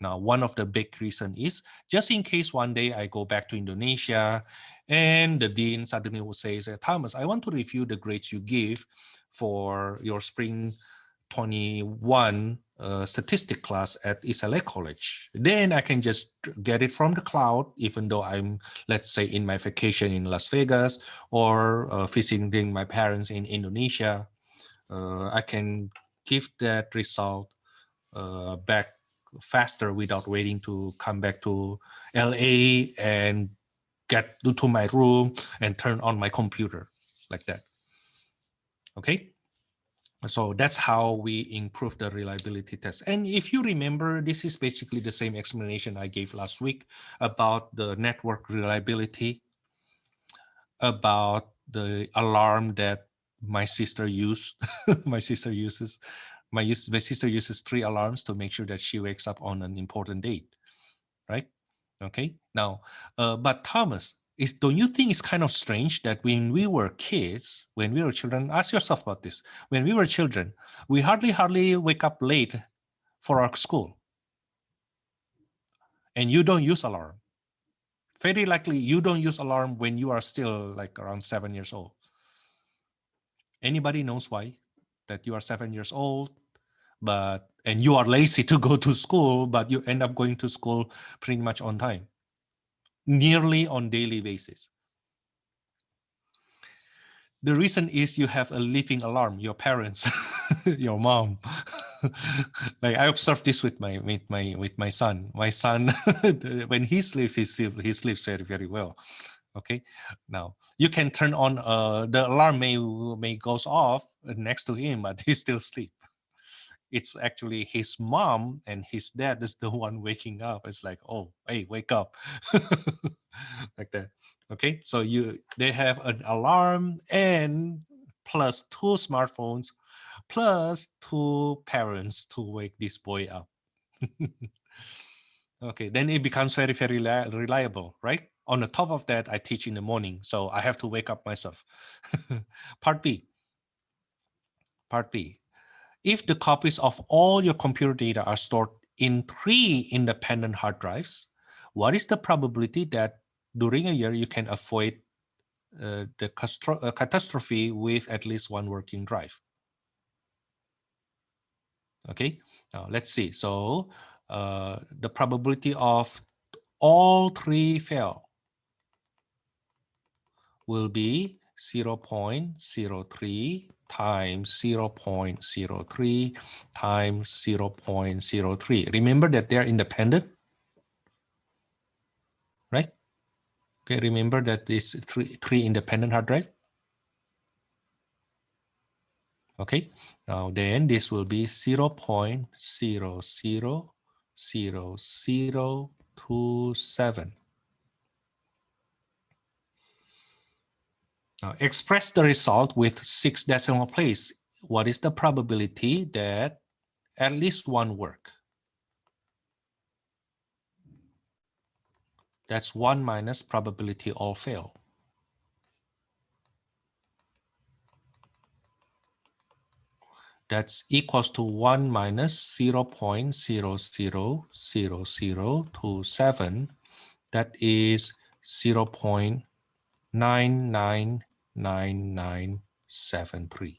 S1: Now, one of the big reason is just in case one day I go back to Indonesia and the dean suddenly will say, Thomas, I want to review the grades you give for your spring 21 statistic class at ISLA College. Then I can just get it from the cloud, even though I'm, let's say, in my vacation in Las Vegas or visiting my parents in Indonesia. I can give that result back faster without waiting to come back to LA and get to my room and turn on my computer like that. Okay. So that's how we improve the reliability test. And if you remember, this is basically the same explanation I gave last week about the network reliability, about the alarm that my sister used. My sister uses 3 alarms to make sure that she wakes up on an important date, right? Okay. Now, but Thomas, don't you think it's kind of strange that when we were kids, when we were children, ask yourself about this. When we were children, we hardly wake up late for our school. And you don't use alarm. Very likely you don't use alarm when you are still like around 7 years old. Anybody knows why? That you are 7 years old, and you are lazy to go to school, but you end up going to school pretty much on time, nearly on daily basis. The reason is you have a living alarm, your parents, your mom. Like I observed this with my son. My son, when he sleeps very, very well. Okay, now you can turn on the alarm may goes off next to him, but he still sleep. It's actually his mom and his dad is the one waking up. It's like, oh, hey, wake up. Like that. Okay, so they have an alarm and plus 2 smartphones plus 2 parents to wake this boy up. Okay, then it becomes very, very reliable, right? On the top of that, I teach in the morning, so I have to wake up myself. Part B. If the copies of all your computer data are stored in 3 independent hard drives, what is the probability that during a year you can avoid the catastrophe with at least 1 working drive? Okay, now let's see. So the probability of all 3 fail will be 0.03 times 0.03 times 0.03. Remember that they're independent, right? Okay, remember that it's three independent hard drive. Okay, now then this will be 0.000027. Now express the result with 6 decimal place. What is the probability that at least one work? That's 1 minus probability all fail. That's equals to 1 minus 0.000027. That is 0.999973.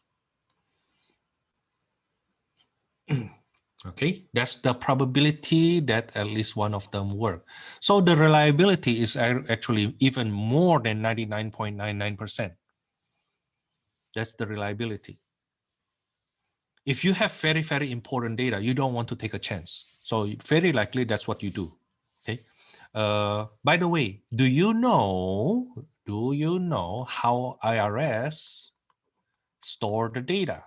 S1: Okay, that's the probability that at least one of them work. So the reliability is actually even more than 99.99%. That's the reliability. If you have very, very important data, you don't want to take a chance. So very likely that's what you do. Okay. By the way, do you know how IRS store the data?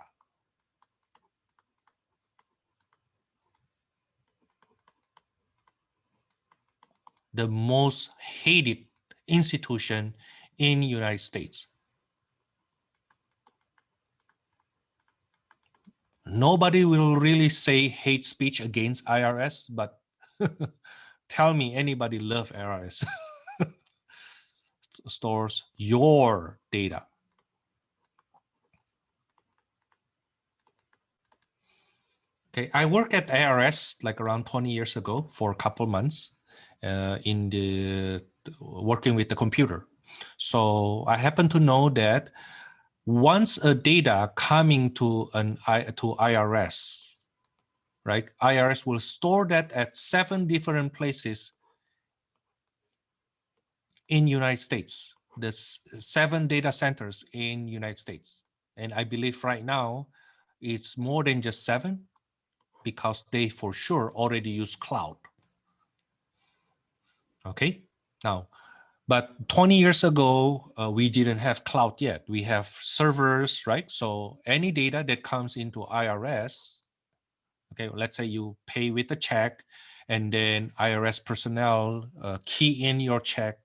S1: The most hated institution in the United States. Nobody will really say hate speech against IRS, but tell me anybody love IRS. Stores your data. Okay, I worked at IRS like around 20 years ago for a couple months in the working with the computer. So I happen to know that once a data coming to IRS, right? IRS will store that at 7 different places in United States. There's 7 data centers in United States. And I believe right now it's more than just 7 because they for sure already use cloud. Okay, now, but 20 years ago, we didn't have cloud yet. We have servers, right? So any data that comes into IRS, okay, let's say you pay with a check and then IRS personnel key in your check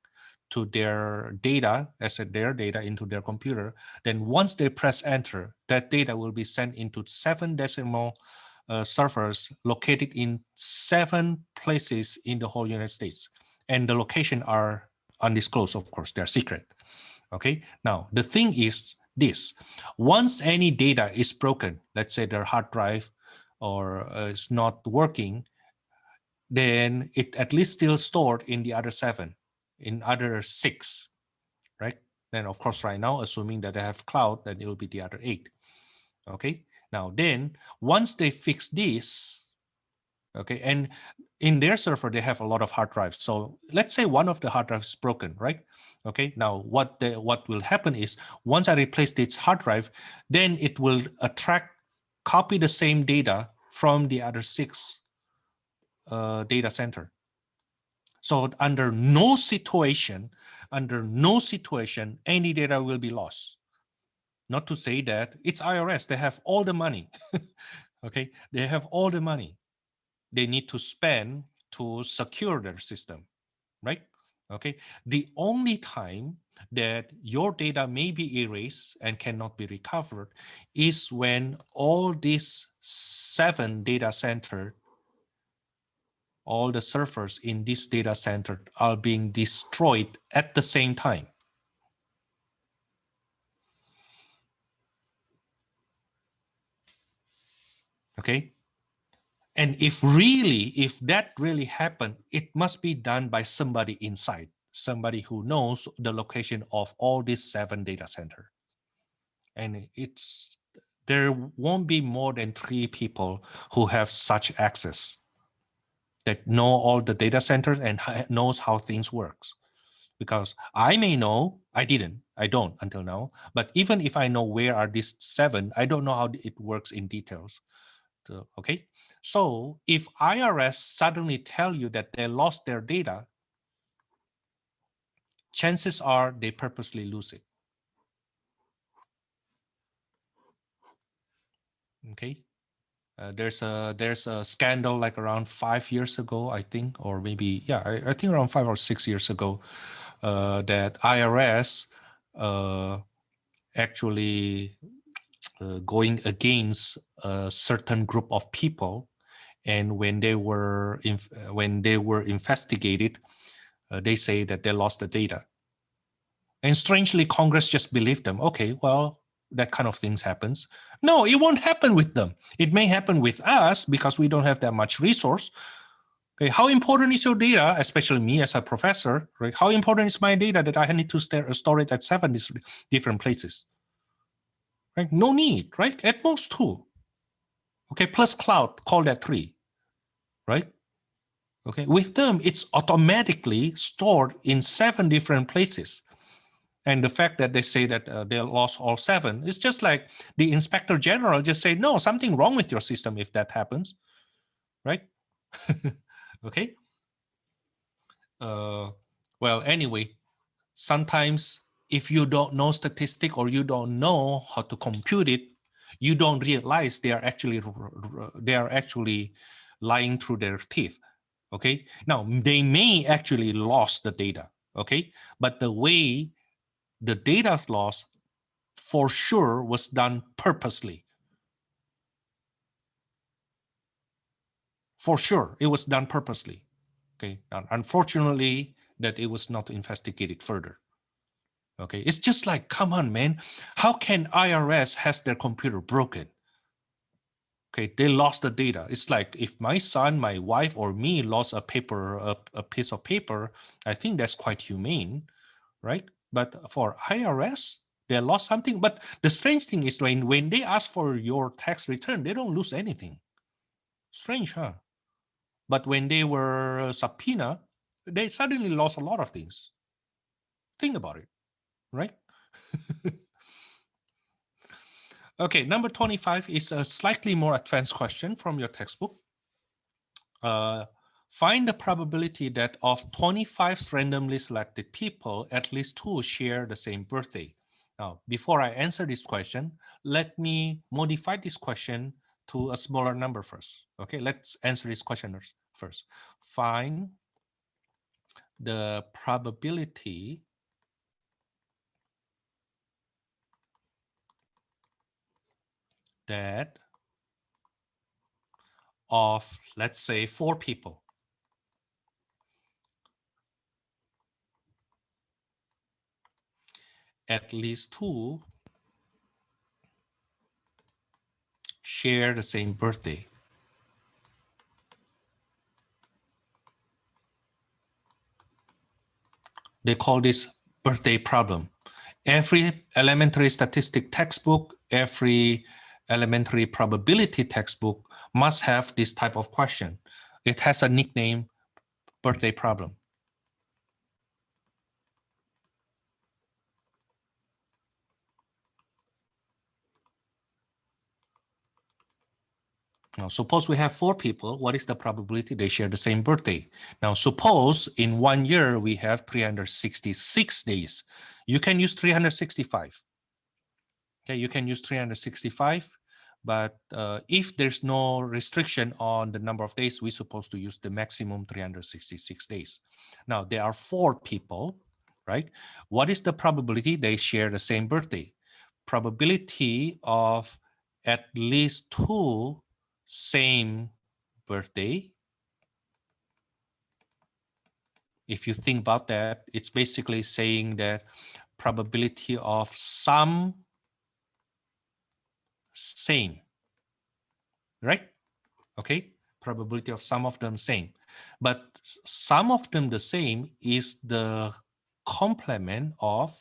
S1: to their data, as their data into their computer. Then once they press enter, that data will be sent into 7 decimal servers located in 7 places in the whole United States. And the location are undisclosed, of course, they're secret. Okay, now the thing is this, once any data is broken, let's say their hard drive or is not working, then it at least still stored in the other 7, in other 6, right? Then of course right now, assuming that they have cloud, then it will be the other 8. Okay, now then once they fix this, okay, and in their server they have a lot of hard drives. So let's say one of the hard drives is broken, right? Okay, now what will happen is once I replace this hard drive, then it will copy the same data from the other 6 data center. So under no situation, any data will be lost. Not to say that it's IRS, they have all the money. Okay, they have all the money they need to spend to secure their system, right? Okay, the only time that your data may be erased and cannot be recovered is when all these 7 data center, all the servers in this data center are being destroyed at the same time. Okay, and if that really happened, it must be done by somebody inside, somebody who knows the location of all these 7 data centers. And there won't be more than 3 people who have such access that know all the data centers and knows how things works. Because I may know, I don't until now, but even if I know where are these 7, I don't know how it works in details. So, okay, so if IRS suddenly tell you that they lost their data, chances are they purposely lose it. Okay, there's a scandal like around 5 years ago, I think, or maybe I think around 5 or 6 years ago, that IRS actually going against a certain group of people, and when they were investigated, they say that they lost the data. And strangely, Congress just believed them. Okay, well, that kind of things happens. No, it won't happen with them. It may happen with us because we don't have that much resource. Okay, how important is your data, especially me as a professor, right? How important is my data that I need to store it at 7 different places? Right? No need, right? At most 2. Okay, plus cloud, call that 3, right? Okay, with them, it's automatically stored in 7 different places. And the fact that they say that they lost all 7, it's just like the inspector general just say, no, something wrong with your system if that happens, right? Okay. Well, anyway, sometimes if you don't know statistic or you don't know how to compute it, you don't realize they are actually lying through their teeth. Okay. Now they may actually lost the data. Okay, but the way the data loss for sure was done purposely. For sure, it was done purposely. Okay, and unfortunately, that it was not investigated further. Okay, it's just like, come on, man, how can IRS has their computer broken? Okay, they lost the data. It's like if my son, my wife, or me lost a piece of paper, I think that's quite humane, right? But for IRS, they lost something. But the strange thing is when they ask for your tax return, they don't lose anything. Strange, huh? But when they were subpoena, they suddenly lost a lot of things. Think about it, right? Okay, number 25 is a slightly more advanced question from your textbook. Find the probability that of 25 randomly selected people, at least 2 share the same birthday. Now, before I answer this question, let me modify this question to a smaller number first. Okay, let's answer this question first. Find the probability that of, let's say, 4 people, at least 2 share the same birthday. They call this birthday problem. Every elementary statistic textbook, every elementary probability textbook must have this type of question. It has a nickname, birthday problem. Now, suppose we have 4 people. What is the probability they share the same birthday? Now, suppose in 1 year we have 366 days. You can use 365. Okay, you can use 365, but if there's no restriction on the number of days, we're supposed to use the maximum 366 days. Now, there are 4 people, right? What is the probability they share the same birthday? Probability of at least 2 same birthday. If you think about that, it's basically saying that probability of some same, right? Okay, probability of some of them same. But some of them the same is the complement of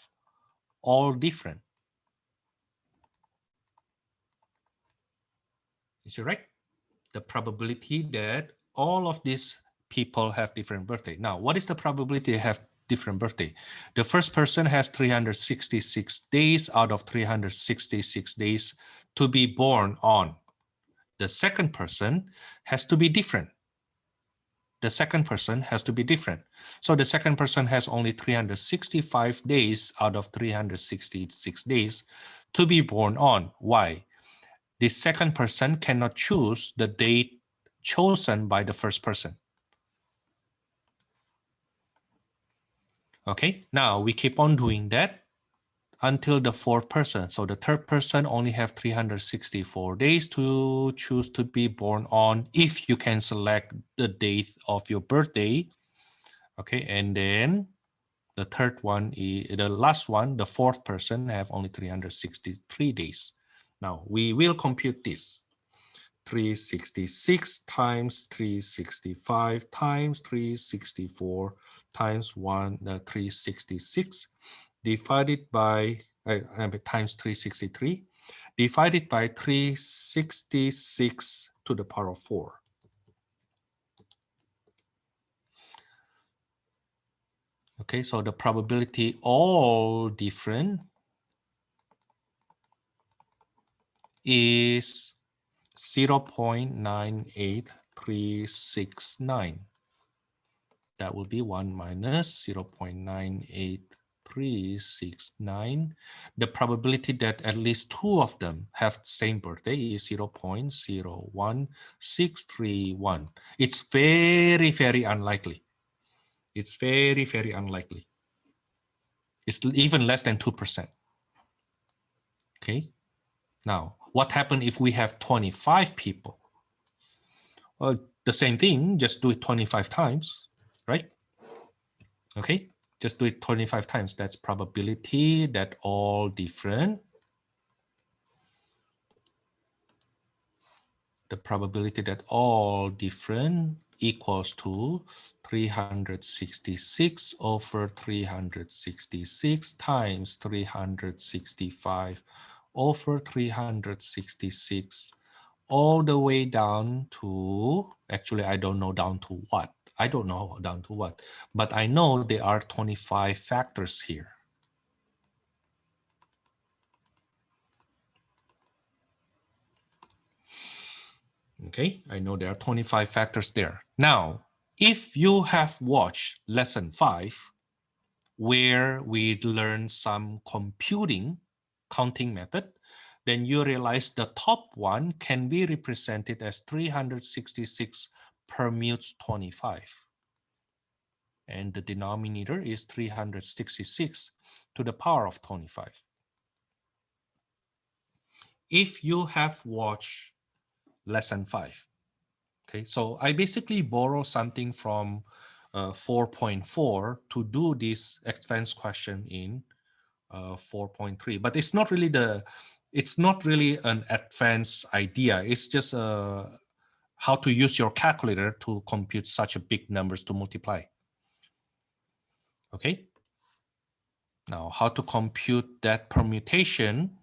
S1: all different. Is it right? The probability that all of these people have different birthday. Now, what is the probability they have different birthday? The first person has 366 days out of 366 days to be born on. The second person has to be different. The second person has to be different. So the second person has only 365 days out of 366 days to be born on. Why? The second person cannot choose the date chosen by the first person. Okay, now we keep on doing that until the fourth person. So the third person only have 364 days to choose to be born on if you can select the date of your birthday. Okay, and then the third one is the last one, the fourth person have only 363 days. Now we will compute this. 366 times 365 times 364 times 366 divided by times 363 divided by 366 to the power of 4. Okay, so the probability all different is 0.98369. That will be 1 minus 0.98369. The probability that at least two of them have same birthday is 0.01631. It's very, very unlikely. It's very, very unlikely. It's even less than 2%. Okay. Now, what happens if we have 25 people? Well, the same thing, just do it 25 times, right? Okay, just do it 25 times. That's probability that all different. The probability that all different equals to 366 over 366 times 365 over 366 all the way down to, actually, I don't know down to what. I don't know down to what, but I know there are 25 factors here. Okay, I know there are 25 factors there. Now, if you have watched lesson 5, where we learn some counting method, then you realize the top one can be represented as 366 permutes 25. And the denominator is 366 to the power of 25. If you have watched lesson 5, okay, so I basically borrow something from 4.4 to do this advanced question in 4.3, but it's not really an advanced idea. It's just how to use your calculator to compute such a big numbers to multiply. Okay. Now, how to compute that permutation?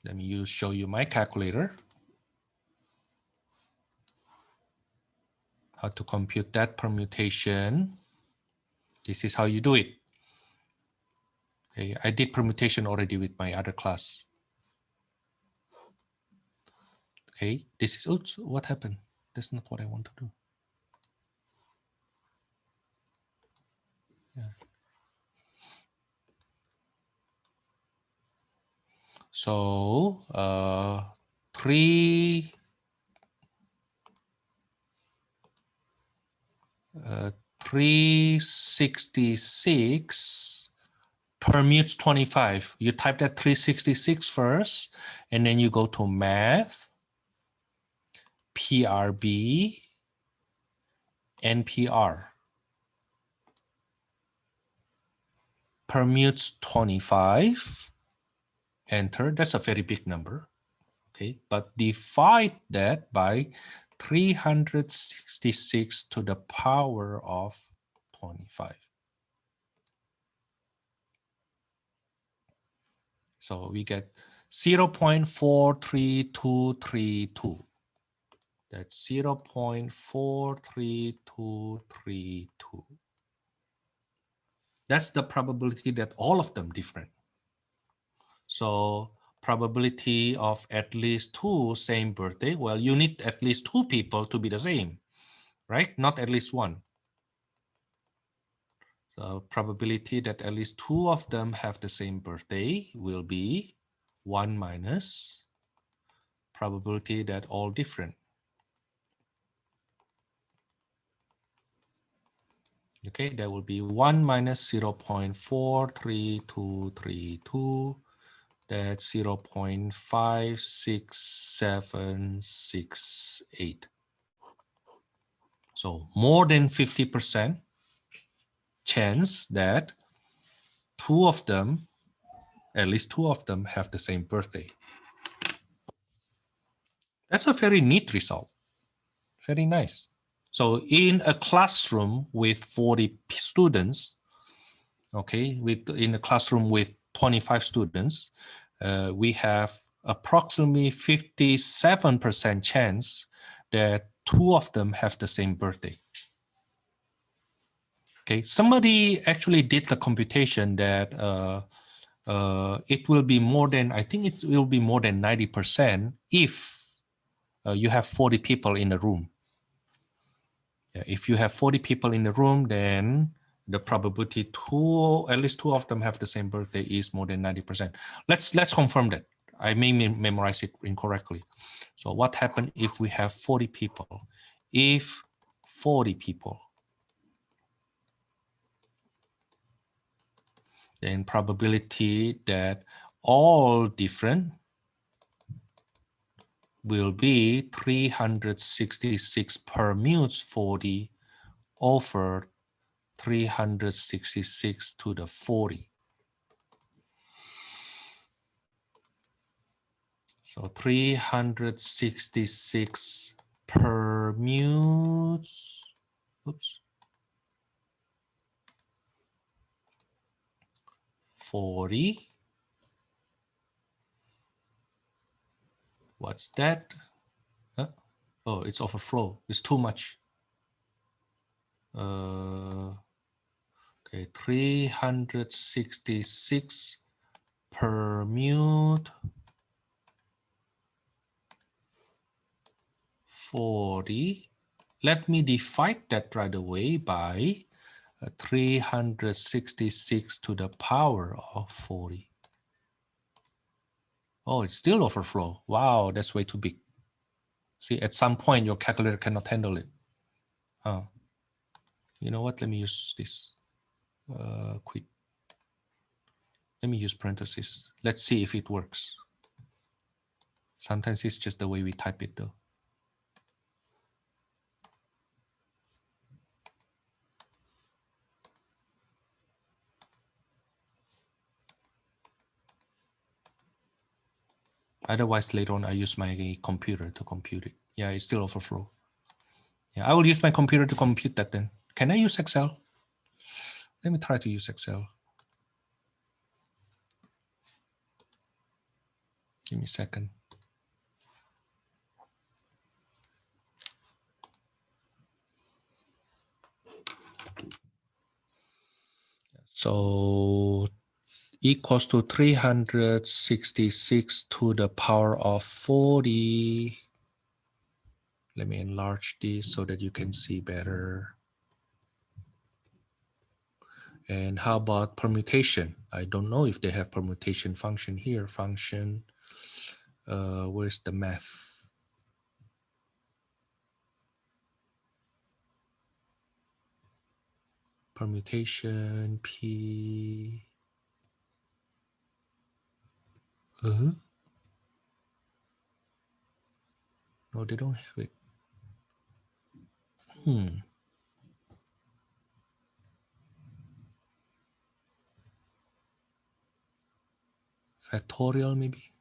S1: Let me show you my calculator. How to compute that permutation. This is how you do it. Okay, I did permutation already with my other class. Okay, this is, oops, what happened? That's not what I want to do. Yeah. So 366 permutes 25. You type that 366 first, and then you go to math, PRB, NPR. Permutes 25. Enter. That's a very big number. Okay, but divide that by 366 to the power of 25. So we get 0.43232. That's 0.43232. That's the probability that all of them different. So probability of at least 2 same birthday, well, you need at least 2 people to be the same, right? Not at least 1. The probability that at least 2 of them have the same birthday will be 1 minus probability that all different. Okay, that will be 1 minus 0.43232. That's 0.56768. So more than 50% chance that two of them, at least two of them, have the same birthday. That's a very neat result. Very nice. So in a classroom with 40 students, okay, in a classroom with 25 students, we have approximately 57% chance that two of them have the same birthday. Okay, somebody actually did the computation that it will be more than, I think it will be more than 90% if you have 40 people in the room. Yeah, if you have 40 people in the room, then the probability at least two of them have the same birthday is more than 90%. Let's confirm that. I may memorize it incorrectly. So what happens if we have 40 people? If 40 people, then probability that all different will be 366 permutes 40 over 366 to the 40. So 366 permutes, oops, 40. What's that? Oh, it's overflow. It's too much. Okay, 366 permute 40. Let me divide that right away by 366 to the power of 40. Oh, it's still overflow. Wow, that's way too big. See, at some point, your calculator cannot handle it. You know what? Let me use this. Quit. Let me use parentheses. Let's see if it works. Sometimes it's just the way we type it, though. Otherwise, later on, I use my computer to compute it. Yeah, it's still overflow. Yeah, I will use my computer to compute that then. Can I use Excel? Let me try to use Excel. Give me a second. So equals to 366 to the power of 40. Let me enlarge this so that you can see better. And how about permutation? I don't know if they have permutation function here. Function, where's the math? Permutation, P. No, they don't have it. Factorial, maybe?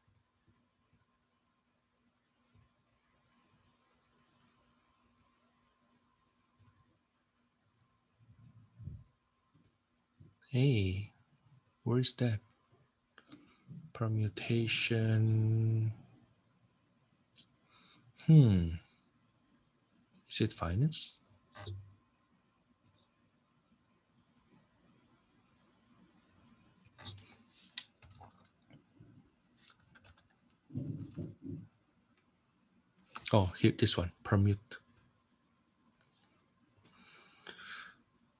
S1: Hey, where is that? Permutation. Is it finance? Oh, here, this one, permute.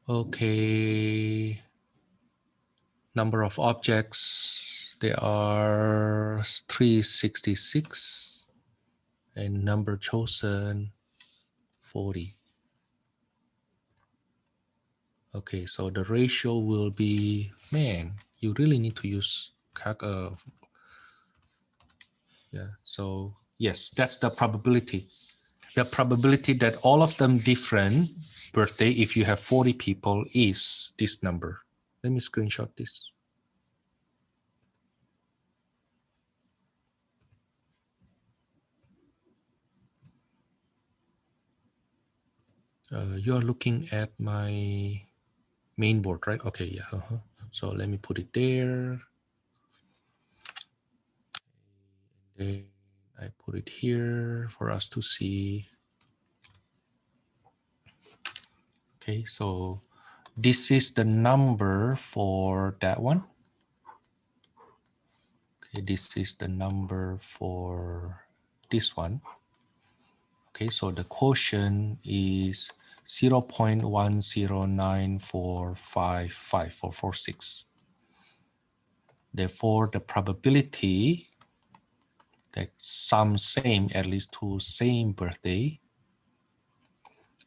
S1: Okay. Number of objects, there are 366. And number chosen, 40. Okay, so the ratio will be, man, you really need to use yeah, so yes, that's the probability. The probability that all of them different birthday, if you have 40 people, is this number. Let me screenshot this. You're looking at my main board, right? Okay, yeah. So let me put it there. Then I put it here for us to see. Okay, so this is the number for that one. Okay, this is the number for this one. Okay, so the quotient is 0.109455446. Therefore, the probability that some same, at least two same birthday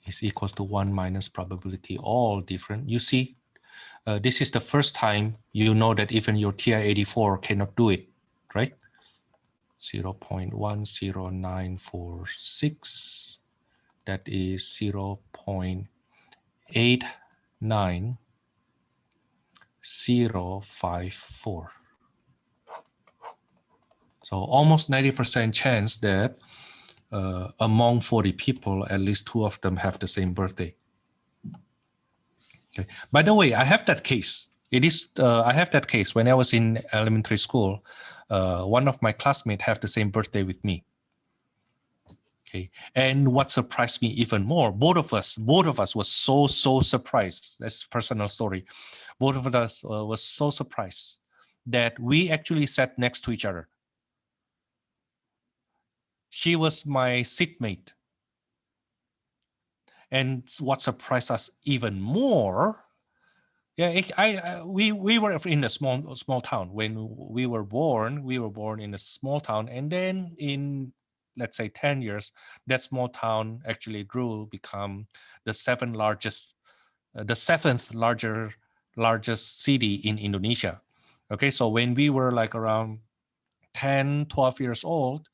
S1: is equals to 1 minus probability all different. You see, this is the first time you know that even your TI-84 cannot do it, right? 0.10946. That is 0.89054. So almost 90% chance that among 40 people, at least two of them have the same birthday. Okay. By the way, I have that case. I have that case when I was in elementary school. One of my classmates have the same birthday with me. Okay, and what surprised me even more, both of us was so surprised. That's a personal story. Both of us was so surprised that we actually sat next to each other. She was my seatmate, and what surprised us even more, we were in a small town when we were born. We were born in a small town, and then in, let's say, 10 years, that small town actually grew, become the seventh largest city in Indonesia. Okay, so when we were like around 10, 12 years old,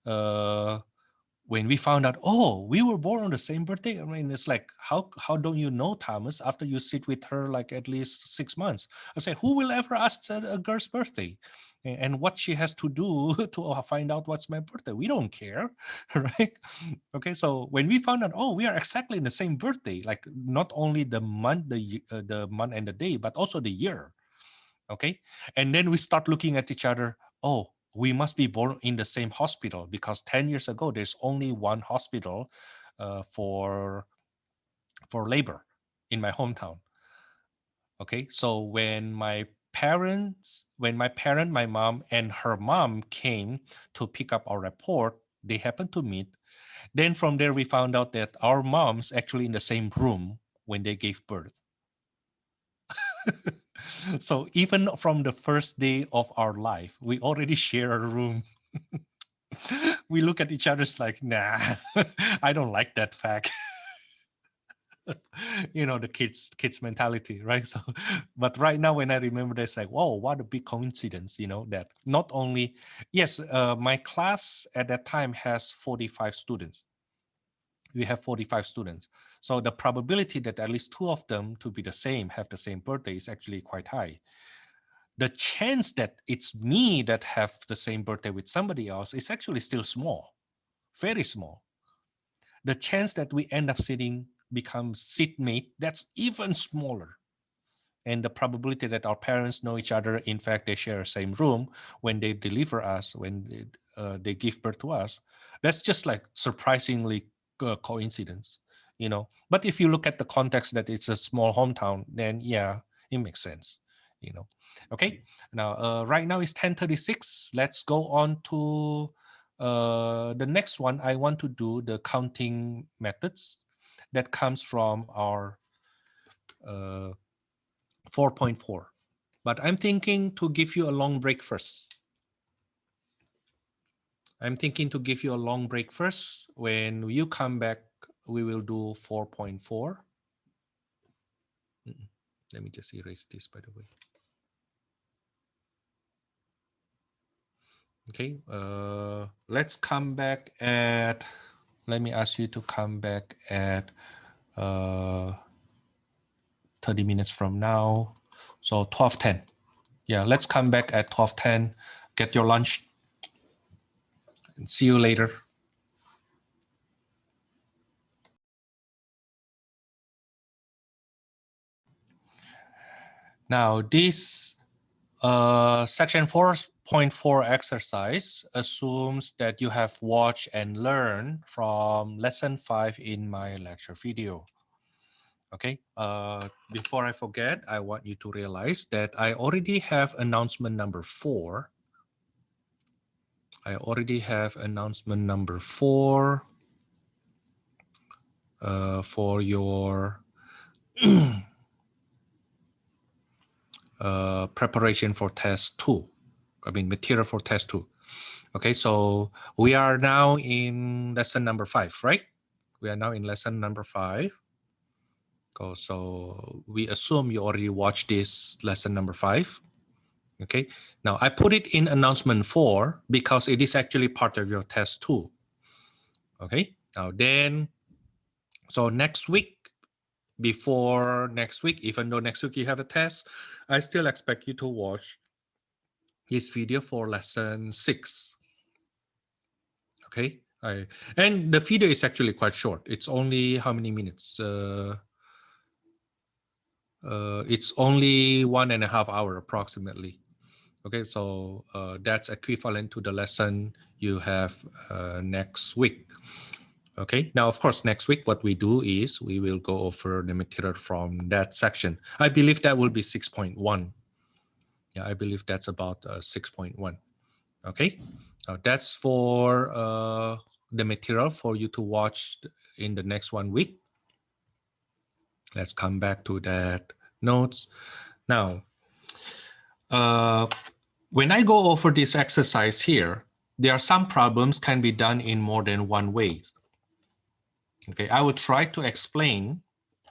S1: when we found out, oh, we were born on the same birthday. I mean, it's like, how don't you know Thomas after you sit with her like at least 6 months? I say, who will ever ask a girl's birthday and what she has to do to find out what's my birthday? We don't care, right? Okay, so when we found out, oh, we are exactly in the same birthday, like not only the month, the month and the day, but also the year. Okay, and then we start looking at each other. Oh, we must be born in the same hospital because 10 years ago there's only one hospital for labor in my hometown. Okay, so when my my mom and her mom came to pick up our report, they happened to meet. Then from there we found out that our moms actually in the same room when they gave birth. So even from the first day of our life, we already share a room. We look at each other's like, nah, I don't like that fact. The kids mentality, right? So, but right now when I remember this, like, whoa, what a big coincidence, that not only, yes, my class at that time has 45 students. We have 45 students. So the probability that at least two of them to be the same, have the same birthday is actually quite high. The chance that it's me that have the same birthday with somebody else is actually still small, very small. The chance that we end up become seatmate, that's even smaller. And the probability that our parents know each other, in fact, they share the same room when they deliver us, when they give birth to us, that's just like surprisingly coincidence, But if you look at the context that it's a small hometown, then yeah, it makes sense, Okay, now right now it's 10:36. Let's go on to the next one. I want to do the counting methods that comes from our 4.4. But I'm thinking to give you a long break first. When you come back, we will do 4.4. Let me just erase this, by the way. Okay, let's come back at, let me ask you to come back at 30 minutes from now. So 12:10. Yeah, let's come back at 12:10. Get your lunch and see you later. Now, this section 4.4 exercise assumes that you have watched and learned from lesson 5 in my lecture video. Okay, before I forget, I want you to realize that I already have announcement number 4. I already have announcement number 4 for your preparation for test 2. I mean, material for test 2. Okay, so we are now in lesson number 5, right? We are now in lesson number 5. So we assume you already watched this lesson number 5. Okay, now I put it in announcement 4 because it is actually part of your test 2. Okay, now then, so next week, before next week, even though next week you have a test, I still expect you to watch this video for lesson 6. Okay, and the video is actually quite short. It's only how many minutes? It's only 1.5 hours approximately. Okay, so that's equivalent to the lesson you have next week. Okay, now of course next week what we do is we will go over the material from that section. I believe that will be 6.1. Yeah, I believe that's about 6.1. Okay, now that's for the material for you to watch in the next 1 week. Let's come back to that notes. Now, when I go over this exercise here, there are some problems can be done in more than one way. Okay, I will try to explain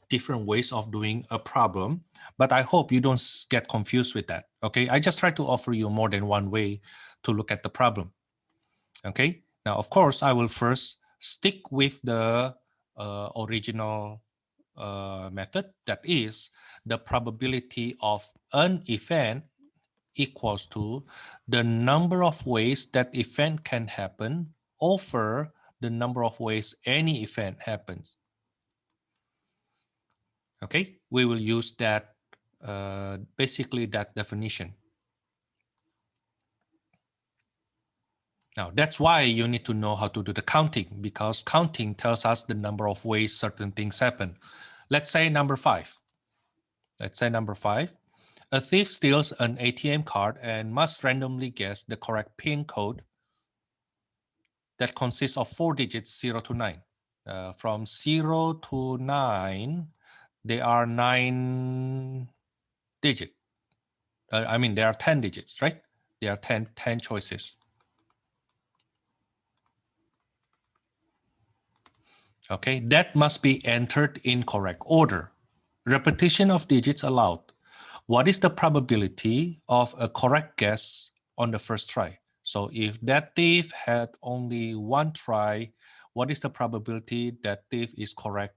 S1: different ways of doing a problem, but I hope you don't get confused with that. Okay, I just try to offer you more than one way to look at the problem. Okay, now of course I will first stick with the original method, that is the probability of an event equals to the number of ways that event can happen over the number of ways any event happens. Okay, we will use that, basically that definition. Now, that's why you need to know how to do the counting, because counting tells us the number of ways certain things happen. Let's say number 5. Let's say number 5. A thief steals an ATM card and must randomly guess the correct PIN code that consists of 4 digits, 0 to 9. From 0 to 9, there are 9 digits. I mean, there are 10 digits, right? There are 10 choices. Okay, that must be entered in correct order. Repetition of digits allowed. What is the probability of a correct guess on the first try? So if that thief had only 1 try, what is the probability that thief is correct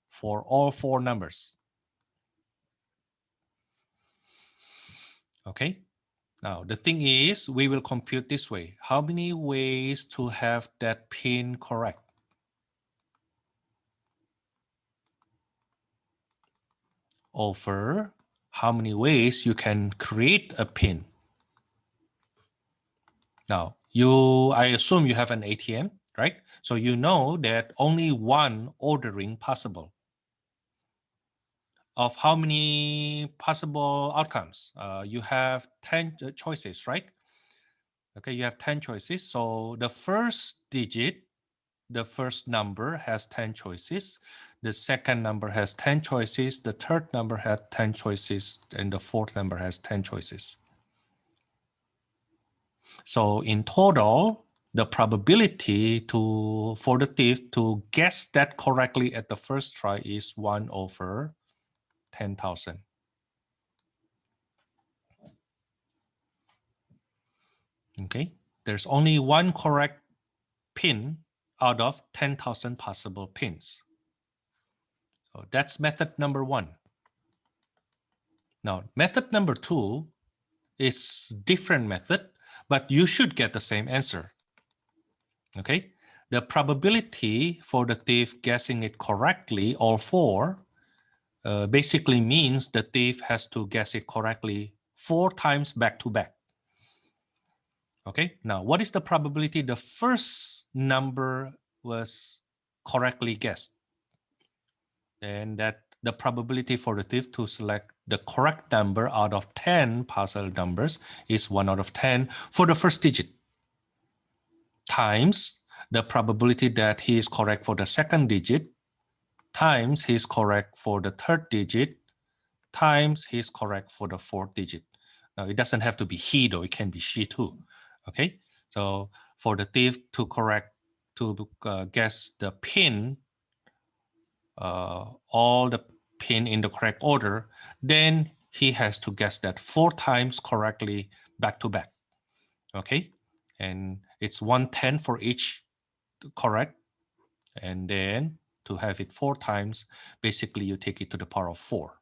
S1: for all 4 numbers? Okay, now the thing is, we will compute this way. How many ways to have that PIN correct? Over how many ways you can create a PIN. Now, I assume you have an ATM, right? So you know that only one ordering possible. Of how many possible outcomes? You have 10 choices, right? Okay, you have 10 choices. So the first digit, the first number has 10 choices. The second number has 10 choices. The third number has 10 choices. And the fourth number has 10 choices. So in total, the probability for the thief to guess that correctly at the first try is 1 over 10,000. Okay, there's only one correct pin out of 10,000 possible pins. So that's method number one. Now, method number two is different method, but you should get the same answer. Okay, the probability for the thief guessing it correctly, all four, basically means the thief has to guess it correctly 4 times back to back. Okay, now what is the probability the first number was correctly guessed? And that the probability for the thief to select the correct number out of 10 possible numbers is 1 out of 10 for the first digit, times the probability that he is correct for the second digit, times he is correct for the third digit, times he is correct for the fourth digit. Now, it doesn't have to be he though, it can be she too. Okay, so for the thief to guess the pin, all the pin in the correct order, then he has to guess that 4 times correctly back to back. Okay, and it's 1/10 for each correct, and then to have it 4 times, basically you take it to the power of 4.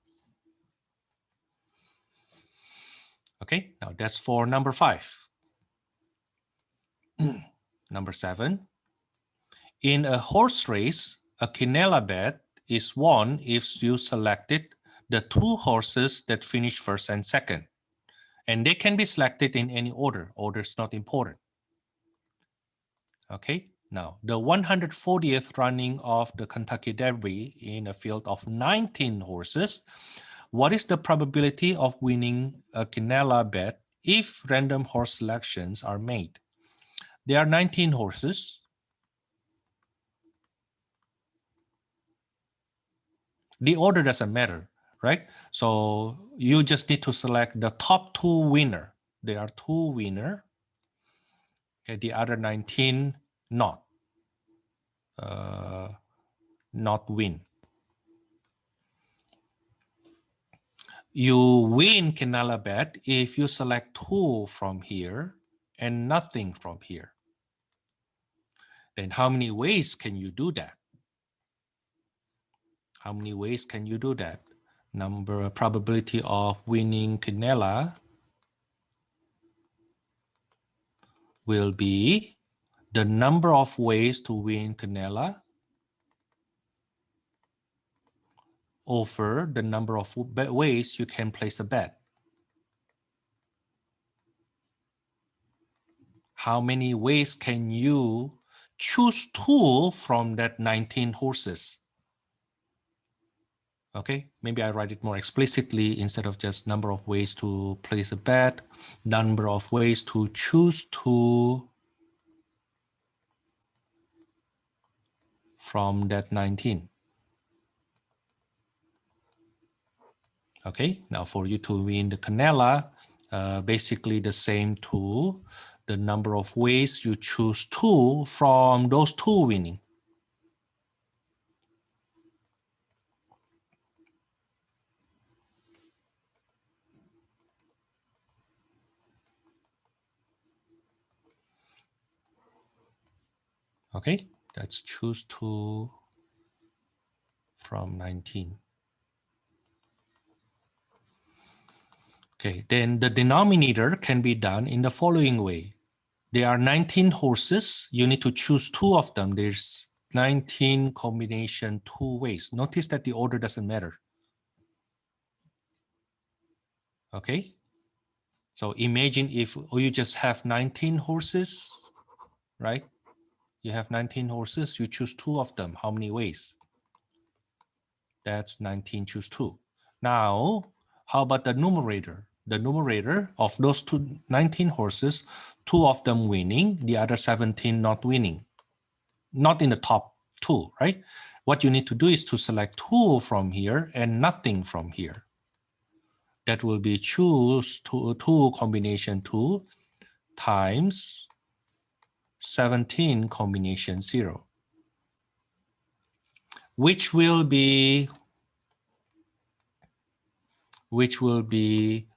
S1: Okay, now that's for number 5. Number 7. In a horse race, a quinella bet is won if you selected the 2 horses that finish first and second. And they can be selected in any order. Order is not important. Okay, now the 140th running of the Kentucky Derby in a field of 19 horses. What is the probability of winning a quinella bet if random horse selections are made? There are 19 horses. The order doesn't matter, right? So you just need to select the top 2 winner. There are 2 winner. Okay, the other 19 not win. You win quinella bet if you select 2 from here and nothing from here. Then how many ways can you do that? How many ways can you do that? Probability of winning quinella will be the number of ways to win quinella over the number of ways you can place a bet. How many ways can you choose 2 from that 19 horses? Okay, maybe I write it more explicitly instead of just number of ways to place a bet, number of ways to choose 2 from that 19. Okay, now for you to win the quinella, basically the same to the number of ways you choose 2 from those 2 winning. Okay, let's choose 2 from 19. Okay, then the denominator can be done in the following way. There are 19 horses. You need to choose 2 of them. There's 19 combination 2 ways. Notice that the order doesn't matter. Okay, so imagine if you just have 19 horses, right? You have 19 horses, you choose 2 of them. How many ways? That's 19 choose 2. Now, how about the numerator? The numerator of those 19 horses, 2 of them winning, the other 17 not winning. Not in the top 2, right? What you need to do is to select 2 from here and nothing from here. That will be choose 2 combination 2 times 17 combination 0. Which will be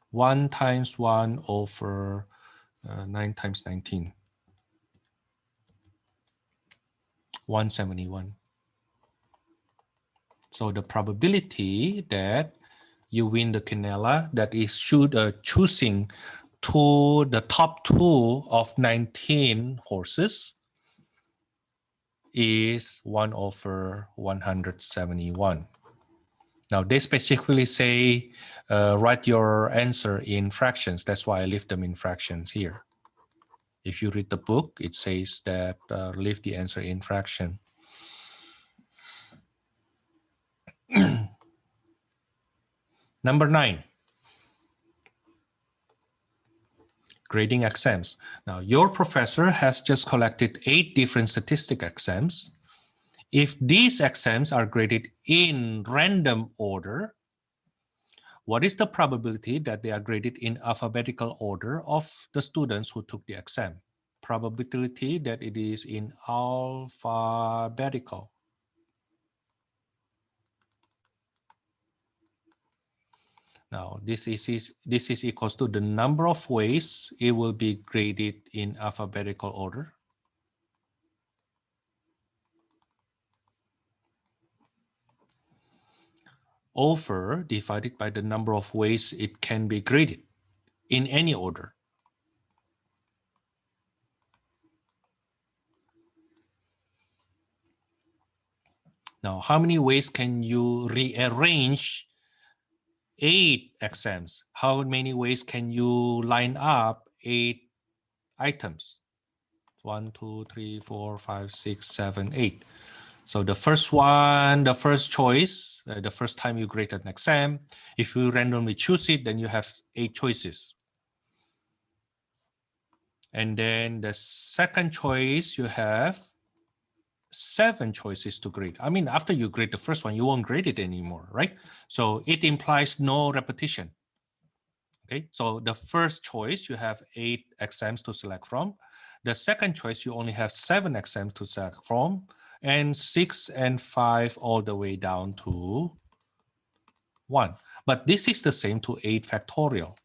S1: 1 times 1 over 9 times 19. 171. So the probability that you win the quinella, that is choosing to the top 2 of 19 horses, is 1 over 171. Now they specifically say write your answer in fractions. That's why I leave them in fractions here. If you read the book, it says that leave the answer in fraction. Number 9, grading exams. Now your professor has just collected 8 different statistic exams. If these exams are graded in random order, what is the probability that they are graded in alphabetical order of the students who took the exam? Probability that it is in alphabetical. Now, this is equals to the number of ways it will be graded in alphabetical order. Over divided by the number of ways it can be graded in any order. Now, how many ways can you rearrange 8 exams? How many ways can you line up 8 items? 1, 2, 3, 4, 5, 6, 7, 8. So the first one, the first choice, the first time you grade an exam, if you randomly choose it, then you have 8 choices. And then the second choice, you have 7 choices to grade. I mean, after you grade the first one, you won't grade it anymore, right? So it implies no repetition. Okay, so the first choice, you have 8 exams to select from. The second choice, you only have 7 exams to select from, and 6 and 5 all the way down to 1. But this is the same to 8 factorial.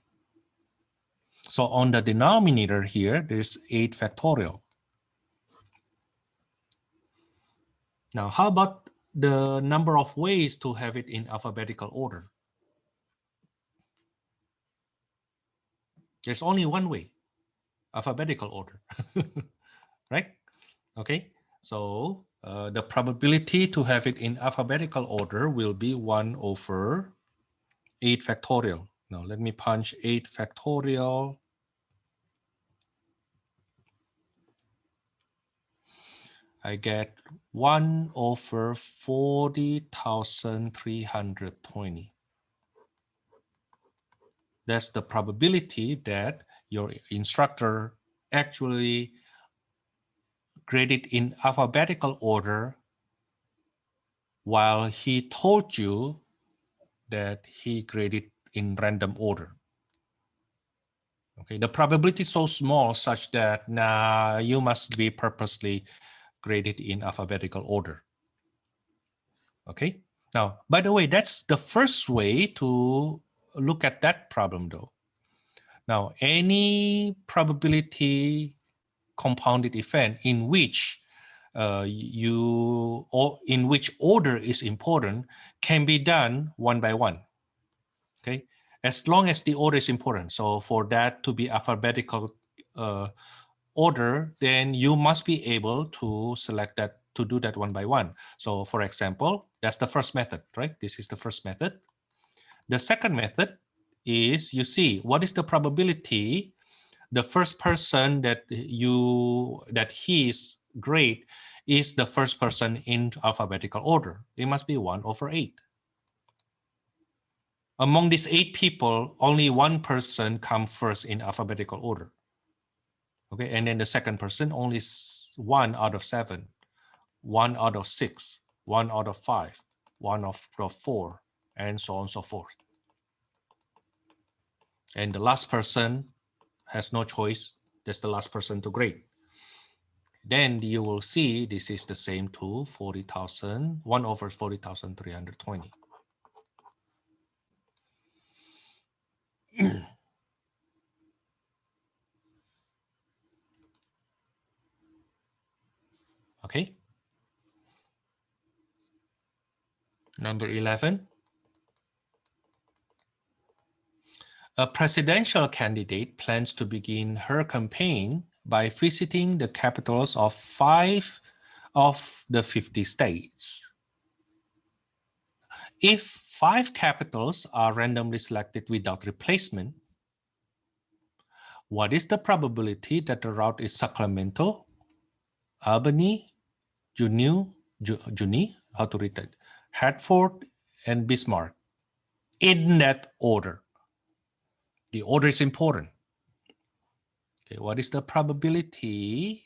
S1: So on the denominator here, there's 8 factorial. Now, how about the number of ways to have it in alphabetical order? There's only one way, alphabetical order, right? Okay, so the probability to have it in alphabetical order will be 1 over 8 factorial. Now let me punch 8 factorial. I get 1 over 40,320. That's the probability that your instructor actually graded in alphabetical order while he told you that he graded in random order. Okay, the probability is so small such that you must be purposely graded in alphabetical order. Okay, now, by the way, that's the first way to look at that problem though. Now, any probability compounded event in which in which order is important can be done one by one. Okay, as long as the order is important. So for that to be alphabetical order, then you must be able to select that, to do that one by one. So for example, that's the first method, right? This is the first method. The second method is, you see, what is the probability the first person that his grade is the first person in alphabetical order? It must be 1 over 8. Among these 8 people, only 1 person comes first in alphabetical order. Okay, and then the second person, only 1 out of 7, 1 out of 6, 1 out of 5, 1 out of 4, and so on and so forth. And the last person has no choice. That's the last person to grade. Then you will see this is the same to 40,000, 1 over 40,320. Okay. Number 11. A presidential candidate plans to begin her campaign by visiting the capitals of 5 of the 50 states. If 5 capitals are randomly selected without replacement, what is the probability that the route is Sacramento, Albany, Juni, how to read that, Hartford, and Bismarck, in that order? The order is important. Okay, what is the probability?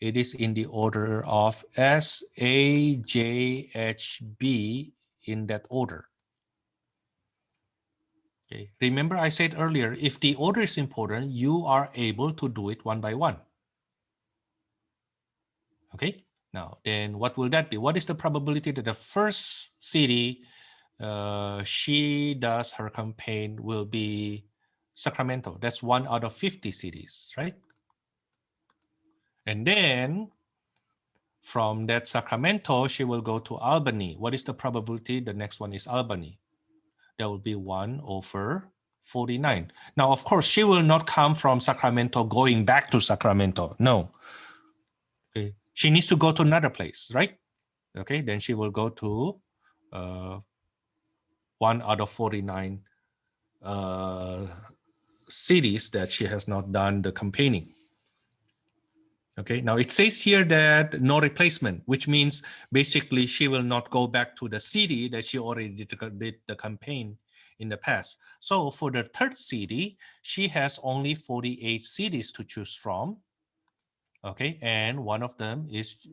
S1: It is in the order of S, A, J, H, B, in that order. Okay. Remember I said earlier, if the order is important, you are able to do it one by one. Okay. Now, then what will that be? What is the probability that the first city she does her campaign will be Sacramento? That's 1 out of 50 cities, right? And then from that Sacramento, she will go to Albany. What is the probability? The next one is Albany. That will be 1 over 49. Now, of course, she will not come from Sacramento going back to Sacramento. No. Okay. She needs to go to another place, right? Okay, then she will go to 1 out of 49 cities that she has not done the campaigning. Okay, now it says here that no replacement, which means basically she will not go back to the city that she already did the campaign in the past. So for the third city, she has only 48 cities to choose from. Okay, and one of them is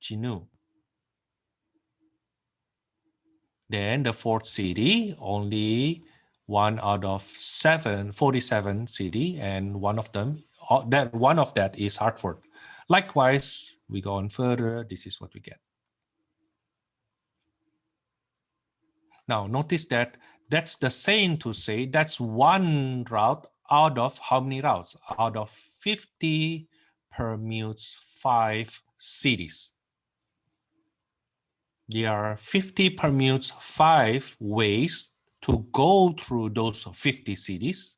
S1: Chinu. Then the fourth city, only 1 out of 47 city, and one of that is Hartford. Likewise, we go on further. This is what we get. Now, notice that that's the same to say that's one route out of how many routes? Out of 50 permutes 5 cities. There are 50 permutes 5 ways to go through those 50 cities.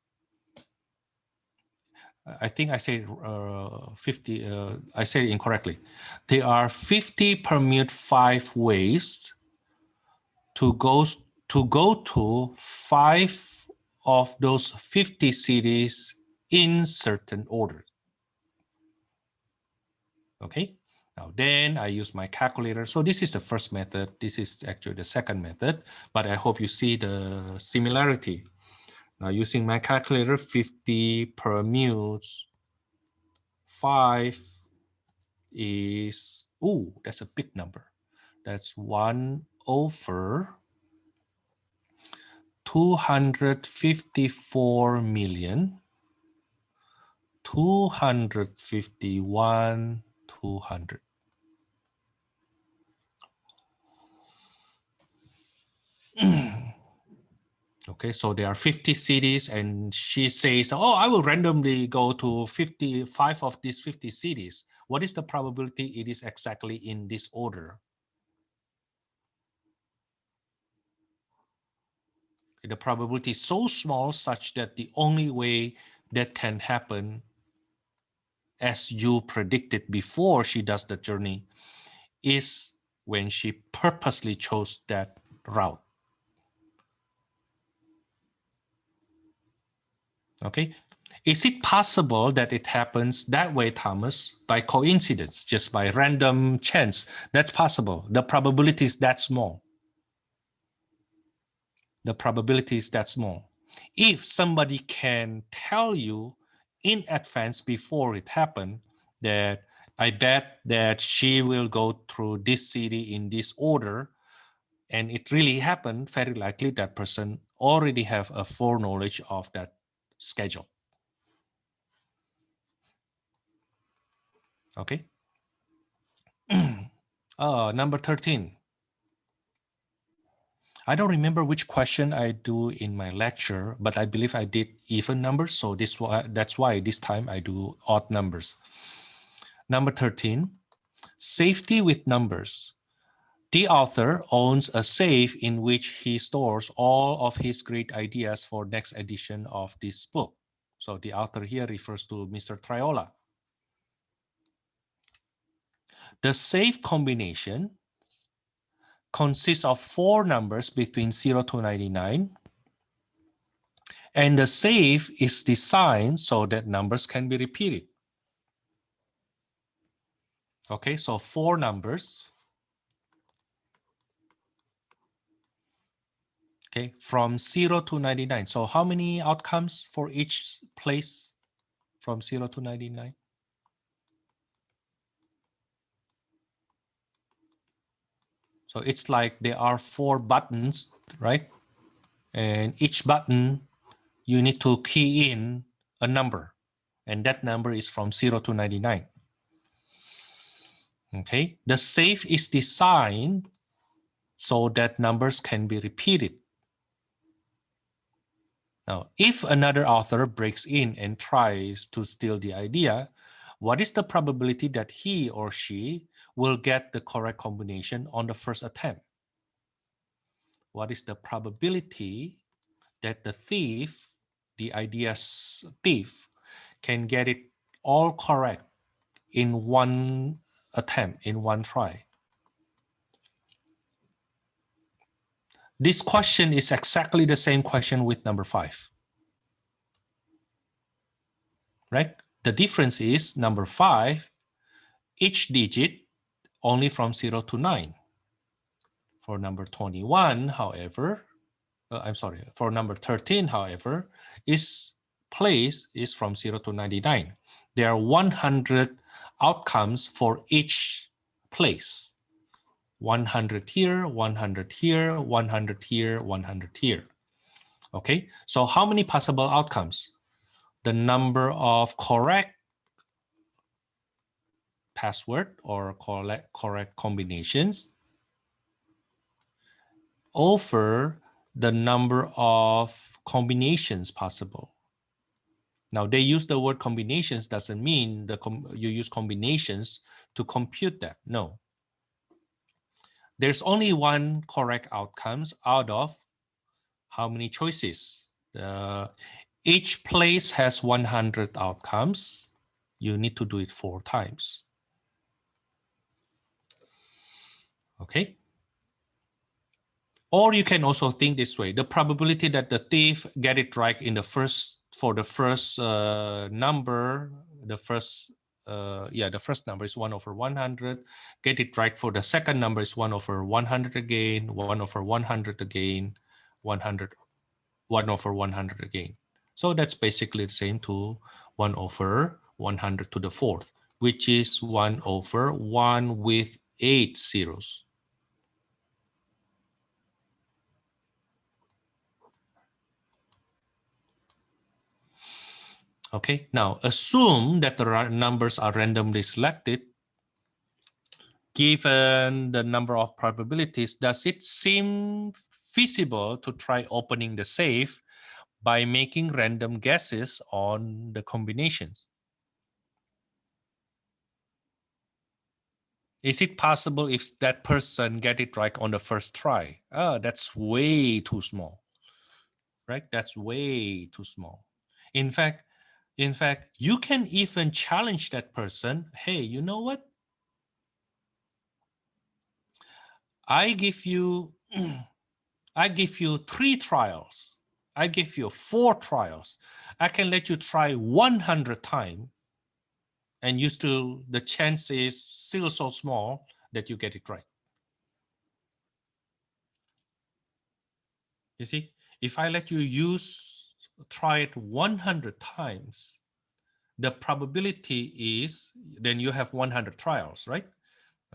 S1: I think I said 50. I said it incorrectly. There are 50 permute 5 ways to go to 5 of those 50 cities in certain order. Okay. Now then I use my calculator. So this is the first method. This is actually the second method, but I hope you see the similarity. Now using my calculator, 50 permutes 5 is, oh, that's a big number. That's 1 over 254,251,200. Okay, so there are 50 cities, and she says, oh, I will randomly go to 55 of these 50 cities. What is the probability it is exactly in this order? The probability is so small such that the only way that can happen as you predicted before she does the journey is when she purposely chose that route. Okay, is it possible that it happens that way, Thomas, by coincidence, just by random chance? That's possible. The probability is that small. The probability is that small. If somebody can tell you in advance before it happened that I bet that she will go through this city in this order, and it really happened, very likely that person already have a foreknowledge of that schedule. Okay. Number 13. I don't remember which question I do in my lecture, but I believe I did even numbers. So that's why this time I do odd numbers. Number 13. Safety with numbers. The author owns a safe in which he stores all of his great ideas for next edition of this book. So the author here refers to Mr. Triola. The safe combination consists of 4 numbers between 0 to 99. And the safe is designed so that numbers can be repeated. Okay, so 4 numbers. Okay, from 0 to 99. So how many outcomes for each place from 0 to 99? So it's like there are 4 buttons, right? And each button, you need to key in a number. And that number is from 0 to 99. Okay, the safe is designed so that numbers can be repeated. Now, if another author breaks in and tries to steal the idea, what is the probability that he or she will get the correct combination on the first attempt? What is the probability that the thief, the idea's thief, can get it all correct in one attempt, in one try? This question is exactly the same question with number 5. Right? The difference is number 5, each digit only from 0 to 9. For number 21, however, for number 13, however, place is from 0 to 99. There are 100 outcomes for each place. 100 here, 100 here, 100 here, 100 here. Okay, so how many possible outcomes? The number of correct password or correct combinations over the number of combinations possible. Now, they use the word combinations doesn't mean you use combinations to compute that. No. There's only one correct outcomes out of how many choices? Each place has 100 outcomes. You need to do it 4 times. Okay. Or you can also think this way: the probability that the thief get it right in the first number, the first number is 1 over 100. Get it right for the second number is 1 over 100 again, 1 over 100 again, 1 over 100 again. So that's basically the same to 1 over 100 to the 4th, which is 1 over 1 with 8 zeros. Okay, now assume that the numbers are randomly selected. Given the number of probabilities, does it seem feasible to try opening the safe by making random guesses on the combinations? Is it possible if that person get it right on the first try? That's way too small, right? That's way too small. In fact, you can even challenge that person. Hey, you know what? I give you 3 trials. I give you 4 trials. I can let you try 100 times, and the chance is still so small that you get it right. You see, if I let you try it 100 times, the probability is then you have 100 trials, right?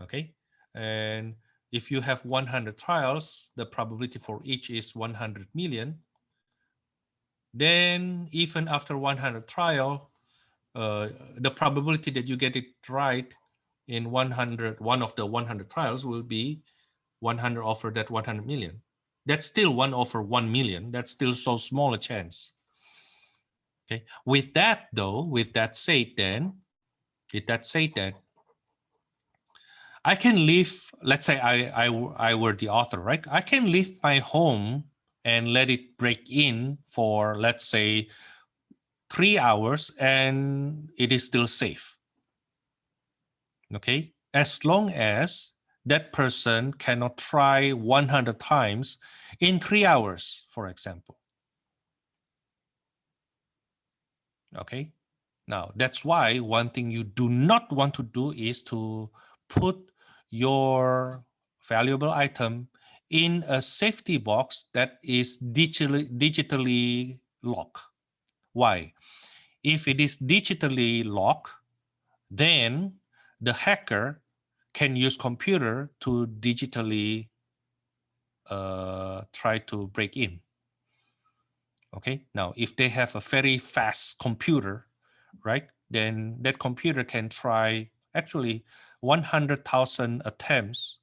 S1: Okay, and if you have 100 trials, the probability for each is 100 million. Then even after 100 trial, the probability that you get it right in one of the 100 trials will be 100 over that 100 million. That's still 1 over 1 million. That's still so small a chance. Okay. With that said, I can leave, let's say I were the author, right? I can leave my home and let it break in for, let's say, 3 hours and it is still safe. Okay? As long as that person cannot try 100 times in 3 hours, for example. Okay? Now, that's why one thing you do not want to do is to put your valuable item in a safety box that is digitally locked. Why? If it is digitally locked, then the hacker can use computer to digitally try to break in. Okay, now if they have a very fast computer, right, then that computer can try actually 100,000 attempts,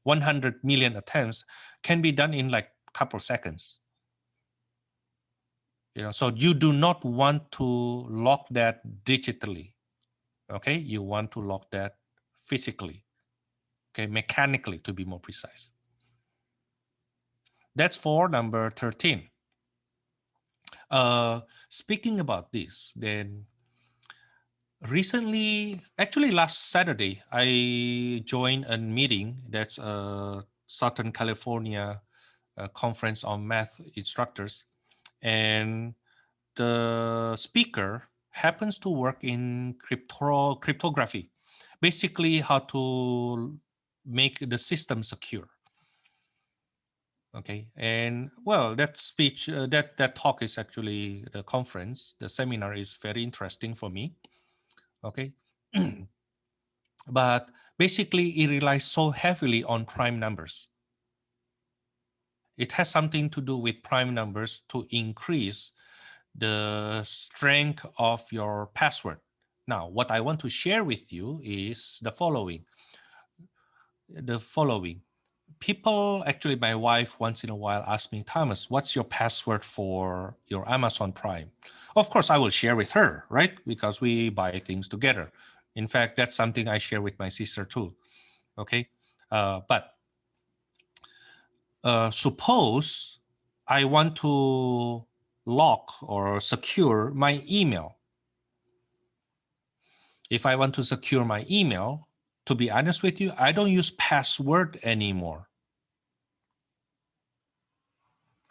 S1: 100 million attempts can be done in like a couple of seconds. You know, so you do not want to lock that digitally. Okay, you want to lock that physically. Okay, mechanically to be more precise. That's for number 13. Speaking about this, then recently, actually last Saturday, I joined a meeting that's a Southern California conference on math instructors, and the speaker happens to work in cryptography, basically how to make the system secure. Okay, and well, that speech, that talk is actually the conference. The seminar is very interesting for me. Okay, but basically it relies so heavily on prime numbers. It has something to do with prime numbers to increase the strength of your password. Now, what I want to share with you is the following. People, actually my wife once in a while asks me, Thomas, what's your password for your Amazon Prime? Of course, I will share with her, right? Because we buy things together. In fact, that's something I share with my sister too. Okay. But suppose I want to lock or secure my email. If I want to secure my email, to be honest with you, I don't use password anymore.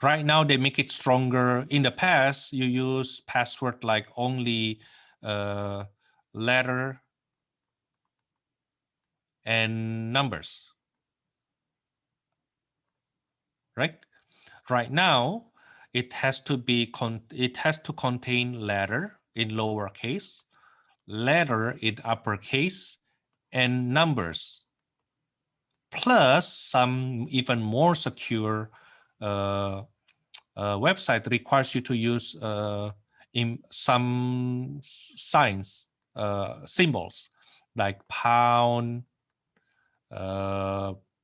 S1: Right now, they make it stronger. In the past, you use password like only letter and numbers, right? Right now, it has to contain letter in lowercase, letter in uppercase, and numbers, plus some even more secure website requires you to use in some signs, symbols like pound,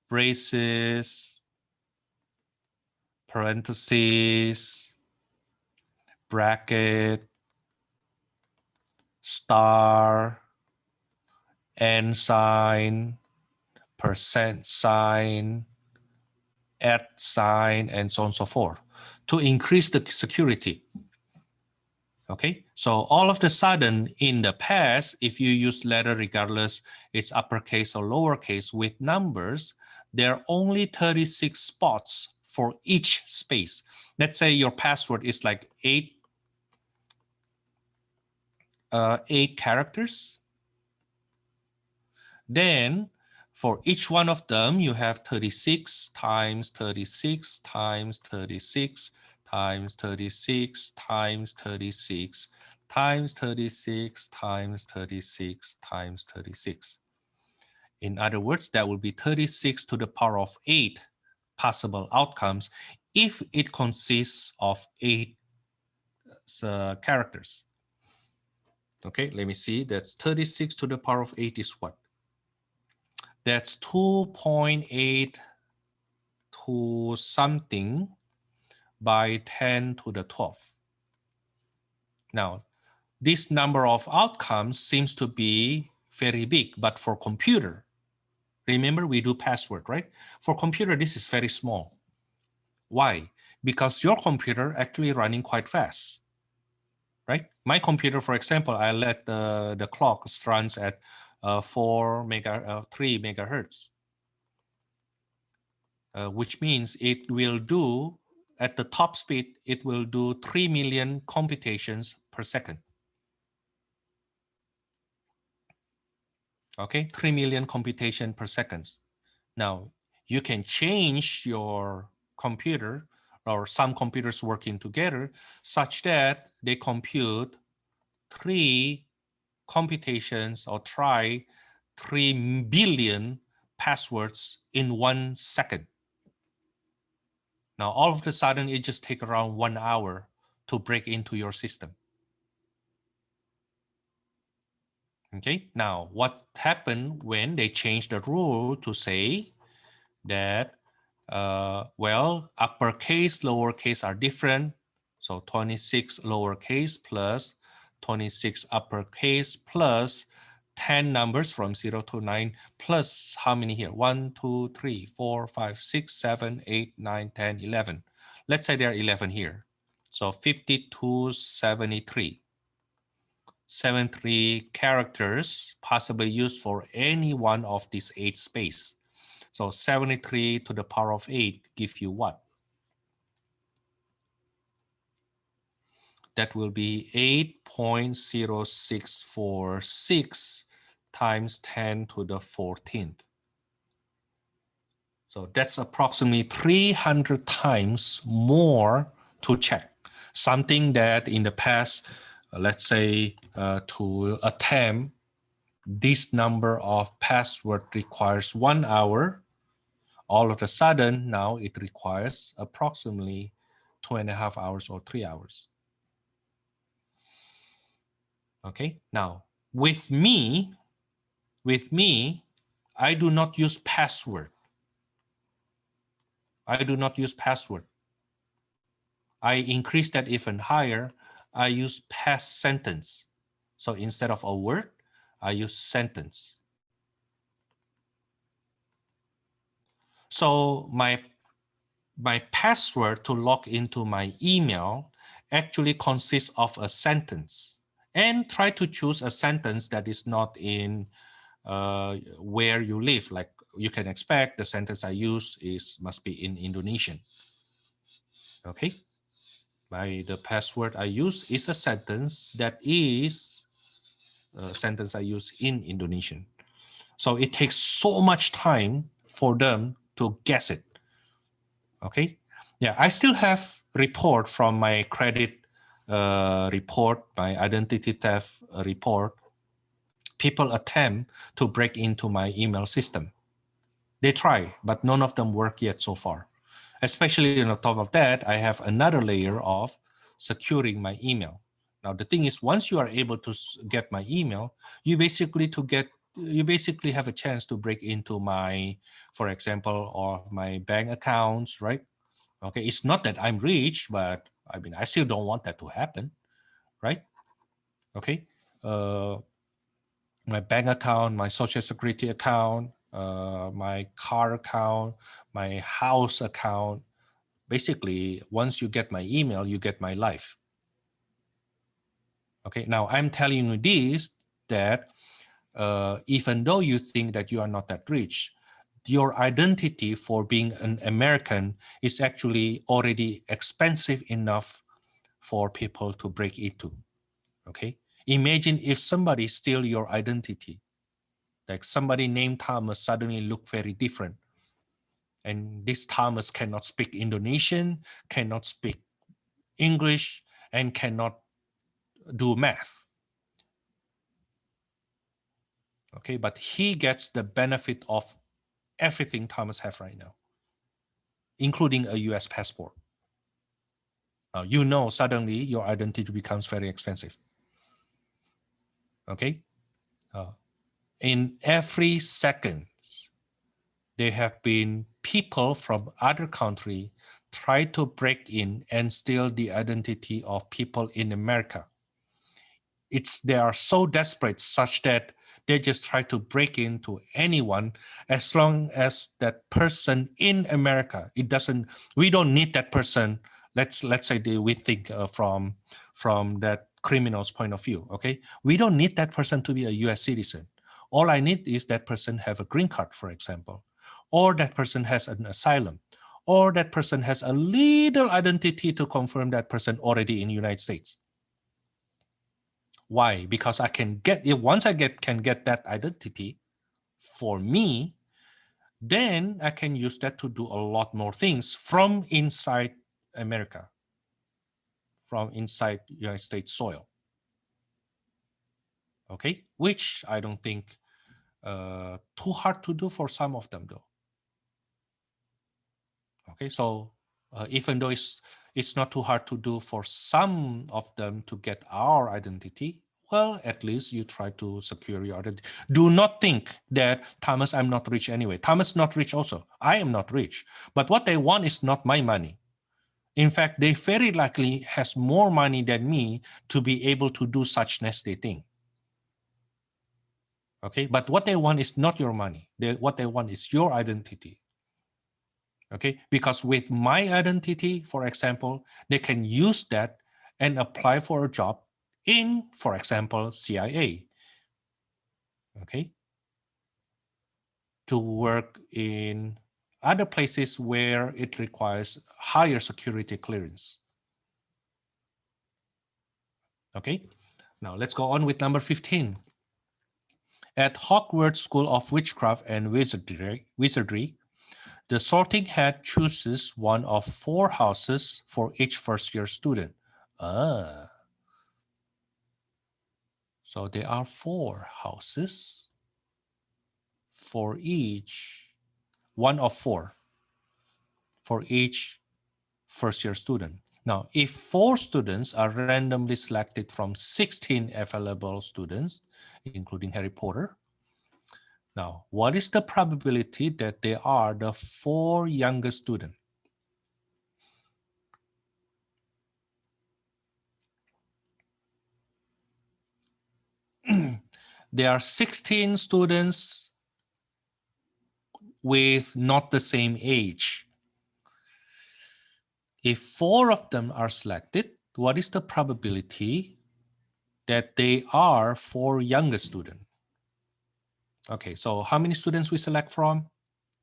S1: braces, parentheses, bracket, star, and sign, percent sign, at sign, and so on and so forth to increase the security. Okay, so all of the sudden in the past, if you use letter regardless it's uppercase or lowercase with numbers, there are only 36 spots for each space. Let's say your password is like eight characters. Then for each one of them, you have 36 times 36 times 36 times 36 times 36 times 36 times 36 times 36. In other words, that will be 36 to the power of 8 possible outcomes if it consists of 8 characters. Okay, let me see. That's 36 to the power of 8 is what? That's 2.8 to something by 10 to the 12th. Now, this number of outcomes seems to be very big, but for computer, Remember, we do password, right? For computer, this is very small. Why? Because your computer actually running quite fast, right? My computer, for example, I let the clock runs at 3 megahertz, which means it will do, at the top speed, it will do 3 million computations per second. Okay, 3 million computation per second. Now, you can change your computer, or some computers working together, such that they compute 3 computations or try 3 billion passwords in 1 second. Now, all of a sudden, it just takes around 1 hour to break into your system. Okay, now what happened when they changed the rule to say that, well, uppercase, lowercase are different. So 26 lowercase plus 26 uppercase plus 10 numbers from 0 to 9 plus how many here? 1, 2, 3, 4, 5, 6, 7, 8, 9, 10, 11. Let's say there are 11 here. So 52, 73. 73 characters possibly used for any one of these 8 space. So 73 to the power of 8 give you what? That will be 8.0646 times 10 to the 14th. So that's approximately 300 times more to check. Something that in the past, let's say to attempt this number of password requires 1 hour. All of a sudden, now it requires approximately 2.5 hours or 3 hours. Okay, now with me, I do not use password. I do not use password. I increase that even higher. I use past sentence. So instead of a word, I use sentence. So my password to log into my email actually consists of a sentence, and try to choose a sentence that is not in where you live. Like you can expect the sentence I use must be in Indonesian. Okay, the password I use is a sentence that is a sentence I use in Indonesian. So it takes so much time for them to guess it. Okay, yeah, I still have report from my credit report, my identity theft report. People attempt to break into my email system. They try, but none of them work yet so far. Especially on top of that, I have another layer of securing my email. Now the thing is, once you are able to get my email, you basically have a chance to break into my, for example, or my bank accounts, right? Okay, it's not that I'm rich, but I mean, I still don't want that to happen, right? Okay, my bank account, my social security account, my car account, my house account. Basically, once you get my email, you get my life. Okay, now I'm telling you this, that even though you think that you are not that rich, your identity for being an American is actually already expensive enough for people to break into. Okay, imagine if somebody steal your identity, like somebody named Thomas suddenly look very different, and this Thomas cannot speak Indonesian, cannot speak English, and cannot do math. Okay, but he gets the benefit of everything Thomas have right now, including a US passport. You know, suddenly your identity becomes very expensive. Okay, in every second, there have been people from other country try to break in and steal the identity of people in America. They are so desperate such that They just try to break into anyone as long as that person in America. It doesn't. We don't need that person. Let's say we think from that criminal's point of view. Okay, we don't need that person to be a U.S. citizen. All I need is that person have a green card, for example, or that person has an asylum, or that person has a legal identity to confirm that person already in the United States. Why? Because I can get it once I can get that identity for me, then I can use that to do a lot more things from inside America, from inside United States soil. Okay, which I don't think too hard to do for some of them though. Okay, so even though it's not too hard to do for some of them to get our identity, well, at least you try to secure your identity. Do not think that, Thomas, I'm not rich anyway. Thomas not rich also. I am not rich. But what they want is not my money. In fact, they very likely has more money than me to be able to do such nasty thing. Okay, but what they want is not your money. What they want is your identity. Okay, because with my identity, for example, they can use that and apply for a job in, for example, CIA. Okay, to work in other places where it requires higher security clearance. Okay, now let's go on with number 15. At Hogwarts School of Witchcraft and Wizardry, the sorting hat chooses one of 4 houses for each first-year student. So there are 4 houses for each, one of 4 for each first-year student. Now, if 4 students are randomly selected from 16 available students, including Harry Potter, now, what is the probability that they are the 4 youngest students? There are 16 students with not the same age. If 4 of them are selected, what is the probability that they are 4 youngest students? Okay, so how many students we select from?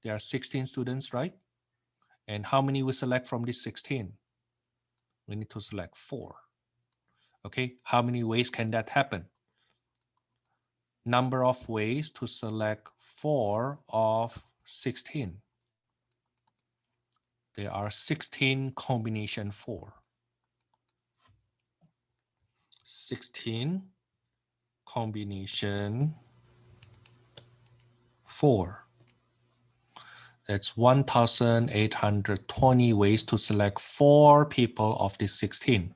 S1: There are 16 students, right? And how many we select from these 16? We need to select 4. Okay, how many ways can that happen? Number of ways to select 4 of 16. There are 16 combination 4. 16 combination 4. That's 1,820 ways to select 4 people of these 16.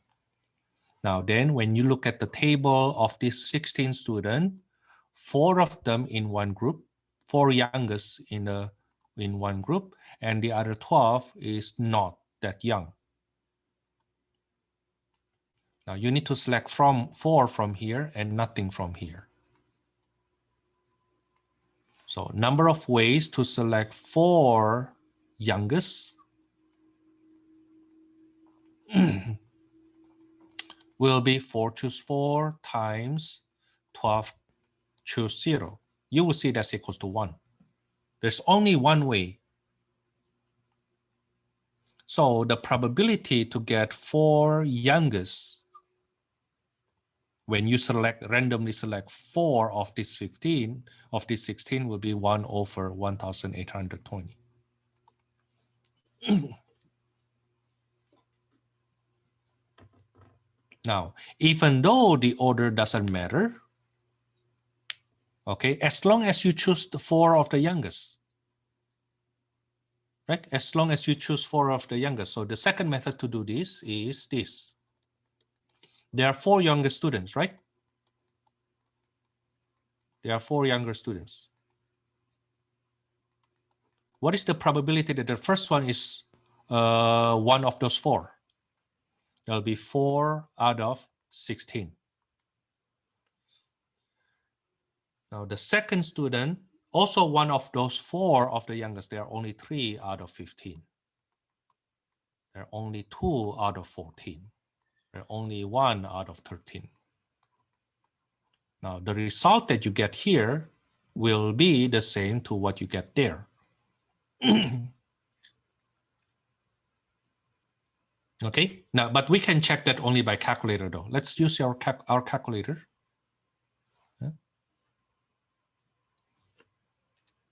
S1: Now then, when you look at the table of these 16 students, 4 of them in one group, 4 youngest in one group, and the other 12 is not that young. Now you need to select from 4 from here and nothing from here. So number of ways to select 4 youngest will be 4 choose 4 times 12 choose 0. You will see that's equals to 1. There's only one way. So the probability to get 4 youngest when you randomly select 4 of these 15, of these 16 will be 1 over 1,820. Now, even though the order doesn't matter, okay, as long as you choose the 4 of the youngest, right? As long as you choose 4 of the youngest. So the second method to do this is this. There are 4 younger students, right? There are 4 younger students. What is the probability that the first one is one of those 4? There'll be 4 out of 16. Now the second student, also one of those 4 of the youngest, there are only 3 out of 15. There are only 2 out of 14. There are only 1 out of 13. Now the result that you get here will be the same to what you get there. Okay, now, but we can check that only by calculator though. Let's use our calculator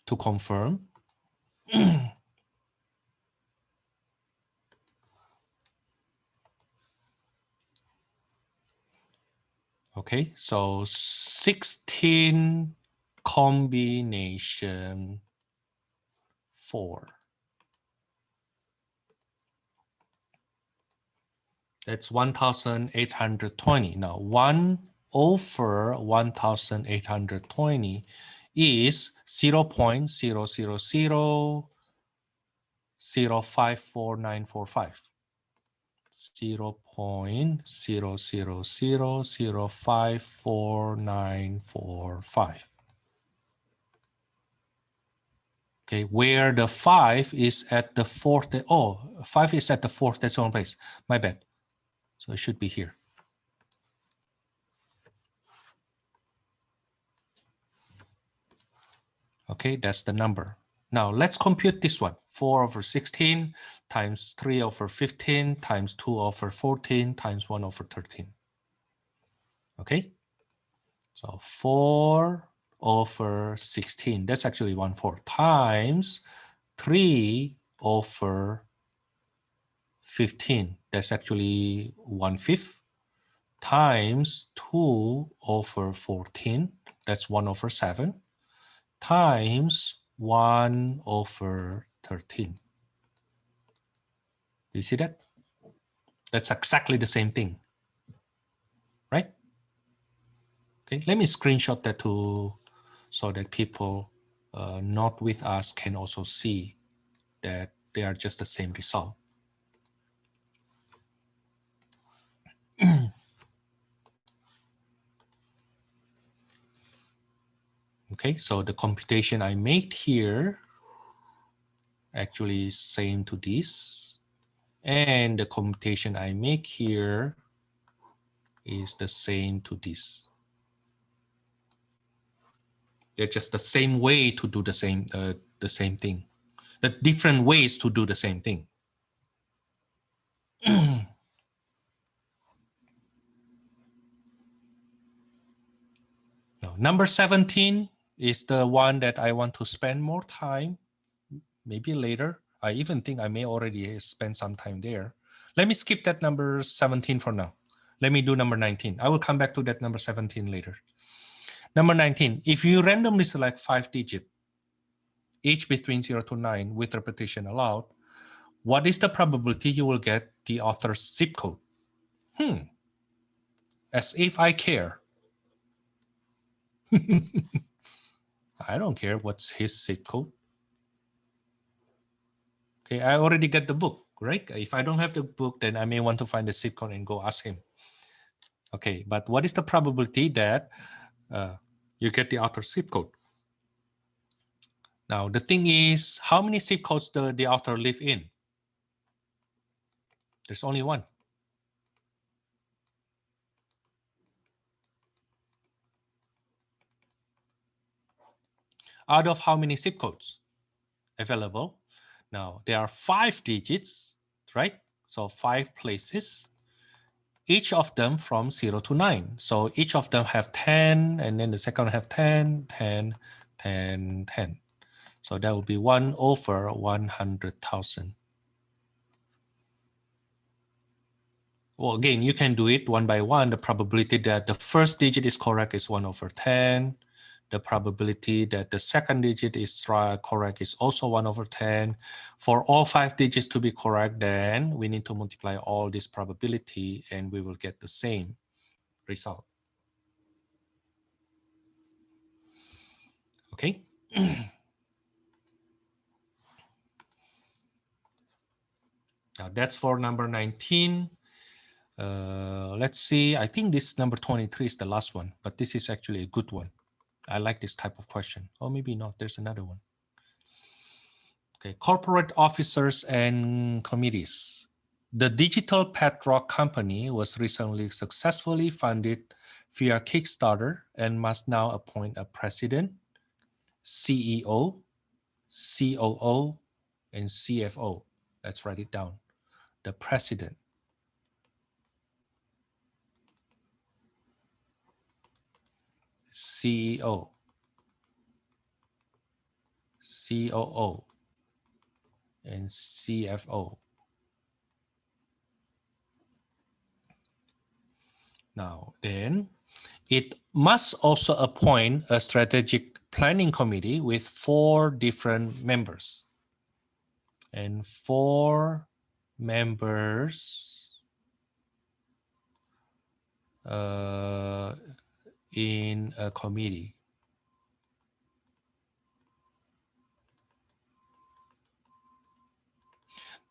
S1: to confirm. Okay, so 16 combination 4. That's 1,820. Now 1 over 1,820 is 0.000054945. 0.000054945. Okay, where the 5 is at the 4th, 5 is at the 4th decimal place. My bad. So it should be here. Okay, that's the number. Now let's compute this one. 4 over 16 times 3 over 15 times 2 over 14 times 1 over 13. Okay, so 4 over 16, that's actually 1/4, times 3 over 15, that's actually 1/5, times 2 over 14, that's 1 over 7, times 1 over 13. Do you see that? That's exactly the same thing, right? Okay, let me screenshot that too, so that people not with us can also see that they are just the same result. Okay, so the computation I made here actually is same to this, and the computation I make here is the same to this. They're just the same way to do the same thing. The different ways to do the same thing. Now, number 17 is the one that I want to spend more time, maybe later. I even think I may already spend some time there. Let me skip that number 17 for now. Let me do number 19. I will come back to that number 17 later. Number 19, if you randomly select 5 digits, each between 0 to 9 with repetition allowed, what is the probability you will get the author's zip code? As if I care. I don't care what's his zip code. Okay, I already get the book, right? If I don't have the book, then I may want to find the zip code and go ask him. Okay, but what is the probability that you get the author's zip code? Now, the thing is, how many zip codes does the author live in? There's only one. Out of how many zip codes available? Now, there are 5 digits, right? So 5 places, each of them from 0 to 9. So each of them have 10, and then the second one have 10, 10, 10, 10. So that would be 1 over 100,000. Well, again, you can do it one by one. The probability that the first digit is correct is 1 over 10. The probability that the second digit is correct is also 1 over 10. For all 5 digits to be correct, then we need to multiply all this probability and we will get the same result. Okay. Now that's for number 19. Let's see. I think this number 23 is the last one, but this is actually a good one. I like this type of question. Or maybe not. There's another one. Okay, corporate officers and committees. The digital pet rock company was recently successfully funded via Kickstarter and must now appoint a president, CEO, COO, and CFO. Let's write it down. The president, CEO, COO, and CFO. Now, then, it must also appoint a strategic planning committee with 4 different members. And 4 members in a committee.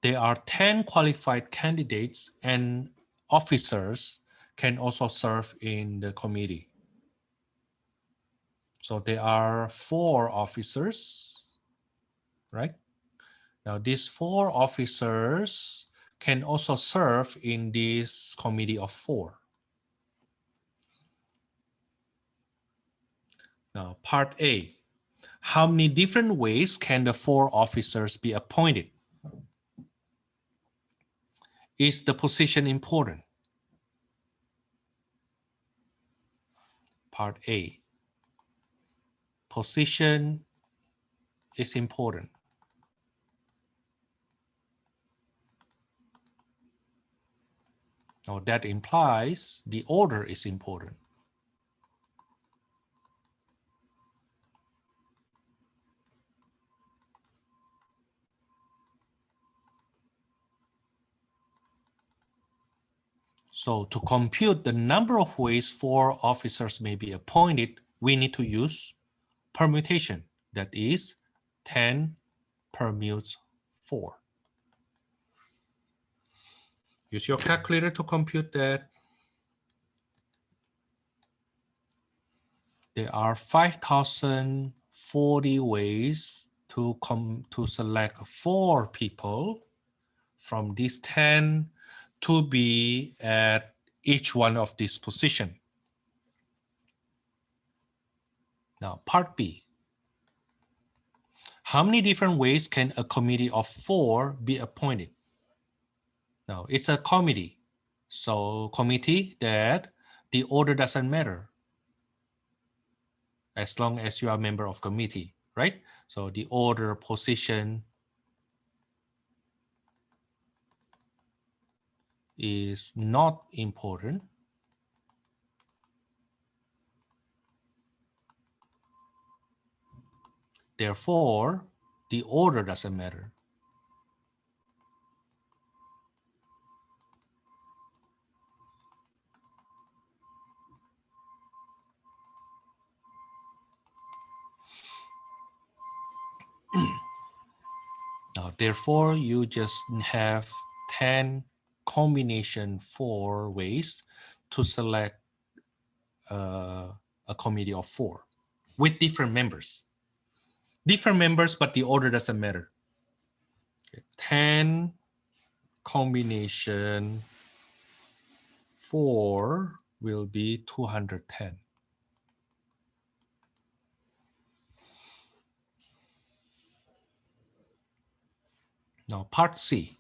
S1: There are 10 qualified candidates and officers can also serve in the committee. So there are 4 officers, right? Now these 4 officers can also serve in this committee of 4. Now part A, how many different ways can the 4 officers be appointed? Is the position important? Part A, position is important. Now that implies the order is important. So to compute the number of ways 4 officers may be appointed, we need to use permutation. That is 10 permutes 4. Use your calculator to compute that. There are 5,040 ways to select 4 people from these 10 to be at each one of these positions. Now, part B. How many different ways can a committee of 4 be appointed? Now, it's a committee. So, committee that the order doesn't matter as long as you are a member of committee, right? So, the order position is not important. Therefore, the order doesn't matter. Now, therefore, you just have 10 combination 4 ways to select a committee of 4 with different members. Different members, but the order doesn't matter. Okay. 10 combination 4 will be 210. Now, part C.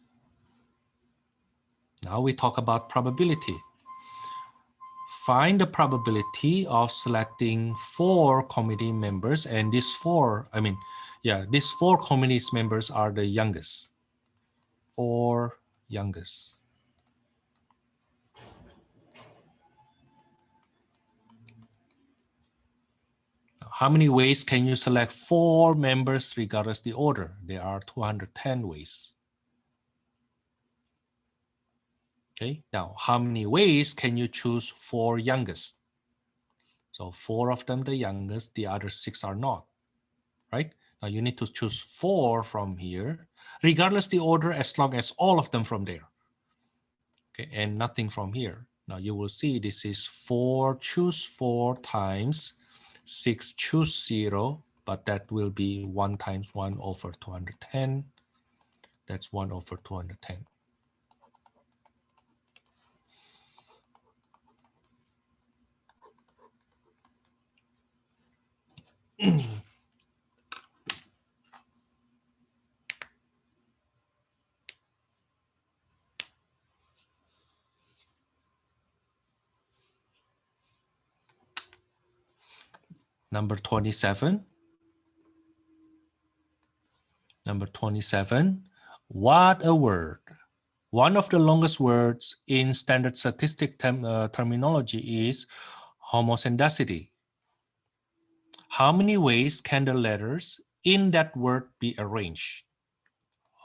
S1: Now we talk about probability. Find the probability of selecting 4 committee members, and these 4 committee members are the youngest. 4 youngest. How many ways can you select 4 members regardless the order? There are 210 ways. Okay, now how many ways can you choose 4 youngest? So 4 of them the youngest, the other 6 are not, right? Now you need to choose 4 from here, regardless the order, as long as all of them from there. Okay, and nothing from here. Now you will see this is 4, choose 4 times 6 choose 0, but that will be 1 times 1 over 210. That's 1 over 210. Number 27. Number 27. What a word. One of the longest words in standard statistic terminology is homoscedasticity. How many ways can the letters in that word be arranged?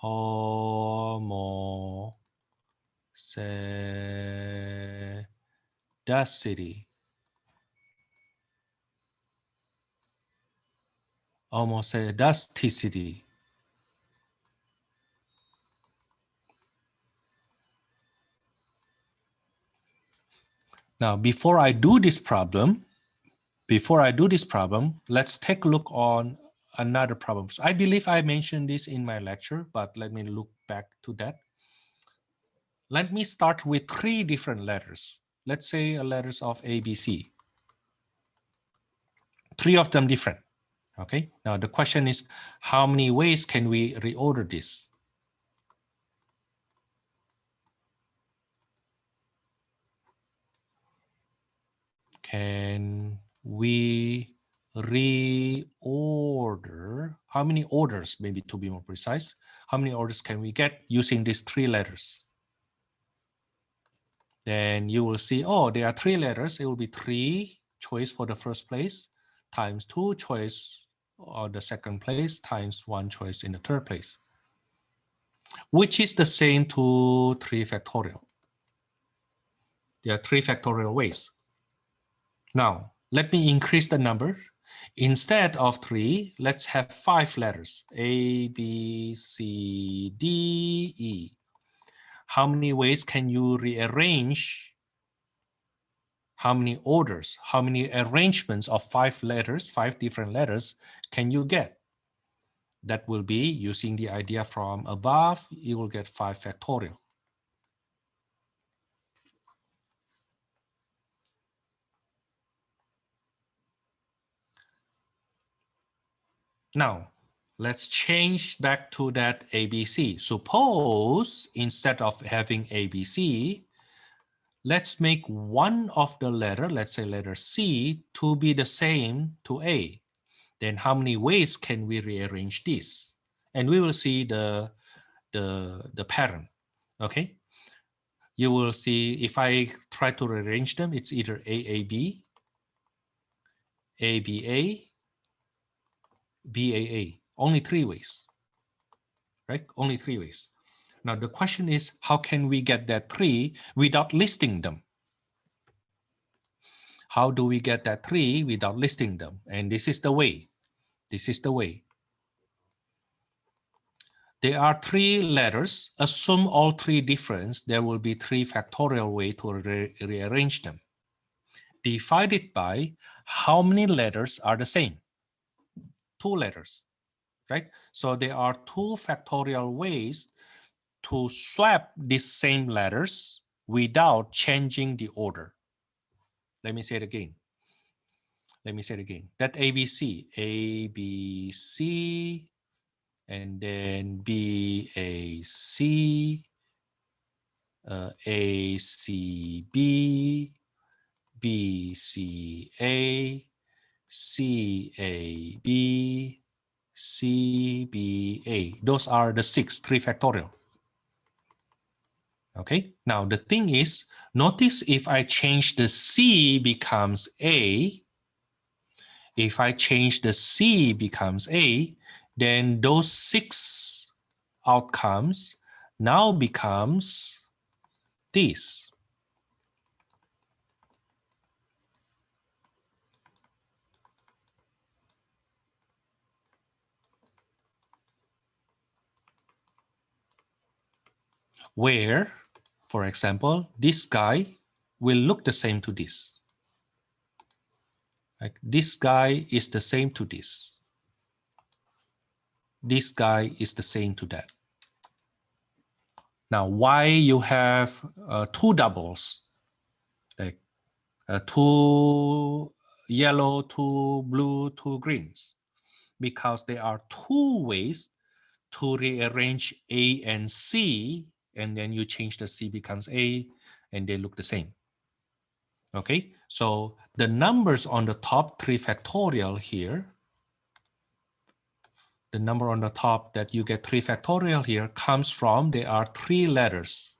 S1: Homoscedasticity. Homoscedasticity. Now, before I do this problem, let's take a look on another problem. So I believe I mentioned this in my lecture, but let me look back to that. Let me start with 3 different letters. Let's say letters of A, B, C. 3 of them different. Okay. Now the question is, how many ways can we reorder this? Can we reorder? How many orders, maybe to be more precise, how many orders can we get using these 3 letters? Then you will see, oh, there are 3 letters. It will be 3 choice for the first place times 2 choice on the second place times 1 choice in the third place, which is the same to 3 factorial. There are 3 factorial ways. Now, let me increase the number. Instead of 3, let's have 5 letters, A, B, C, D, E. How many ways can you rearrange? How many orders, how many arrangements of 5 letters, 5 different letters can you get? That will be, using the idea from above, you will get 5 factorial. Now, let's change back to that ABC. Suppose instead of having ABC, let's make one of the letter, let's say letter C, to be the same to A. Then how many ways can we rearrange this? And we will see the pattern. Okay. You will see if I try to rearrange them, it's either AAB, ABA, BAA. Only 3 ways. Right? Only 3 ways. Now the question is, how can we get that 3 without listing them? How do we get that 3 without listing them? And this is the way. This is the way. There are 3 letters. Assume all 3 different. There will be 3 factorial way to rearrange them. Divided by how many letters are the same? 2 letters, right? So there are 2 factorial ways to swap these same letters without changing the order. Let me say it again. Let me say it again. That ABC, ABC, and then BAC, ACB, BCA, CAB, CBA. Those are the 3 factorial. Okay, now the thing is, notice if I change the C becomes A, if I change the C becomes A, then those 6 outcomes now becomes this. Where, for example, this guy will look the same to this. Like this guy is the same to this. This guy is the same to that. Now, why you have two doubles, like two yellow, two blue, two greens? Because there are two ways to rearrange A and C, and then you change the C becomes A, and they look the same. Okay, so the numbers on the top 3 factorial here, the number on the top that you get 3 factorial here comes from, there are 3 letters.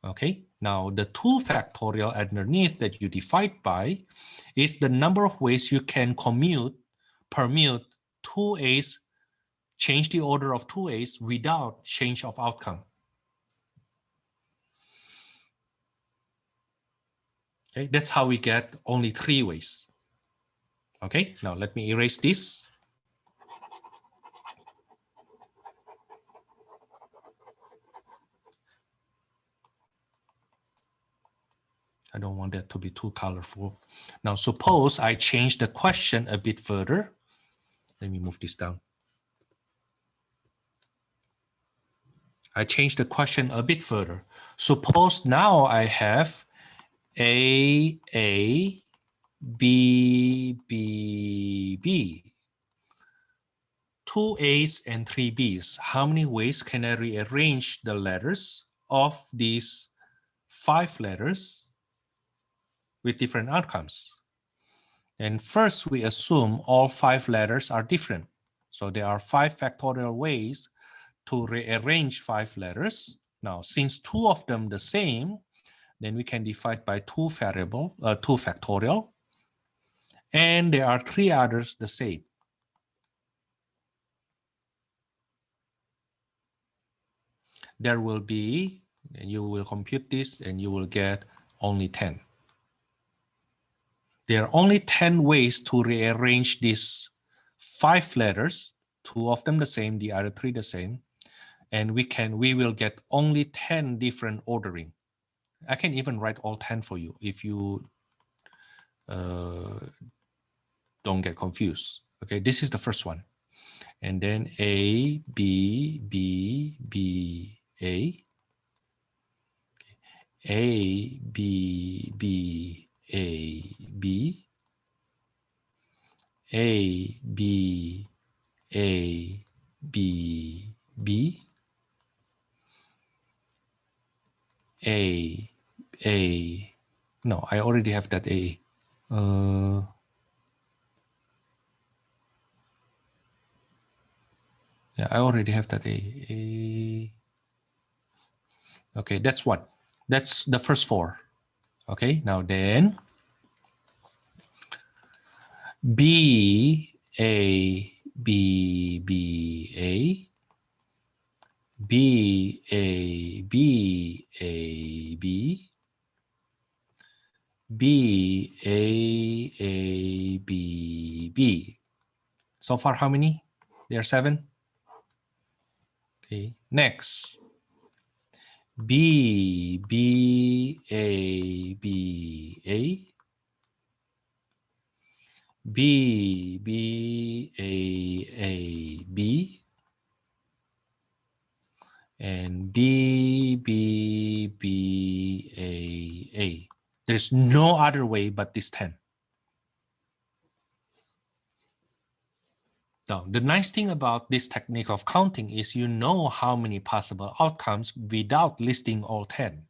S1: Okay, now the 2 factorial underneath that you divide by is the number of ways you can permute 2 A's, change the order of 2 A's without change of outcome. Okay, that's how we get only 3 ways. Okay, now let me erase this. I don't want that to be too colorful. Now, suppose I change the question a bit further. Let me move this down. I change the question a bit further. Suppose now I have A, B, B, B. 2 A's and 3 B's. How many ways can I rearrange the letters of these 5 letters with different outcomes? And first, we assume all 5 letters are different. So there are 5 factorial ways to rearrange 5 letters. Now, since 2 of them the same, then we can divide by 2 factorial. And there are 3 others the same. There will be, and you will compute this, and you will get only 10. There are only 10 ways to rearrange these 5 letters, 2 of them the same, the other 3 the same, and we will get only 10 different ordering. I can even write all 10 for you if you don't get confused. Okay, this is the first one. And then A, B, B, B, A. A, B, B, A, B. A, B, A, B, B. No, I already have that A. Yeah, I already have that A. Okay, that's one. That's the first 4. Okay, now then B, A, B, B, A. B, A, B, A, B. B, A, B, B. So far, how many? There are 7. Okay, next. B, B, A, B, A. B, B, A, B. And B, B, B, A. There's no other way but this 10. Now, the nice thing about this technique of counting is you know how many possible outcomes without listing all 10.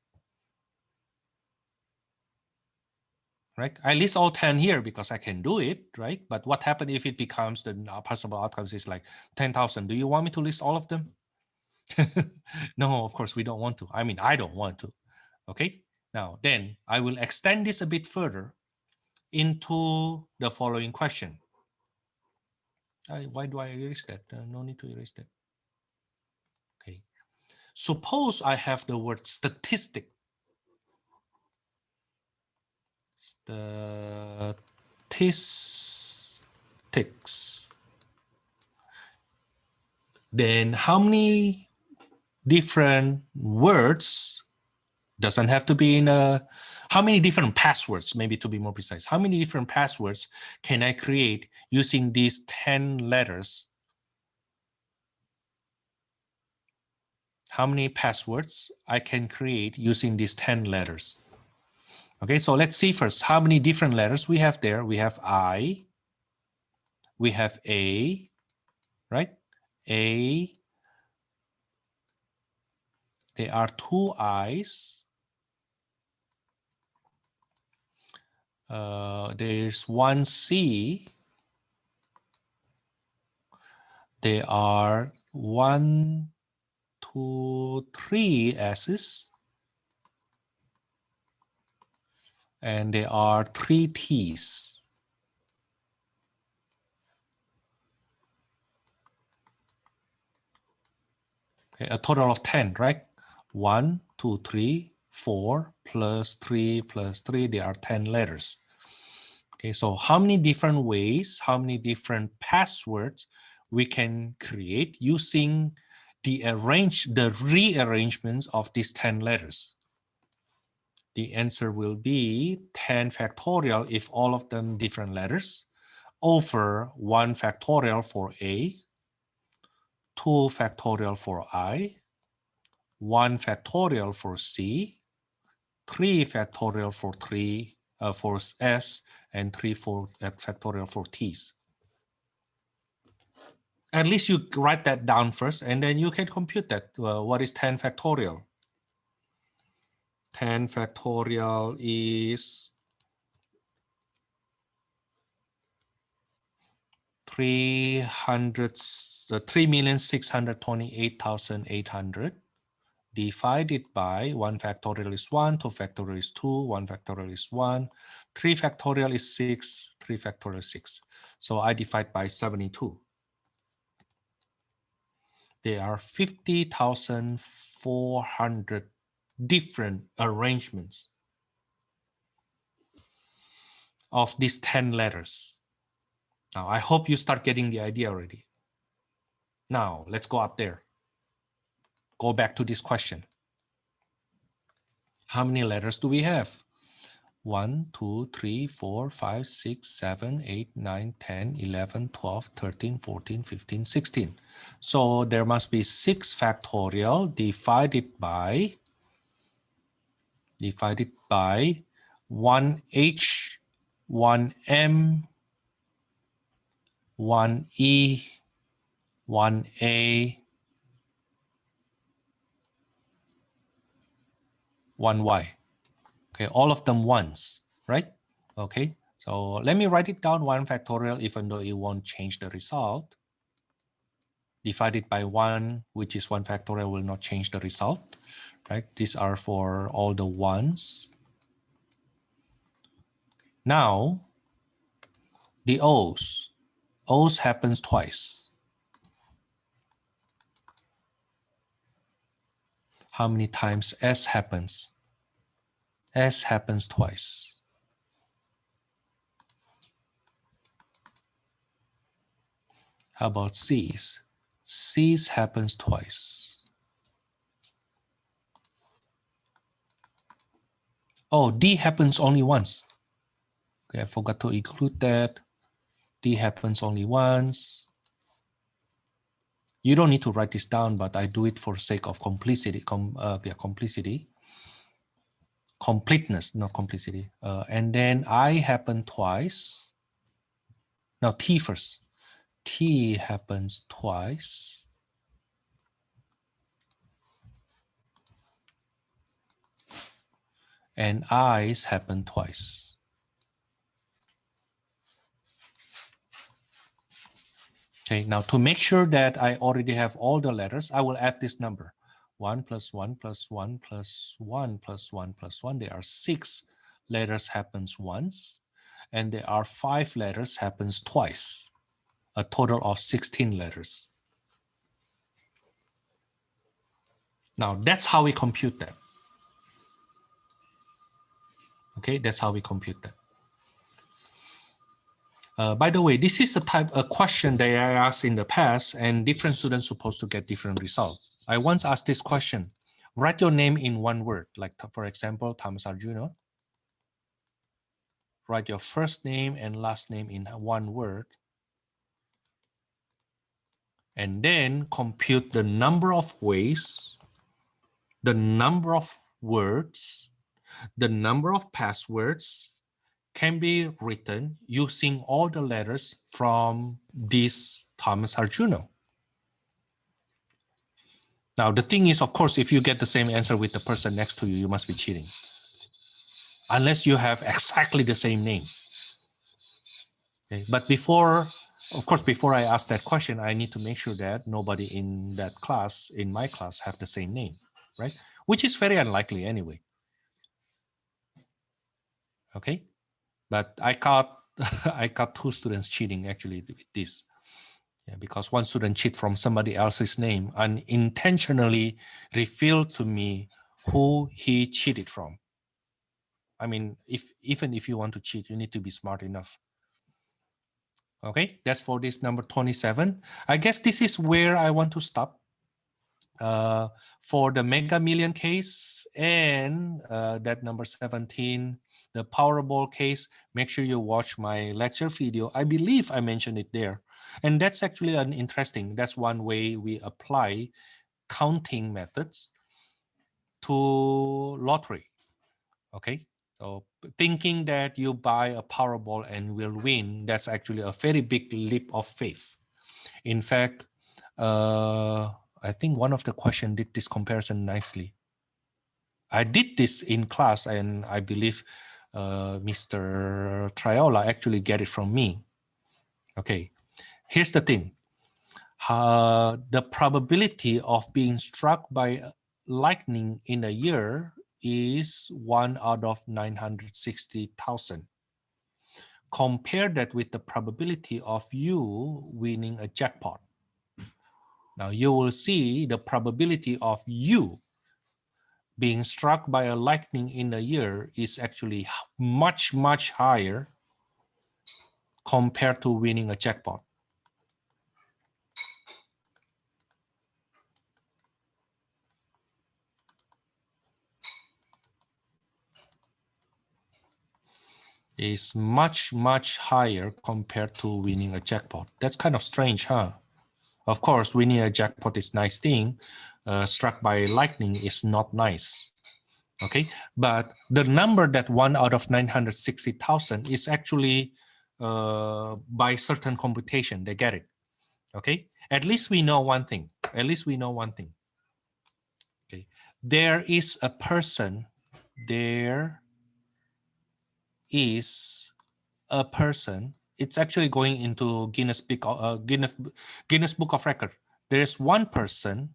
S1: Right? I list all 10 here because I can do it, right? But what happens if it becomes the possible outcomes is like 10,000? Do you want me to list all of them? No, of course we don't want to. I mean, I don't want to. Okay, now then I will extend this a bit further into the following question. Why do I erase that? No need to erase that. Okay, suppose I have the word statistic. Statistics. Then how many different words, doesn't have to be in a How many different passwords, maybe to be more precise, how many different passwords can I create using these 10 letters? How many passwords I can create using these 10 letters? Okay, so let's see first how many different letters we have there. We have I, we have A, right? A, there are two I's. There's one C. There are 1, 2, 3 S's. And there are 3 T's. Okay, a total of 10, right? 1, 2, 3, 4 plus 3 plus 3, there are 10 letters. Okay, so how many different ways, how many different passwords we can create using the rearrangements of these 10 letters? The answer will be 10 factorial if all of them different letters, over 1 factorial for A, 2 factorial for I, 1 factorial for C, 3 factorial for S, and 3 factorial for T's. At least you write that down first, and then you can compute that. What is 10 factorial? 10 factorial is 3,628,800 divided by 1 factorial is 1, 2 factorial is 2, 1 factorial is 1, 3 factorial is 6, 3 factorial is 6. So I divide by 72. There are 50,400 different arrangements of these 10 letters. Now, I hope you start getting the idea already. Now, let's go up there. Go back to this question. How many letters do we have? 1, 2, 3, 4, 5, 6, 7, 8, 9, 10, 11, 12, 13, 14, 15, 16. So there must be 6 factorial divided by 1H, 1M, 1E, 1A, 1Y. Okay, all of them ones, right? Okay, so let me write it down 1 factorial, even though it won't change the result. Divided by 1, which is 1 factorial, will not change the result, right? These are for all the ones. Now, the O's. O's happens twice. How many times S happens? S happens twice. How about C's? C's happens twice. Oh, D happens only once. Okay, I forgot to include that. D happens only once. You don't need to write this down, but I do it for sake of complicity. Completeness, not complicity. And then I happen twice. Now T first. T happens twice. And I's happen twice. Okay, now to make sure that I already have all the letters, I will add this number. 1 plus 1 plus 1 plus 1 plus 1 plus 1. There are 6 letters happens once. And there are 5 letters happens twice. A total of 16 letters. Now that's how we compute that. Okay, that's how we compute that. By the way, this is a question that I asked in the past, and different students supposed to get different results. I once asked this question: write your name in one word, like for example, Thomas Arjuna. write your first name and last name in one word, and then compute the number of ways, the number of words, the number of passwords can be written using all the letters from this Thomas Arjuno. Now, the thing is, of course, if you get the same answer with the person next to you, you must be cheating. Unless you have exactly the same name. Okay? But before, of course, before I ask that question, I need to make sure that nobody in that class, in my class, have the same name, right? Which is very unlikely anyway. Okay? But I caught I caught 2 students cheating actually with this. Yeah, because one student cheat from somebody else's name and intentionally revealed to me who he cheated from. I mean, even if you want to cheat, you need to be smart enough. Okay, that's for this number 27. I guess this is where I want to stop. For the Mega Million case and that number 17, the Powerball case, make sure you watch my lecture video. I believe I mentioned it there. And that's actually an interesting, that's one way we apply counting methods to lottery. Okay, so thinking that you buy a Powerball and will win, that's actually a very big leap of faith. In fact, I think one of the questions did this comparison nicely. I did this in class, and I believe Mr. Triola actually get it from me. Okay, here's the thing. The probability of being struck by lightning in a year is 1 out of 960,000. Compare that with the probability of you winning a jackpot. Now you will see the probability of you being struck by a lightning in a year is actually much, much higher compared to winning a jackpot. Is much, much higher compared to winning a jackpot. That's kind of strange, huh? Of course, winning a jackpot is a nice thing. Struck by lightning is not nice. Okay, but the number that 1 out of 960,000 is actually by certain computation, they get it. Okay, at least we know one thing. At least we know one thing. Okay, there is a person. There is a person. It's actually going into Guinness Book of Record. There is one person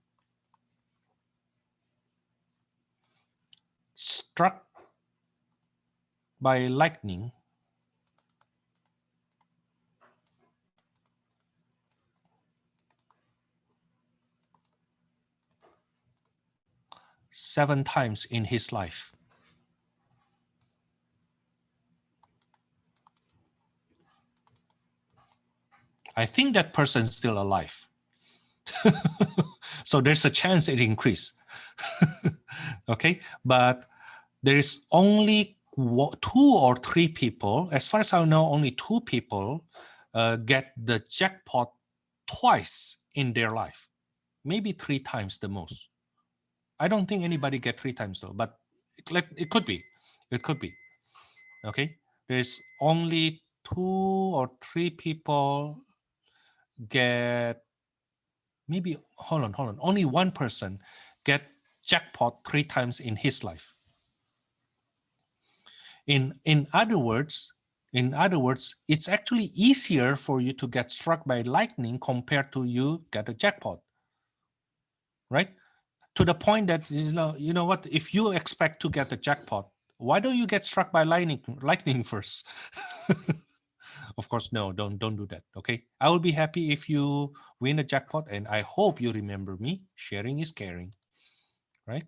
S1: struck by lightning seven times in his life. I think that person's still alive. So there's a chance it increase. Okay, but there is only 2 or 3 people, as far as I know, only 2 people get the jackpot twice in their life, maybe 3 times the most. I don't think anybody get 3 times though, but it could be. It could be. Okay, there's only 2 or 3 people get, maybe, hold on. Only one person get jackpot 3 times in his life. In other words, it's actually easier for you to get struck by lightning compared to you get a jackpot, right? To the point that, you know what, if you expect to get a jackpot, why don't you get struck by lightning first? Of course, no, don't do that. Okay, I will be happy if you win a jackpot, and I hope you remember me. Sharing is caring, right?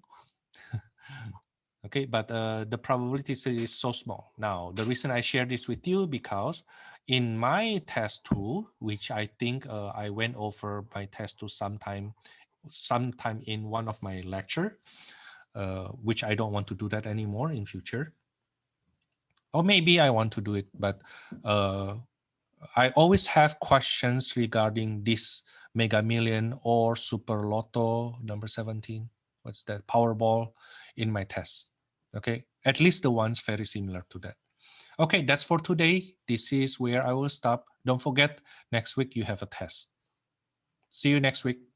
S1: Okay, but the probability is so small. Now, the reason I share this with you, because in my test tool, which I think I went over my test tool sometime in one of my lecture, which I don't want to do that anymore in future. Or maybe I want to do it, but I always have questions regarding this Mega Million or Super Lotto number 17. What's that? Powerball in my test. Okay, at least the ones very similar to that. Okay, that's for today. This is where I will stop. Don't forget, next week you have a test. See you next week.